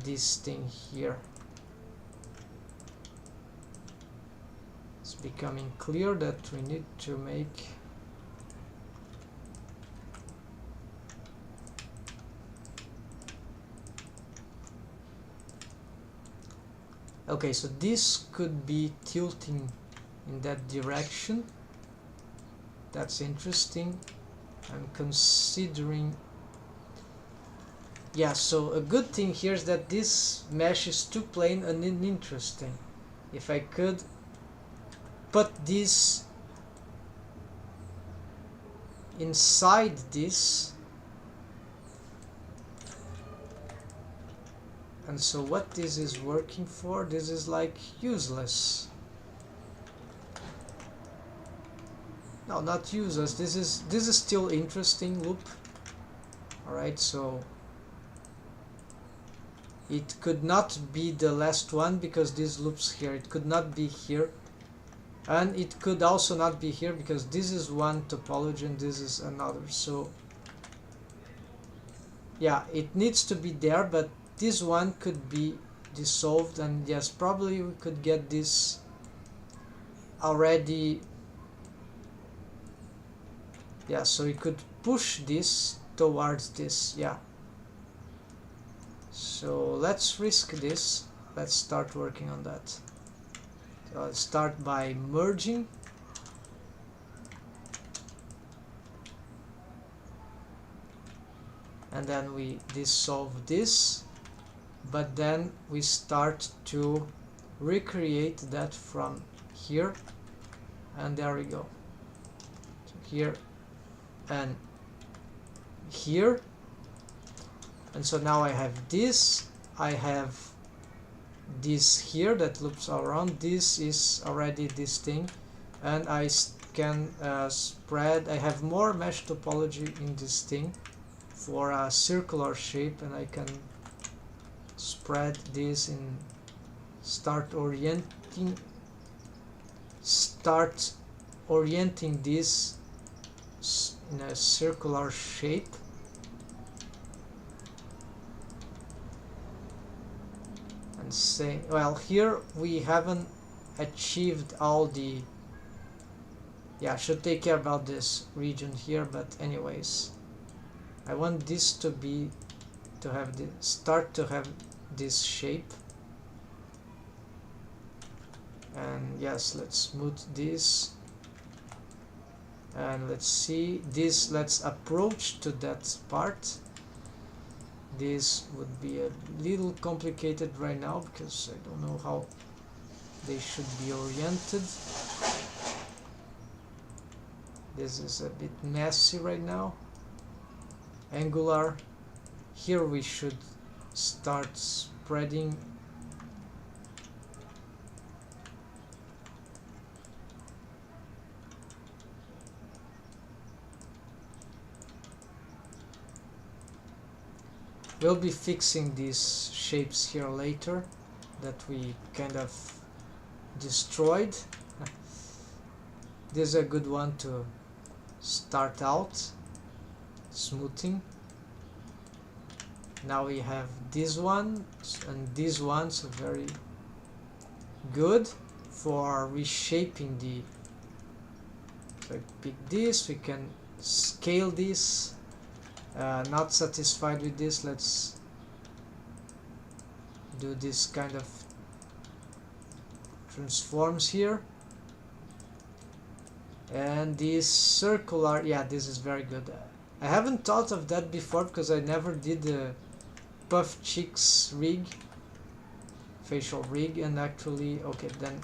this thing here? It's becoming clear that we need to make okay, so this could be tilting in that direction. That's interesting. I'm considering, yeah, so a good thing here is that this mesh is too plain and uninteresting. If I could put this inside this, and so what this is working for, this is like useless. No, not useless. This is still interesting loop. Alright, so it could not be the last one because these loops here, it could not be here, and it could also not be here because this is one topology and this is another. So yeah, it needs to be there, but this one could be dissolved, and yes, probably we could get this already. Yeah, so we could push this towards this. Yeah, so let's risk this. Let's start working on that. So I'll start by merging. And then we dissolve this, but then we start to recreate that from here, and there we go. So here and here, and so now I have this, I have this here that loops around. This is already this thing, and I can spread. I have more mesh topology in this thing for a circular shape, and I can spread this in start orienting this in a circular shape. And say, well, here we haven't achieved all the, yeah, I should take care about this region here, but anyways, I want this to be, to have the start to have this shape. And yes, let's smooth this, and let's see this, let's approach to that part. This would be a little complicated right now because I don't know how they should be oriented. This is a bit messy right now. Angular. Here we should start spreading. We'll be fixing these shapes here later that we kind of destroyed. This is a good one to start out, smoothing. Now we have this one and this one, so very good for reshaping the, so I pick this, we can scale this. Not satisfied with this, let's do this kind of transforms here. And this circular, yeah, this is very good. I haven't thought of that before because I never did the puff cheeks rig, facial rig, and actually, okay, then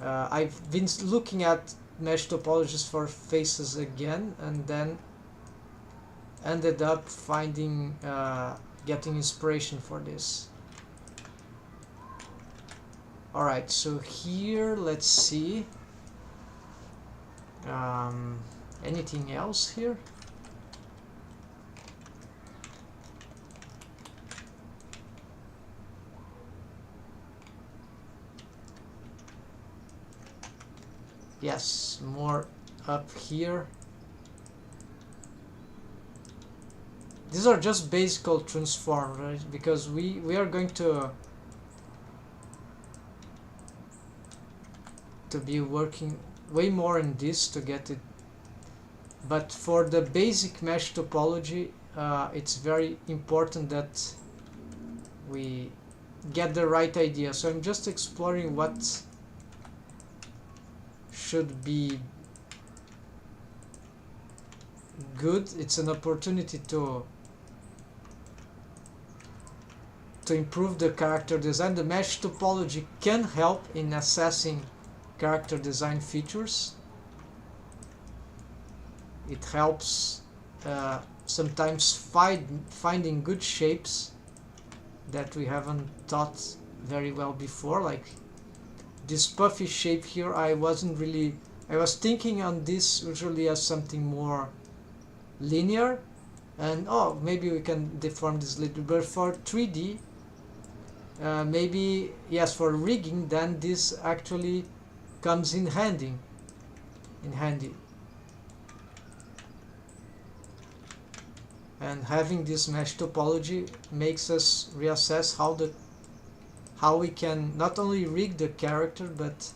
I've been looking at mesh topologies for faces again, and then ended up finding, getting inspiration for this. Alright, so here, let's see. Anything else here? Yes, more up here. These are just basic transforms, right? Because we are going to be working way more in this to get it. But for the basic mesh topology, it's very important that we get the right idea. So I'm just exploring what should be good. It's an opportunity to improve the character design. The mesh topology can help in assessing character design features. It helps sometimes finding good shapes that we haven't thought very well before, like this puffy shape here. I was thinking on this usually as something more linear, and oh, maybe we can deform this a little bit. For 3D, maybe yes, for rigging, then this actually comes in handy. And having this mesh topology makes us reassess how we can not only rig the character, but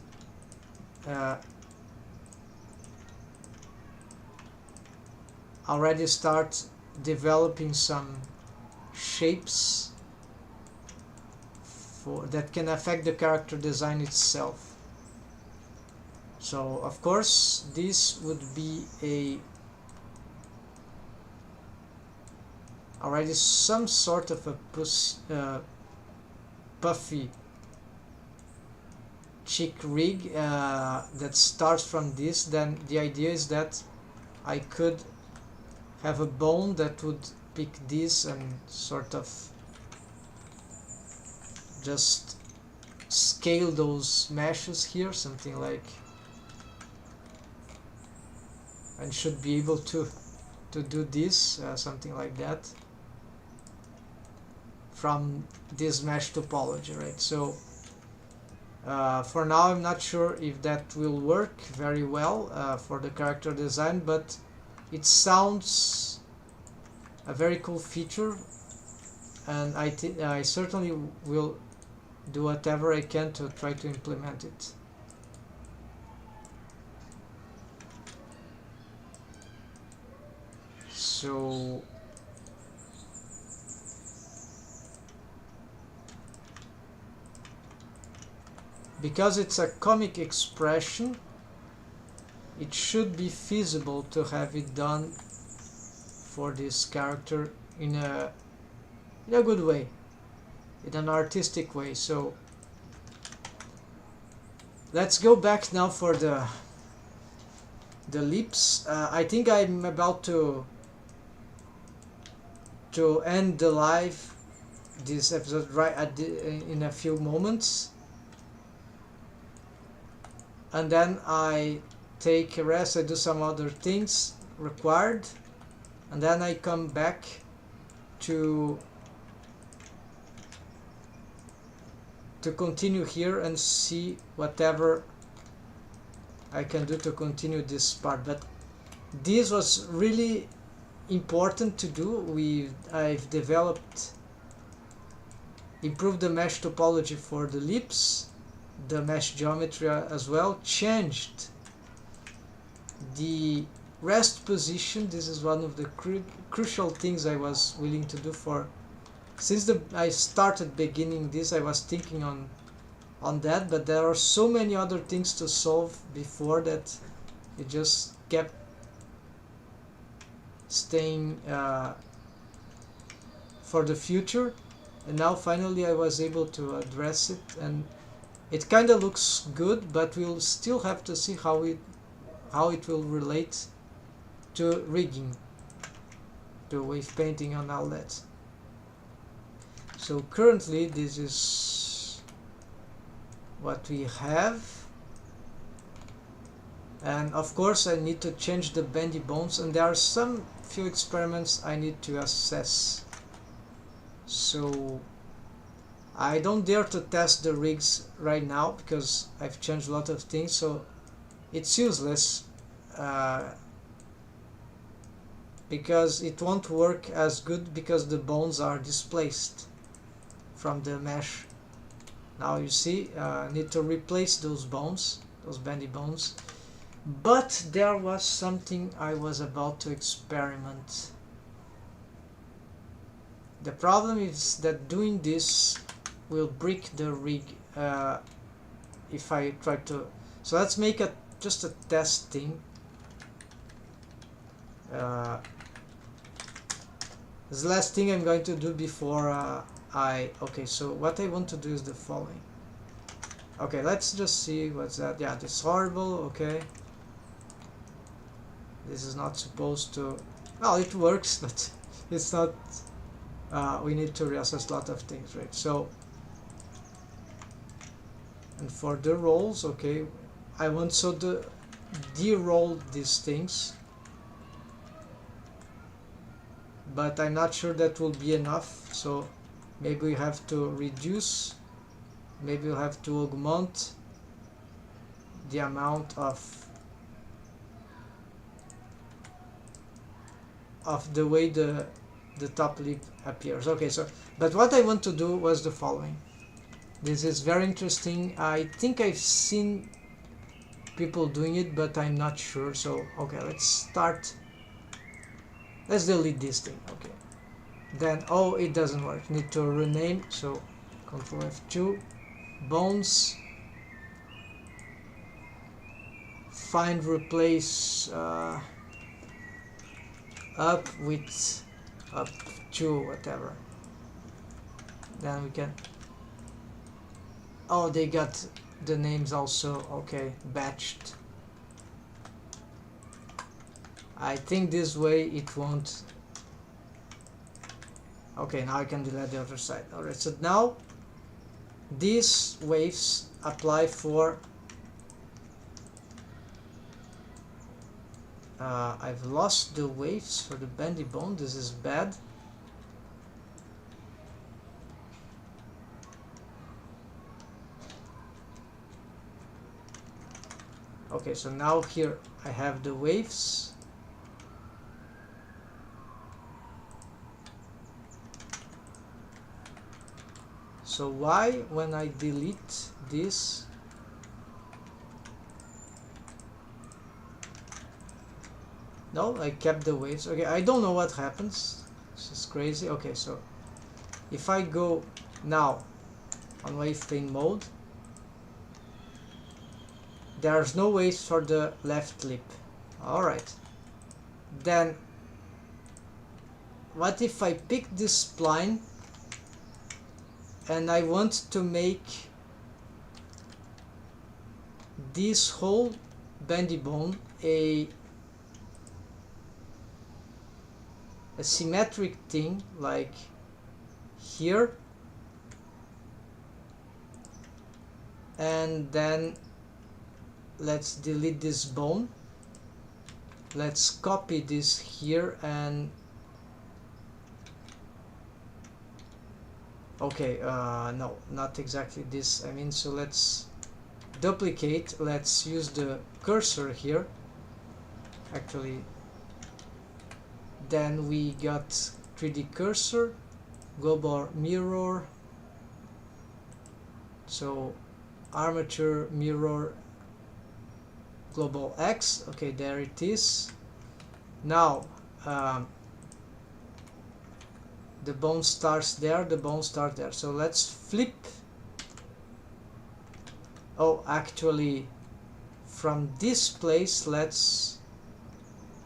already start developing some shapes that can affect the character design itself. So of course this would be already some sort of a puffy cheek rig that starts from this. Then the idea is that I could have a bone that would pick this and sort of just scale those meshes here, something like, and should be able to do this, something like that, from this mesh topology, right? So for now I'm not sure if that will work very well for the character design, but it sounds a very cool feature, and I certainly will do whatever I can to try to implement it. So because it's a comic expression, it should be feasible to have it done for this character in a good way, in an artistic way. So let's go back now for the lips. I think I'm about to end the live, this episode, right at in a few moments, and then I take a rest, I do some other things required, and then I come back to continue here and see whatever I can do to continue this part. But this was really important to do. I've improved the mesh topology for the lips, the mesh geometry as well, changed the rest position. This is one of the crucial things I was willing to do since I started beginning this. I was thinking on that, but there are so many other things to solve before that it just kept staying for the future, and now finally I was able to address it, and it kind of looks good, but we'll still have to see how it will relate to rigging, to wave painting and all that. So currently this is what we have, and of course I need to change the bendy bones, and there are some few experiments I need to assess. So I don't dare to test the rigs right now because I've changed a lot of things, so it's useless because it won't work as good because the bones are displaced from the mesh. Now you see, I need to replace those bones, those bendy bones. But there was something I was about to experiment. The problem is that doing this will break the rig if I try to. So let's make just a test thing. This is the last thing I'm going to do before okay, so what I want to do is the following. Okay, let's just see what's that. Yeah, this is horrible. Okay, this is not supposed to. Well, it works, but it's not. We need to reassess a lot of things, right? So, and for the rolls, okay, I want to de-roll these things, but I'm not sure that will be enough. So maybe we have to reduce, maybe we'll have to augment the amount of the way the top lip appears. Okay, so but what I want to do was the following. This is very interesting. I think I've seen people doing it, but I'm not sure. So okay, let's start Let's delete this thing. Okay. Then, oh, it doesn't work. Need to rename. So, Control F2. Bones. Find replace up with up to whatever. Then we can. Oh, they got the names also. Okay, batched. I think this way it won't. Okay, now I can delete the other side. Alright, so now these waves apply for I've lost the waves for the bendy bone. This is bad. Okay, so now here I have the waves. So why when I delete this no, I kept the waves. Okay, I don't know what happens. This is crazy. Okay, so if I go now on wave plane mode, there's no waves for the left lip. Alright. Then what if I pick this spline and I want to make this whole bendy bone a symmetric thing, like here, and then let's delete this bone, let's copy this here, and okay, no, not exactly this, I mean, so let's duplicate, let's use the cursor here, actually. Then we got 3D cursor, global mirror, so armature mirror global X. Okay, there it is. Now the bone starts there, the bone starts there. So let's flip. Oh, actually, from this place, let's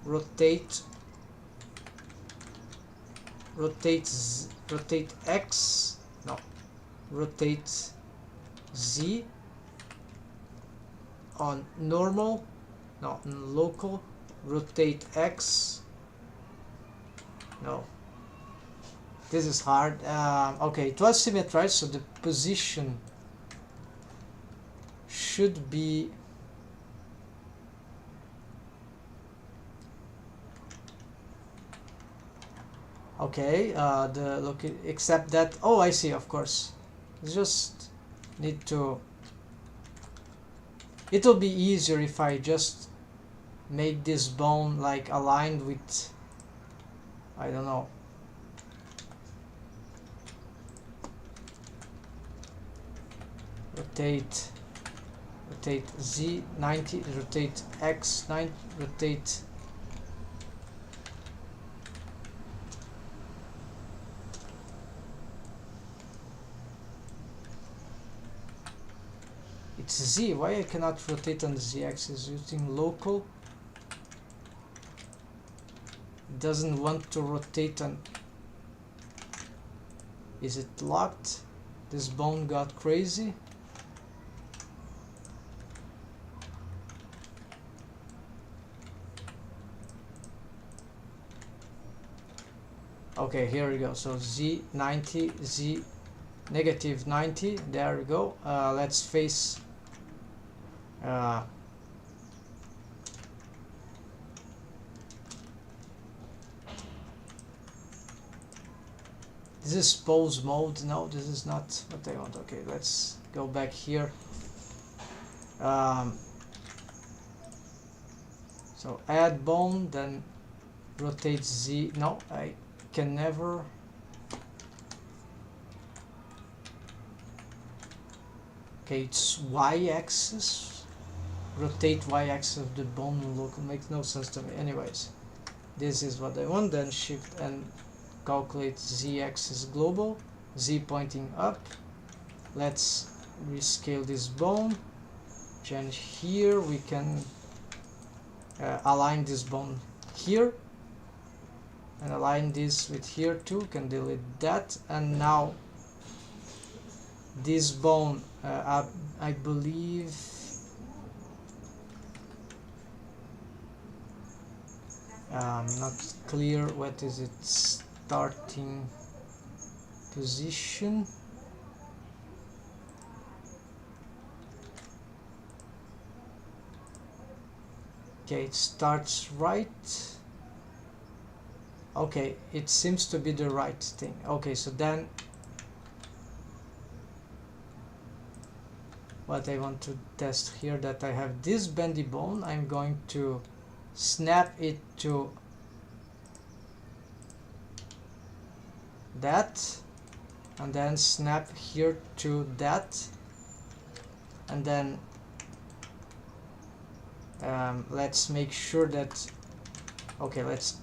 rotate X, no, rotate Z on normal, no, on local, rotate X, no, this is hard. Okay, it was symmetrized, so the position should be okay, the look, except that, oh, I see, of course, just need to, it'll be easier if I just make this bone like aligned with, I don't know, rotate Z 90, rotate X 9, rotate it's Z. Why I cannot rotate on the Z axis using local? It doesn't want to rotate on. Is it locked? This bone got crazy. Okay, here we go. So Z 90, Z negative 90. There we go. Let's face. This is pose mode. No, this is not what I want. Okay, let's go back here. So add bone, then rotate Z. No, I can never. Okay, it's y-axis. Rotate y-axis of the bone and local makes no sense to me. Anyways, This is what I want. Then shift and calculate z-axis global, z pointing up. Let's rescale this bone. Change here. We can align this bone here and align this with here too. Can delete that. And now this bone, I believe, not clear what is its starting position. Okay, it starts right. Okay, it seems to be the right thing. Okay, so then what I want to test here, that I have this bendy bone, I'm going to snap it to that, and then snap here to that, and then let's make sure that, okay, let's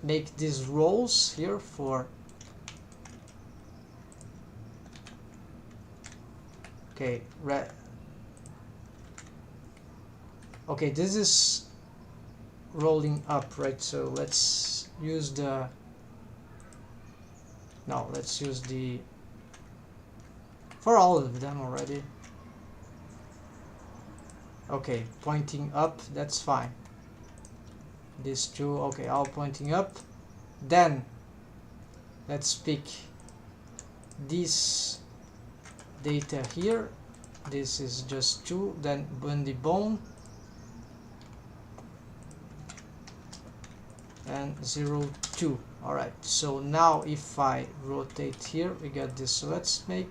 make these rolls here for, okay, okay, this is rolling up, right? So let's use the, no, let's use the, for all of them already. Okay, pointing up, that's fine. These two, okay, all pointing up. Then let's pick this data here. This is just 2. Then bendy bone and 0, 2. All right, so now if I rotate here, we get this. So let's make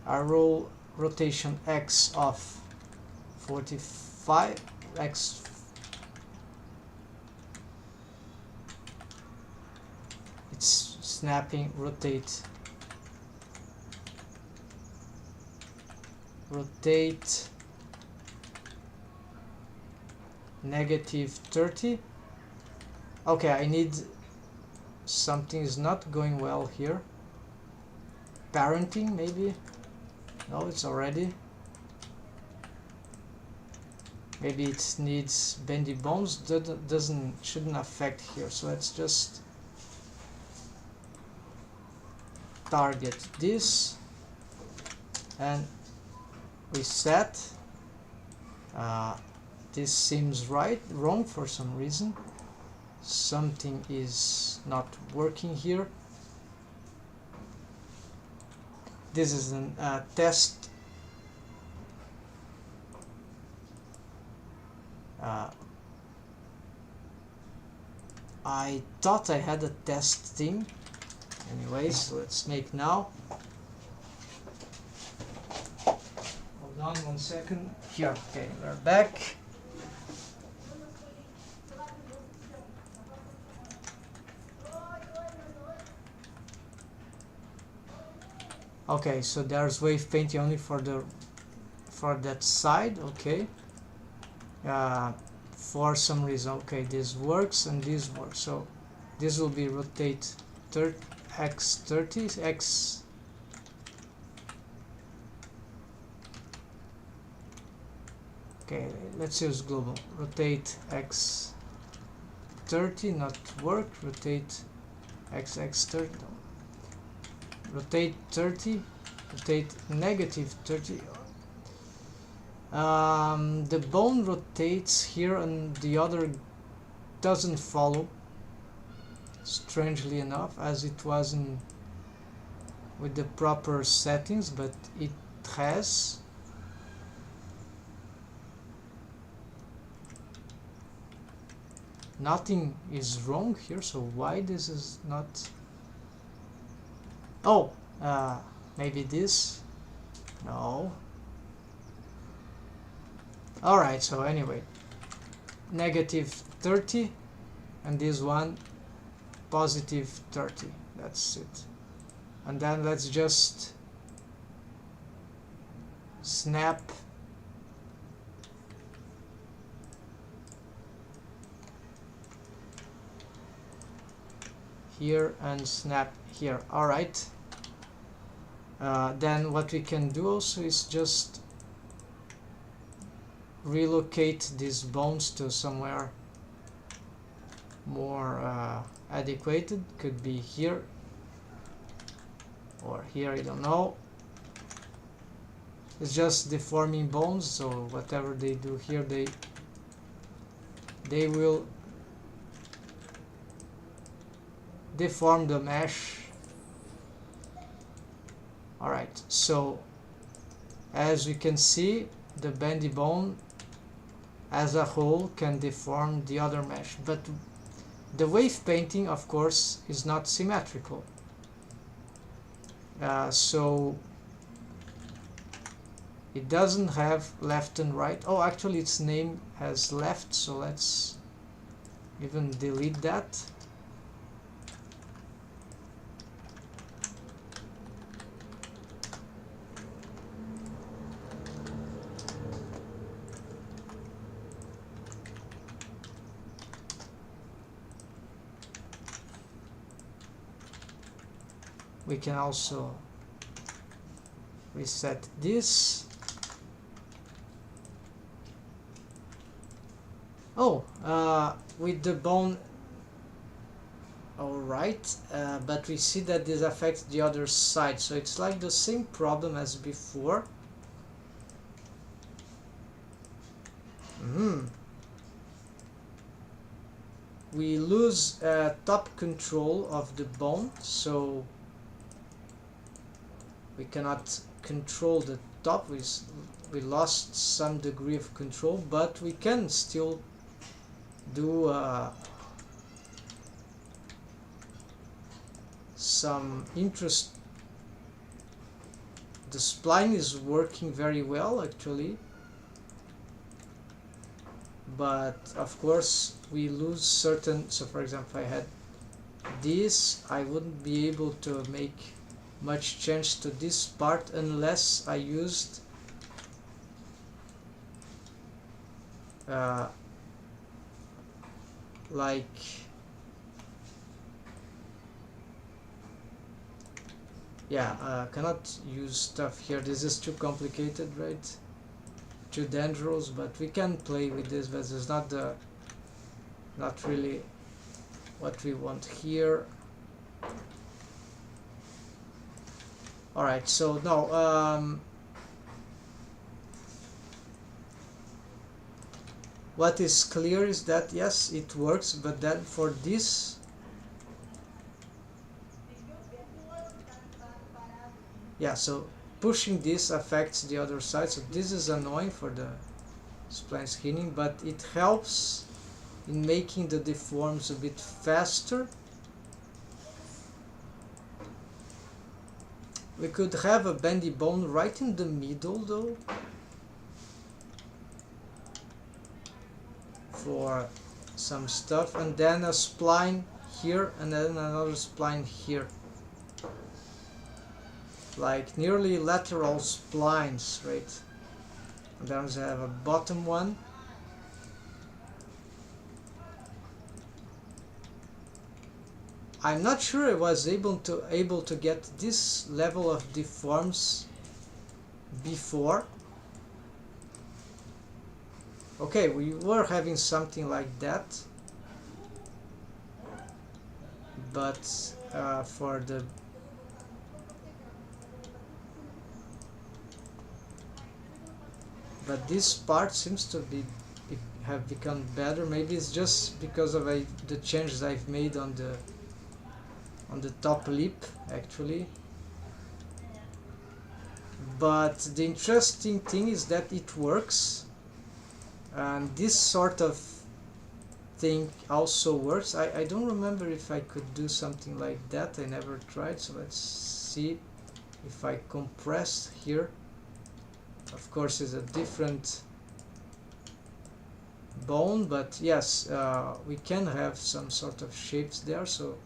a rotation x of 45, x, it's snapping, rotate negative 30. Okay, I need, something is not going well here. Parenting maybe? No, it's already. Maybe it needs bendy bones. That shouldn't affect here. So let's just target this and reset. This seems wrong for some reason. Something is not working here. This is a test. I thought I had a test thing. Anyways, so let's make now. Hold on 1 second. Here, okay, we're back. Okay, so there's wave painting only for that side. Okay. For some reason, okay, this works and this works. So this will be rotate x 30 x. Okay, let's use global. Rotate x 30, not work. Rotate x 30. Rotate 30. Rotate negative 30. The bone rotates here and the other doesn't follow, strangely enough, as it was in with the proper settings, but it has. Nothing is wrong here, so why this is not? Oh, maybe this? No. Alright, so anyway, negative 30 and this one positive 30. That's it. And then let's just snap here and snap here. Alright. Then what we can do also is just relocate these bones to somewhere more adequate. Could be here or here, I don't know. It's just deforming bones, so whatever they do here, they will deform the mesh. Alright, so as we can see, the bendy bone as a whole can deform the other mesh, but the wave painting, of course, is not symmetrical. So it doesn't have left and right. Oh, actually its name has left, so let's even delete that. We can also reset this. Oh, with the bone, alright, but we see that this affects the other side, so it's like the same problem as before. We lose top control of the bone, so we cannot control the top. We lost some degree of control, but we can still do some interest. The spline is working very well actually, but of course we lose certain. So for example, if I had this, I wouldn't be able to make much change to this part unless I used like cannot use stuff here. This is too complicated, right? Too dangerous, but we can play with this, but it's not really what we want here. Alright, so now what is clear is that yes, it works, but then for this so pushing this affects the other side, so this is annoying for the spline skinning, but it helps in making the deforms a bit faster. We could have a bendy bone right in the middle though, for some stuff, and then a spline here and then another spline here, like nearly lateral splines, right? And then we have a bottom one. I'm not sure I was able to get this level of deforms before. Okay, we were having something like that, but for the this part seems to have become better. Maybe it's just because of the changes I've made on the top lip actually. But the interesting thing is that it works, and this sort of thing also works. I don't remember if I could do something like that. I never tried, so let's see if I compress here. Of course it's a different bone, but yes, we can have some sort of shapes there. So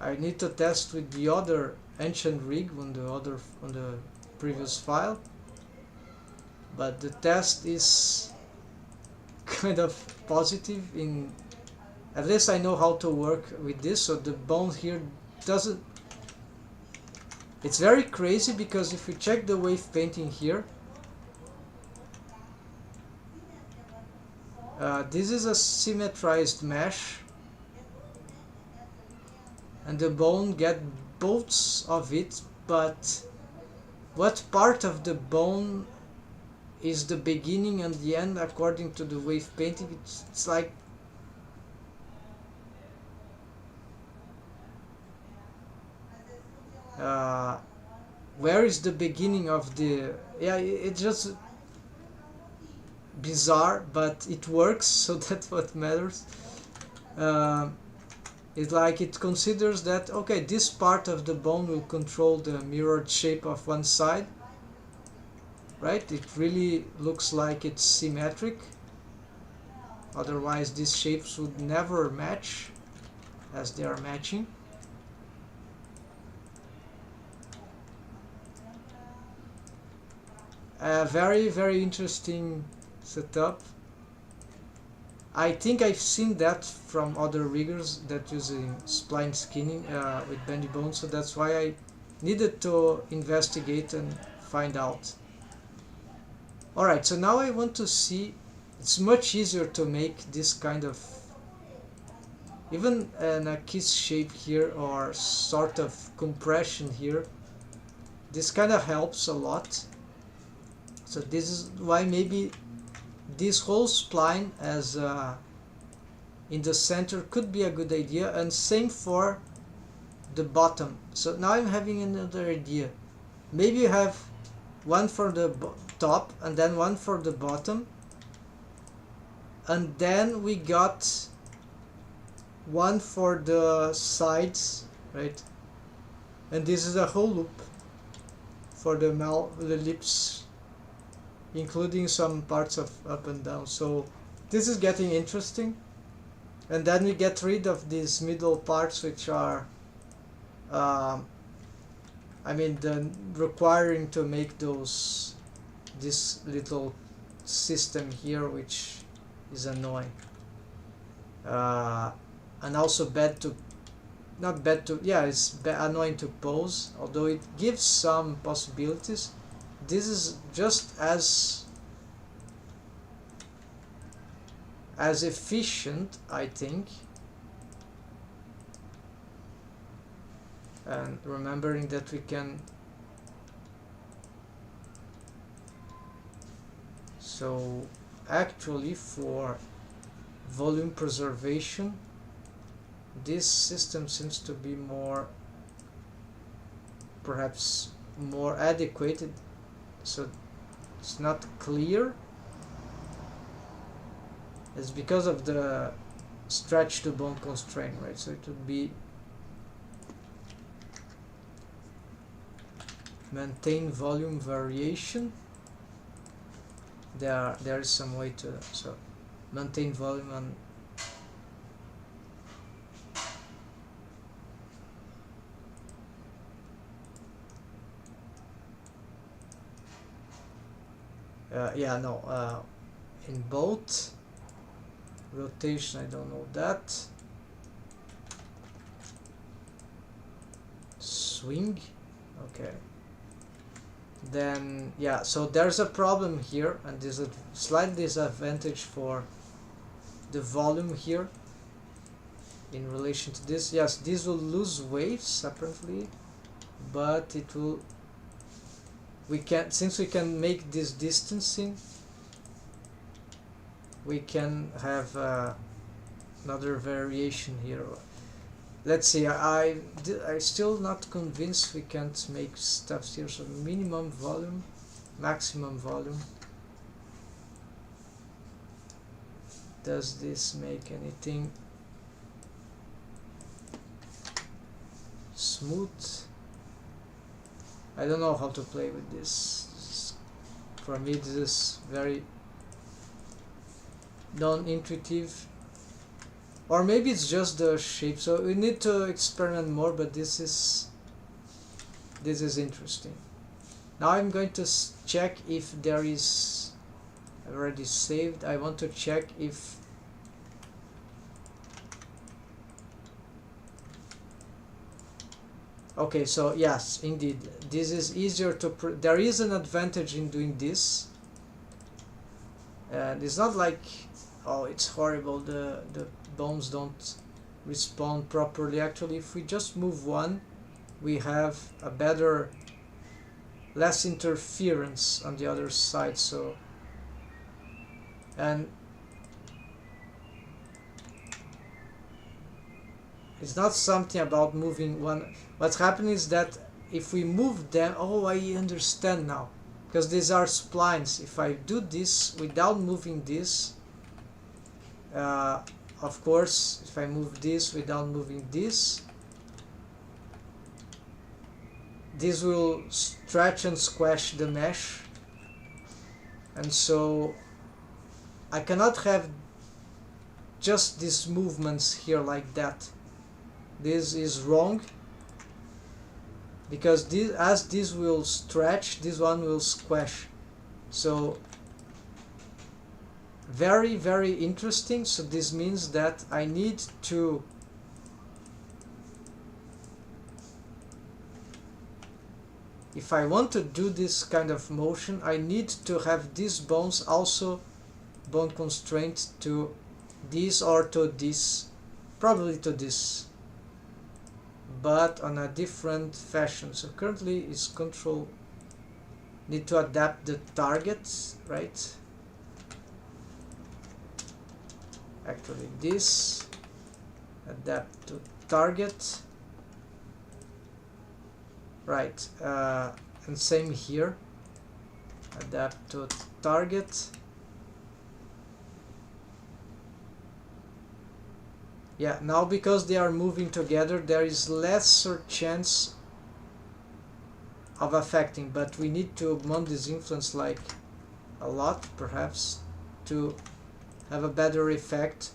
I need to test with the other ancient rig on the previous file, but the test is kind of positive. In at least I know how to work with this, so the bone here doesn't. It's very crazy because if we check the wave painting here, this is a symmetrized mesh, and the bone get both of it, but what part of the bone is the beginning and the end according to the wave painting? It's like where is the beginning of the, yeah, it's just bizarre, but it works, so that's what matters. It's like it considers that, okay, this part of the bone will control the mirrored shape of one side, right? It really looks like it's symmetric, otherwise these shapes would never match as they are matching. Very interesting setup. I think I've seen that from other riggers that using spline skinning with bendy bones, so that's why I needed to investigate and find out. Alright, so now I want to see, it's much easier to make this kind of, even a kiss shape here or sort of compression here. This kind of helps a lot. So this is why maybe this whole spline as in the center could be a good idea, and same for the bottom. So now I'm having another idea. Maybe you have one for the top and then one for the bottom, and then we got one for the sides, right? And this is a whole loop for the lips, including some parts of up and down. So this is getting interesting. And then we get rid of these middle parts, which are I mean, the requiring to make this little system here, which is annoying, and also it's annoying to pose, although it gives some possibilities. This is just as efficient, I think, and remembering that we can, so actually for volume preservation this system seems to be perhaps more adequate, so it's not clear. It's because of the stretch to bone constraint, right? So it would be maintain volume variation. There is some way to, so maintain volume and in both rotation, I don't know that. Swing, okay. Then so there's a problem here, and there's a slight disadvantage for the volume here in relation to this. Yes, this will lose waves apparently, but it will, since we can make this distancing, we can have another variation here. Let's see, I'm still not convinced we can't make stuff here. So minimum volume, maximum volume. Does this make anything smooth? I don't know how to play with this. For me, this is very non-intuitive. Or maybe it's just the shape, so we need to experiment more, but this is interesting. Now I'm going to check if there is already saved. I want to check if okay, so yes, indeed, this is easier to there is an advantage in doing this, and it's not like, oh, it's horrible, the bones don't respond properly. Actually, if we just move one, we have a better, less interference on the other side. So, and it's not something about moving one. What's happening is that if we move them, oh, I understand now, because these are splines. If I do this without moving this, of course, if I move this without moving this, this will stretch and squash the mesh, and so I cannot have just these movements here like that. This is wrong, because this, as this will stretch, this one will squash. So very, very interesting. So this means that I need to if I want to do this kind of motion, I need to have these bones also bone constraint to this or to this, probably to this, but on a different fashion. So currently is control, need to adapt the target, right? Actually this, adapt to target, right, and same here, adapt to target. Yeah, now because they are moving together, there is lesser chance of affecting, but we need to mount this influence like a lot, perhaps, to have a better effect.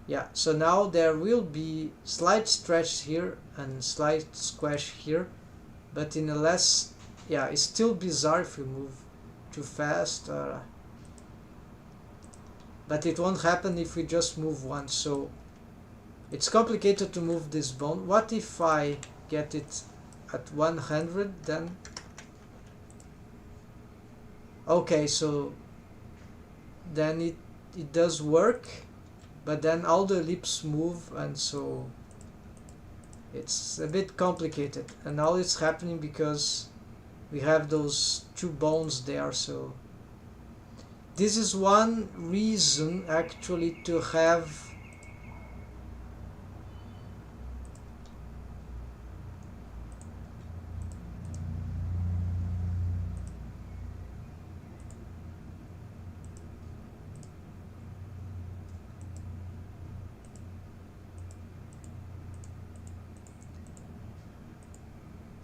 Yeah, so now there will be slight stretch here and slight squash here, but in a less, yeah, it's still bizarre if we move too fast, but it won't happen if we just move one. So it's complicated to move this bone. What if I get it at 100 then? Okay, so then it does work, but then all the lips move, and so it's a bit complicated. And now it's happening because we have those two bones there. So this is one reason actually to have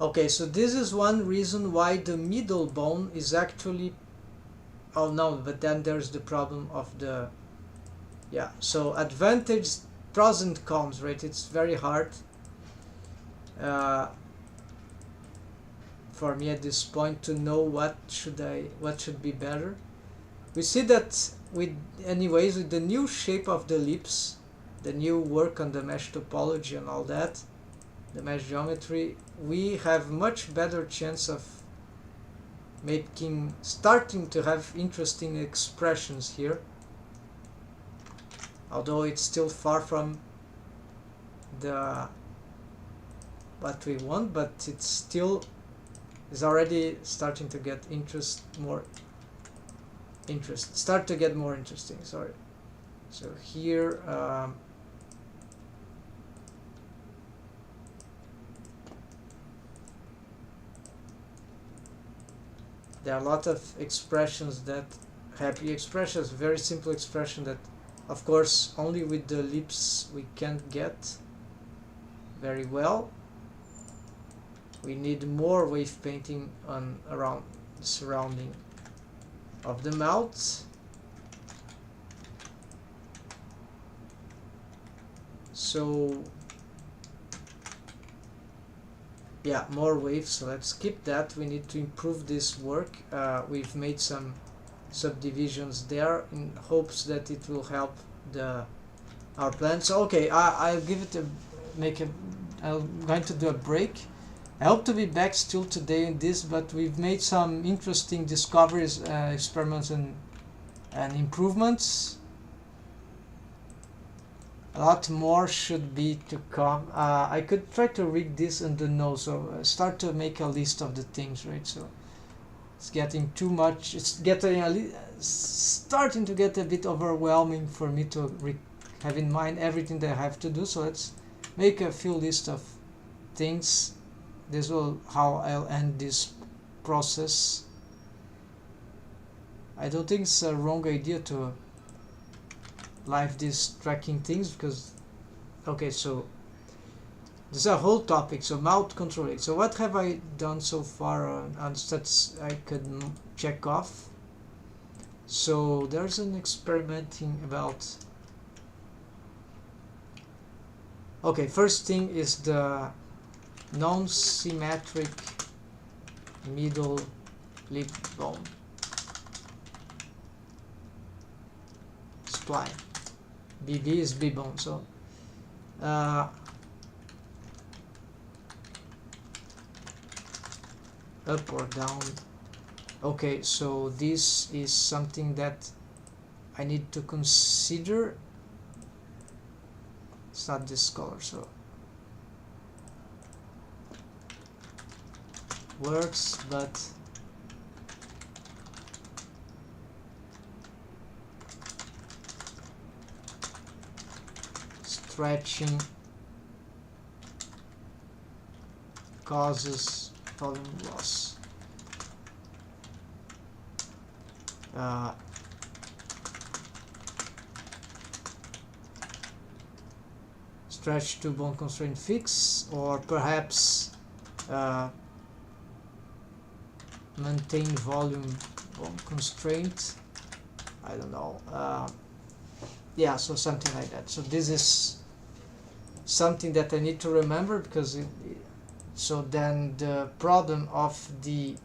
okay, so this is one reason why the middle bone is actually, oh no, but then there's the problem of the, yeah, so advantage, pros and cons, right? It's very hard for me at this point to know what should be better. We see that with the new shape of the lips, the new work on the mesh topology and all that, the mesh geometry, we have much better chance of starting to have interesting expressions here, although it's still far from what we want, but it's still is already starting to get more interesting, sorry. So here there are a lot of expressions that happy expressions, very simple expression that of course only with the lips we can't get very well. We need more wave painting around the surrounding of the mouth. So yeah, more waves, so let's keep that. We need to improve this work. We've made some subdivisions there in hopes that it will help our plan. So okay, I'll give it I'm going to do a break. I hope to be back still today in this, but we've made some interesting discoveries, experiments, and improvements. A lot more should be to come. I could try to rig this in the nose, so start to make a list of the things, right? So it's getting too much. It's getting starting to get a bit overwhelming for me to have in mind everything that I have to do. So let's make a few list of things. This will how I'll end this process. I don't think it's a wrong idea to live these tracking things, because okay, so this is a whole topic. So mouth controlling. So what have I done so far on stats I could check off? So there's an experimenting about. Okay, first thing is the non-symmetric middle lip bone spline. BB is B bone, so up or down. Okay, so this is something that I need to consider. It's not this color, so works, but stretching causes volume loss. Stretch to bone constraint fix, or perhaps maintain volume bone constraint. I don't know. Yeah, so something like that. So this is something that I need to remember, because so then the problem of the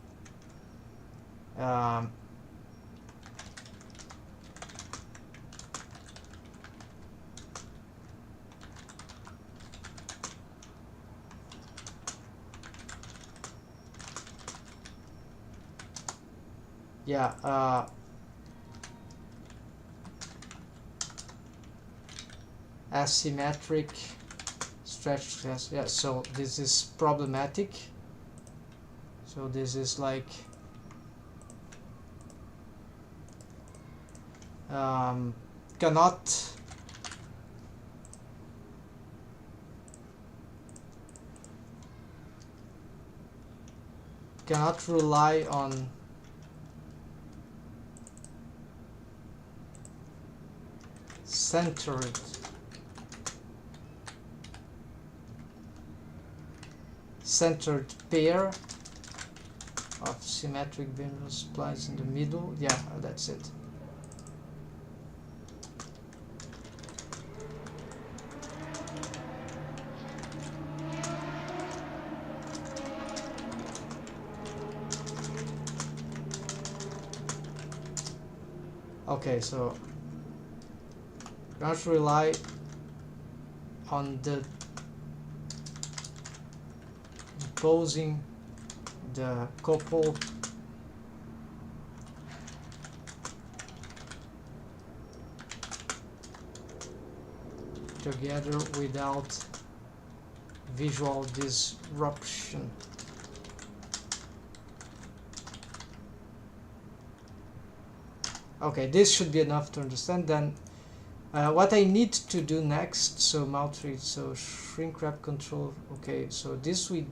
asymmetric stretch test. Yeah, so this is problematic. So this is like cannot rely on centered pair of symmetric bindle splines in the middle. Yeah, that's it. Okay, so don't rely on the imposing the couple together without visual disruption. Okay, this should be enough to understand. Then what I need to do next, so mouth read, so shrink wrap control. Okay, so this we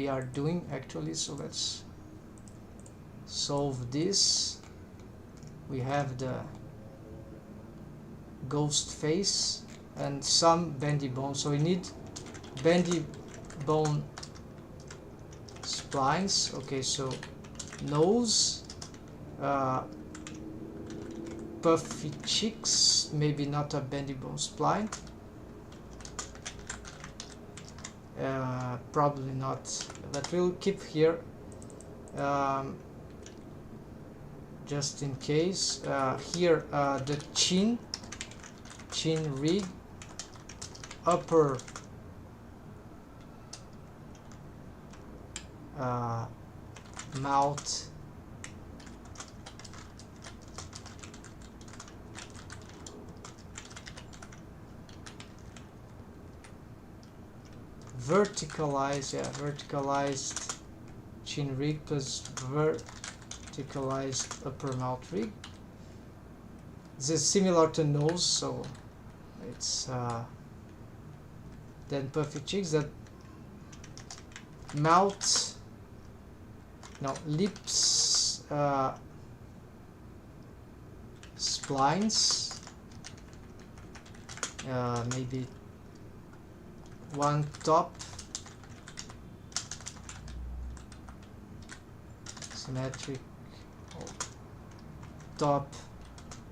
are doing actually, so let's solve this. We have the ghost face and some bendy bone, so we need bendy bone splines. Okay, so nose, puffy cheeks, maybe not a bendy bone spline, Probably not, but we'll keep here just in case. Here the chin rig, upper mouth, verticalized chin rig plus verticalized upper mouth rig. This is similar to nose, so it's then puffy cheeks. That mouth, no, lips splines, maybe one top, symmetric top,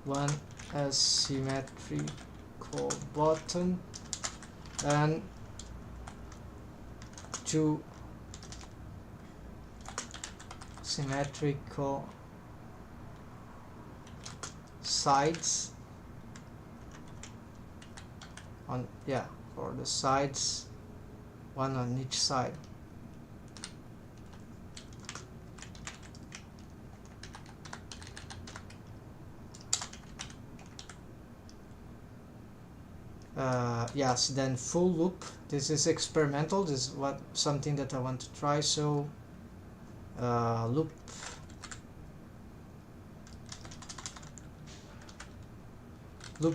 one asymmetrical bottom, and two symmetrical sides on, yeah, for the sides, one on each side. Yes, then full loop. This is experimental. This is something that I want to try. So loop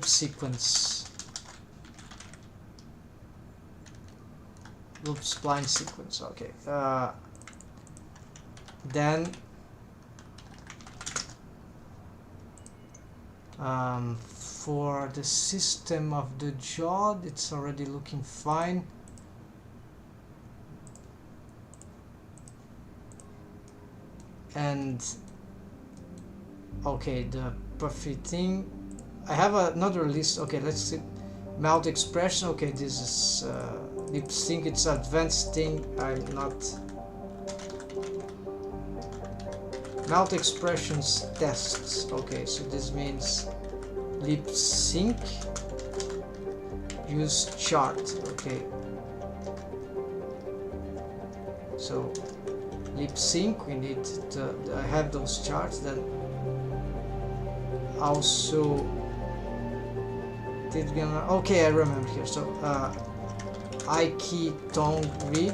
sequence, loop spline sequence. Okay. Then for the system of the jaw, it's already looking fine. And okay, the puffy thing, I have another list. Okay, let's see. Mouth expression. Okay, this is lip sync. It's advanced thing. I'm not. Mouth expressions tests. Okay, so this means lip sync, use chart. Okay, so lip sync, we need to have those charts. Then also did we, okay, I remember here. So eye key tongue rig,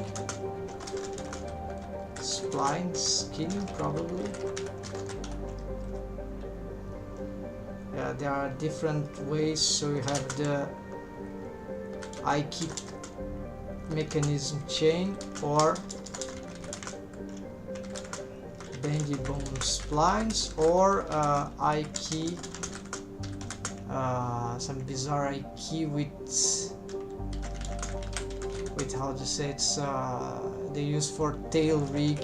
spline skin probably. Yeah, there are different ways. So you have the eye key mechanism chain or bendy bone splines, or eye key, some bizarre eye key with how to say, it's they use for tail rig,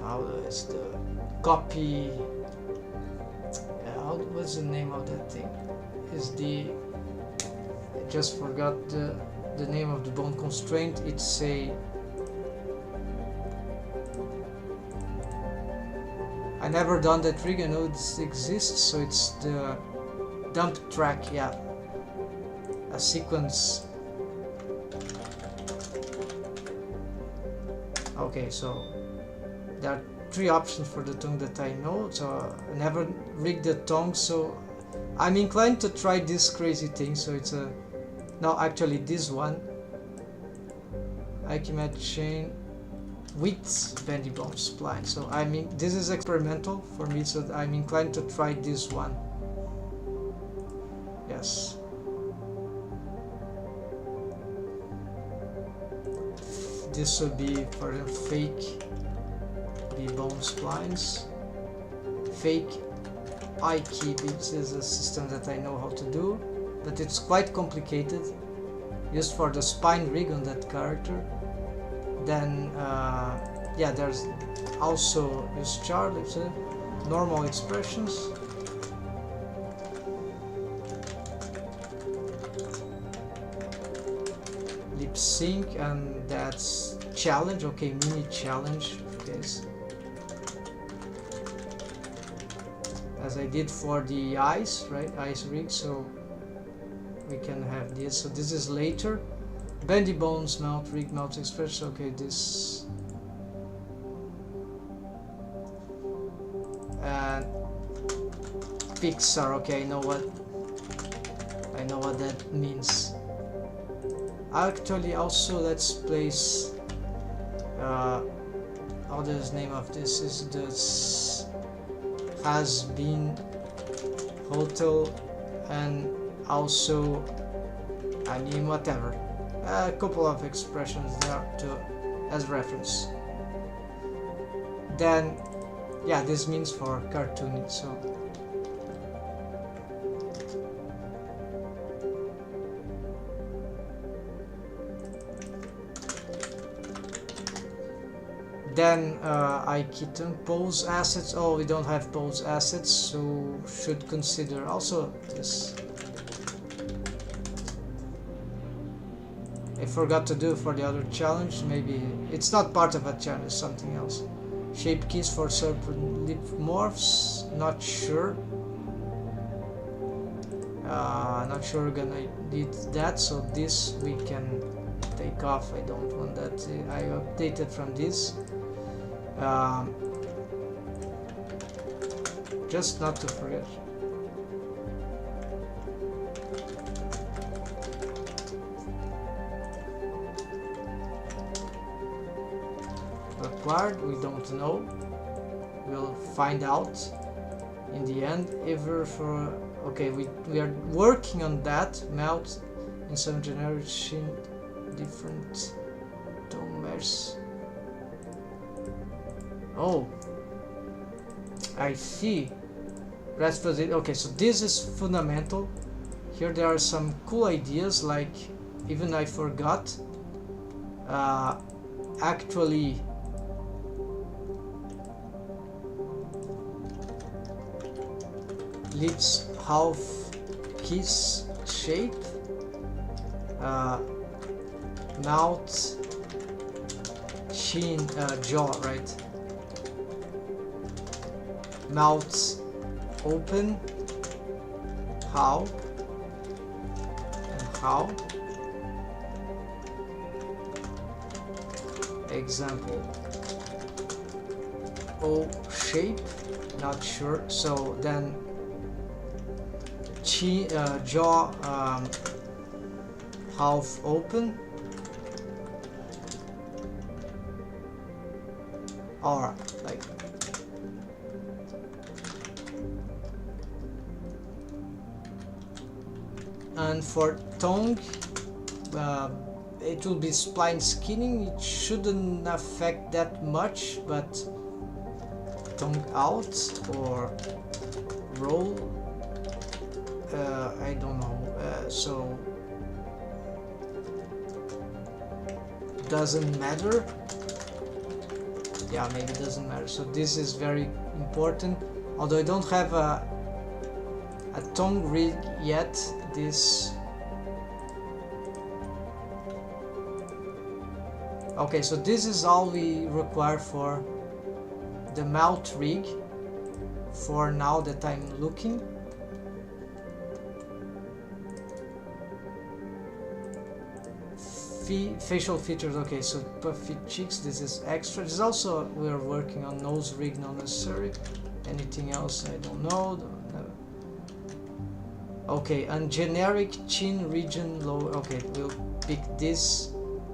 how is the copy, what's the name of that thing? Is the, I just forgot the name of the bone constraint. It's a, I never done that rig. I know it exists. So it's the dump track. Yeah, a sequence. Okay, so there are three options for the tongue that I know. So I never rigged the tongue, so I'm inclined to try this crazy thing. So it's a, no, actually this one, Ichimat chain with bendy bone spline. So I mean, this is experimental for me, so I'm inclined to try this one. Yes. This will be for the fake bone splines. Fake eye key bits is a system that I know how to do, but it's quite complicated. Used for the spine rig on that character. Then yeah, there's also use chart, normal expressions. sync, and that's challenge. Okay, mini challenge. Okay, as I did for the ice, right? Ice rig, so we can have this. So this is later. Bendy bones mount rig mount express. Okay, this and Pixar. Okay, I know what that means. Actually, also let's place how the name of this is this has been hotel, and also I mean whatever, a couple of expressions there to as reference. Then yeah, this means for cartooning. So then iKitten pose assets. Oh, we don't have pose assets, so should consider also this. I forgot to do for the other challenge. Maybe it's not part of a challenge, something else. Shape keys for serpent lip morphs. Not sure. Not sure we're gonna need that. So this we can take off. I don't want that. I updated from this. Just not to forget. Required, we don't know. We'll find out in the end. Ever for okay, we are working on that. Mount in some generic different domers. Oh, I see. Rest was it. Okay, so this is fundamental. Here there are some cool ideas, like even I forgot. Actually, lips half kiss shape. Mouth, chin, jaw, right? Mouth open, how and how. Example, O shape, not sure. So then chin, jaw, half open. Or like and for tongue, it will be spline skinning. It shouldn't affect that much, but tongue out or roll, I don't know. So doesn't matter. Yeah, maybe it doesn't matter. So this is very important. Although I don't have a tongue rig yet, this. Okay, so this is all we require for the mouth rig for now that I'm looking. Facial features. Okay, so puffy cheeks, this is extra. This is also, we're working on nose rig, not necessary. Anything else I don't know. Okay, and generic chin region low. Okay, we'll pick this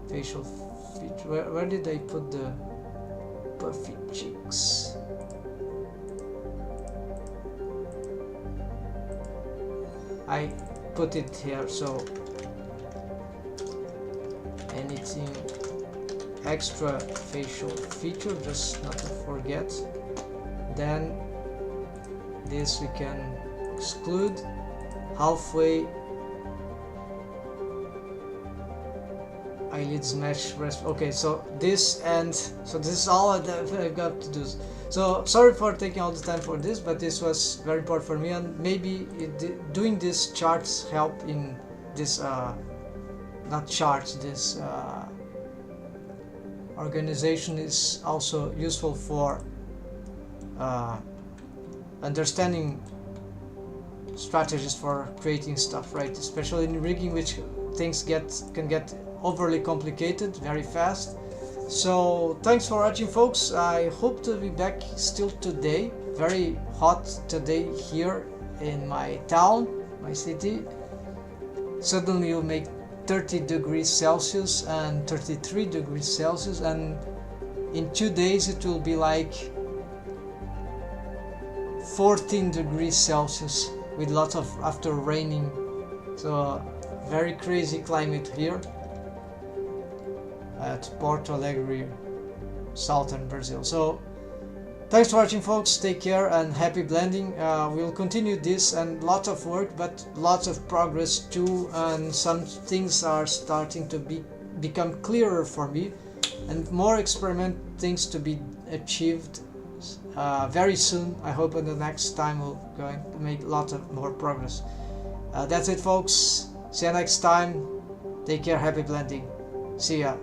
facial feature. Where did I put the puffy cheeks? I put it here. So anything extra facial feature, just not to forget. Then this we can exclude. Halfway eyelids mesh rest. Okay, so this and so this is all that I've got to do. So sorry for taking all the time for this, but this was very important for me, and maybe doing these charts help in this not chart, this organization is also useful for understanding strategies for creating stuff, right? Especially in rigging, which things can get overly complicated very fast. So thanks for watching, folks. I hope to be back still today. Very hot today here in my town, my city. Suddenly you'll make 30 degrees Celsius and 33 degrees Celsius, and in 2 days it will be like 14 degrees Celsius with lots of after raining. So very crazy climate here at Porto Alegre, southern Brazil. So thanks for watching, folks. Take care and happy blending. We'll continue this, and lots of work, but lots of progress too, and some things are starting to become clearer for me, and more experiment things to be achieved very soon. I hope in the next time we're going to make lots of more progress. That's it, folks. See you next time. Take care. Happy blending. See ya.